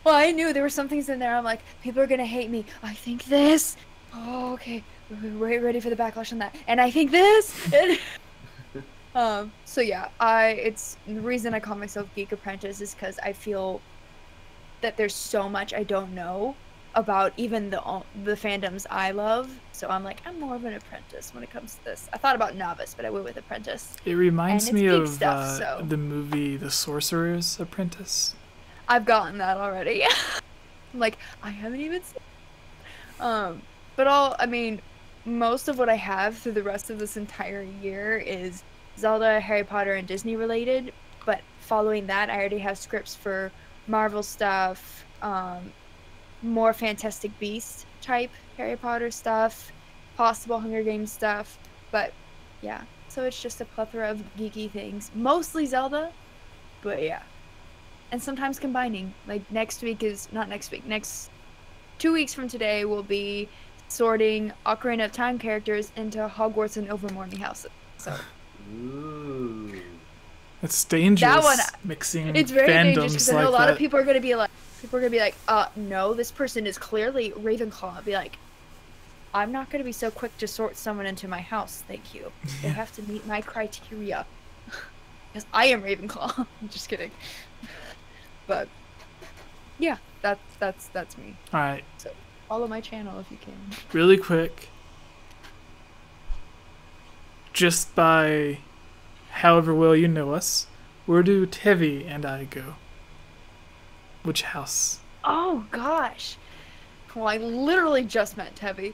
Speaker 4: well, I knew there were some things in there. I'm like, people are gonna hate me. I think this. Oh, okay. We're ready for the backlash on that. And I think this. So yeah, it's the reason I call myself Geek Apprentice is because I feel that there's so much I don't know about even the fandoms I love. So I'm like, I'm more of an apprentice when it comes to this. I thought about novice, but I went with apprentice.
Speaker 1: It reminds
Speaker 4: And
Speaker 1: me
Speaker 4: it's
Speaker 1: of
Speaker 4: geek stuff, so.
Speaker 1: the movie The Sorcerer's Apprentice.
Speaker 4: I've gotten that already. I'm like, I haven't even seen but I mean, most of what I have through the rest of this entire year is Zelda, Harry Potter, and Disney related. But following that, I already have scripts for Marvel stuff, more Fantastic Beast type Harry Potter stuff, possible Hunger Games stuff. But yeah, so it's just a plethora of geeky things. Mostly Zelda, but yeah. And sometimes combining. Like next 2 weeks from today will be sorting Ocarina of Time characters into Hogwarts and Overmorning houses. So
Speaker 2: Ooh.
Speaker 1: It's dangerous.
Speaker 4: That one,
Speaker 1: mixing
Speaker 4: it's very dangerous
Speaker 1: fandoms
Speaker 4: because I know
Speaker 1: like
Speaker 4: a lot
Speaker 1: that.
Speaker 4: of people are gonna be like, no, this person is clearly Ravenclaw. I'll be like, I'm not gonna be so quick to sort someone into my house. Thank you. They have to meet my criteria. Because I am Ravenclaw. I'm just kidding. But yeah, that's me.
Speaker 1: All right,
Speaker 4: So follow my channel if you can.
Speaker 1: really quick. Just by however well you know us, where do Tevi and I go? Which house?
Speaker 4: Oh gosh. Well, I literally just met Tevi.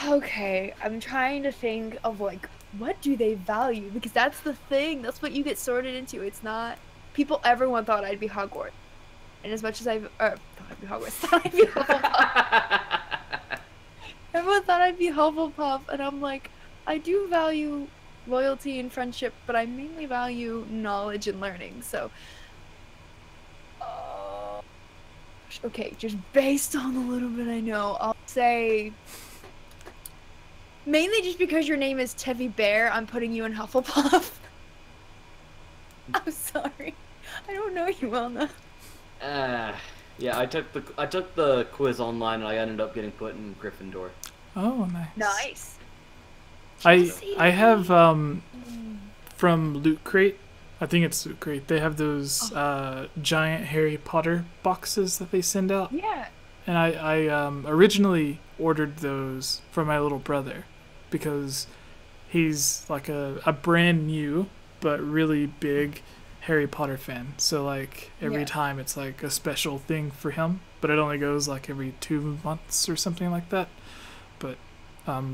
Speaker 4: Okay, I'm trying to think of like, what do they value? Because that's the thing. That's what you get sorted into. It's not everyone thought I'd be Hogwarts, and as much as thought I'd be Hogwarts, thought I'd be Hufflepuff. Everyone thought I'd be Hufflepuff, and I'm like, I do value loyalty and friendship, but I mainly value knowledge and learning. So, okay, just based on the little bit I know, I'll say. Mainly just because your name is Tevi Bear, I'm putting you in Hufflepuff. I'm sorry. I don't know you well enough.
Speaker 2: Yeah, I took the quiz online and I ended up getting put in Gryffindor.
Speaker 1: Oh, nice.
Speaker 4: Nice.
Speaker 1: I have from Loot Crate. I think it's Loot Crate. They have those giant Harry Potter boxes that they send out.
Speaker 4: Yeah.
Speaker 1: And I originally ordered those for my little brother because he's like a brand new but really big Harry Potter fan. So like every
Speaker 4: Yeah.
Speaker 1: time it's like a special thing for him, but it only goes like every 2 months or something like that. But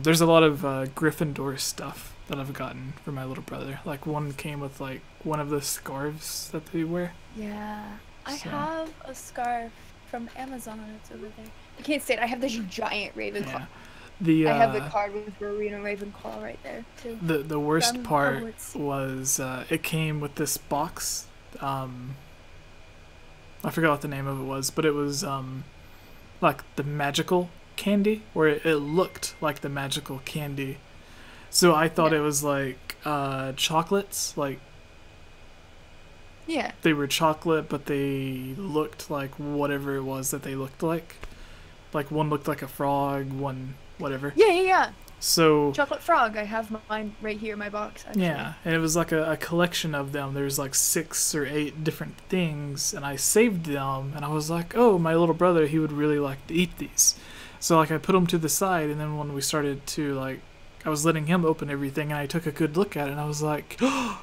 Speaker 1: there's a lot of Gryffindor stuff that I've gotten for my little brother. Like one came with like one of the scarves that they wear.
Speaker 4: Yeah. I
Speaker 1: So-
Speaker 4: have a scarf from Amazon. It's over there. I can't say it. I have this giant Ravenclaw.
Speaker 1: Yeah. The
Speaker 4: I have the card with Rowena Ravenclaw right there too.
Speaker 1: the worst
Speaker 4: From
Speaker 1: part
Speaker 4: Hogwarts.
Speaker 1: was it came with this box. I forgot what the name of it was, but it was like the magical candy, where it looked like the magical candy. So I thought
Speaker 4: Yeah.
Speaker 1: it was like chocolates, like
Speaker 4: Yeah.
Speaker 1: they were chocolate, but they looked like whatever it was that they looked like. Like one looked like a frog, one whatever.
Speaker 4: Yeah.
Speaker 1: So
Speaker 4: Chocolate frog. I have mine right here in my box. Actually.
Speaker 1: yeah, and it was like a collection of them. There's like 6 or 8 different things, and I saved them, and I was like, oh, my little brother, he would really like to eat these. So like I put them to the side, and then when we started to like, I was letting him open everything, and I took a good look at it, and I was like, oh,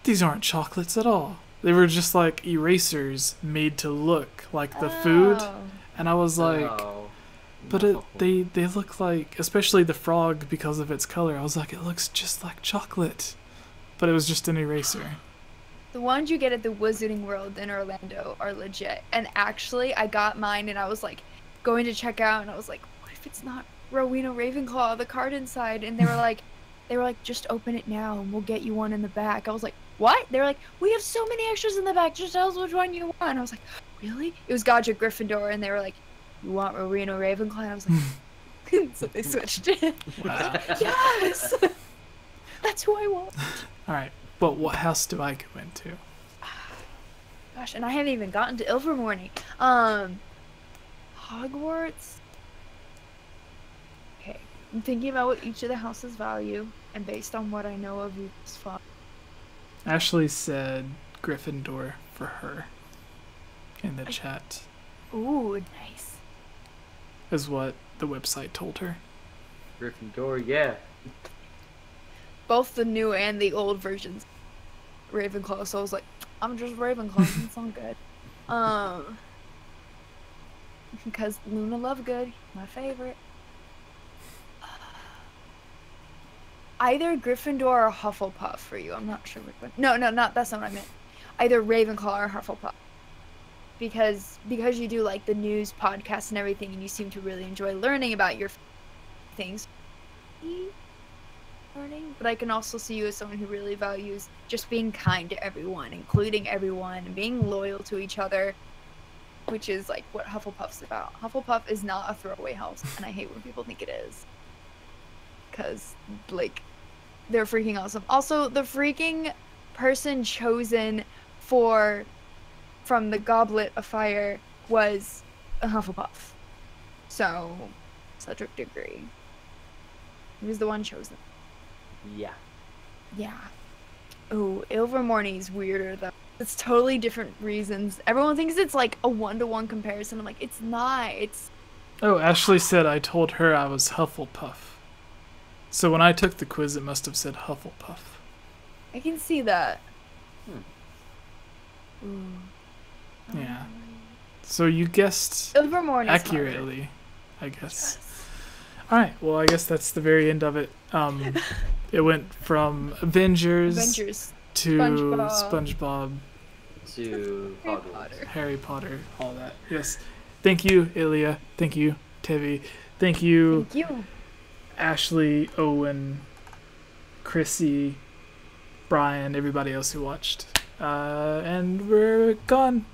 Speaker 1: these aren't chocolates at all. They were just like erasers made to look like the food,
Speaker 4: Oh.
Speaker 1: and I was like,
Speaker 2: Oh,
Speaker 1: but
Speaker 2: no.
Speaker 1: they look like, especially the frog because of its color, I was like, it looks just like chocolate. But it was just an eraser.
Speaker 4: The ones you get at the Wizarding World in Orlando are legit. And actually, I got mine and I was like going to check out and I was like, what if it's not Rowena Ravenclaw, the card inside? And they were like, just open it now and we'll get you one in the back. I was like, what? They were like, we have so many extras in the back. Just tell us which one you want. And I was like, really? It was Godric Gryffindor, and they were like, you want Rowena Ravenclaw? And I was like, so they switched it.
Speaker 1: Wow.
Speaker 4: Yes! That's who I want.
Speaker 1: Alright, but what house do I go into?
Speaker 4: Gosh, and I haven't even gotten to Ilvermorny. Hogwarts. Okay, I'm thinking about what each of the houses value, and based on what I know of each father.
Speaker 1: Ashley said Gryffindor for her in the chat,
Speaker 4: Ooh, nice.
Speaker 1: is what the website told her.
Speaker 2: Gryffindor, yeah.
Speaker 4: Both the new and the old versions. Ravenclaw, so I was like, I'm just Ravenclaw, it's all good. Because Luna Lovegood, my favorite. Either Gryffindor or Hufflepuff for you. I'm not sure which one. No, that's not what I meant. Either Ravenclaw or Hufflepuff. Because you do like the news podcasts and everything, and you seem to really enjoy learning about your things. Learning, but I can also see you as someone who really values just being kind to everyone, including everyone, and being loyal to each other, which is like what Hufflepuff's about. Hufflepuff is not a throwaway house, and I hate when people think it is. Because, like, they're freaking awesome. Also, the freaking person chosen from the Goblet of Fire was a Hufflepuff. So, Cedric Diggory. He was the one chosen.
Speaker 2: Yeah.
Speaker 4: Yeah. Oh, Ilvermorny's weirder though. It's totally different reasons. Everyone thinks it's like a 1-to-1 comparison. I'm like, it's not. It's
Speaker 1: Oh, Ashley said I told her I was Hufflepuff. So when I took the quiz, it must have said Hufflepuff.
Speaker 4: I can see that.
Speaker 2: Hmm.
Speaker 4: Ooh.
Speaker 1: Yeah. So you guessed
Speaker 4: Ilvermorny's
Speaker 1: accurately, I guess. Alright, well, I guess that's the very end of it. It went from Avengers, to SpongeBob,
Speaker 2: To
Speaker 4: Harry
Speaker 2: Hogwarts.
Speaker 4: Potter.
Speaker 1: Harry Potter, all that. Yes. Thank you, Ilya. Thank you, Tevi. Thank you,
Speaker 4: Thank you.
Speaker 1: Ashley, Owen, Chrissy, Brian, everybody else who watched. And we're gone.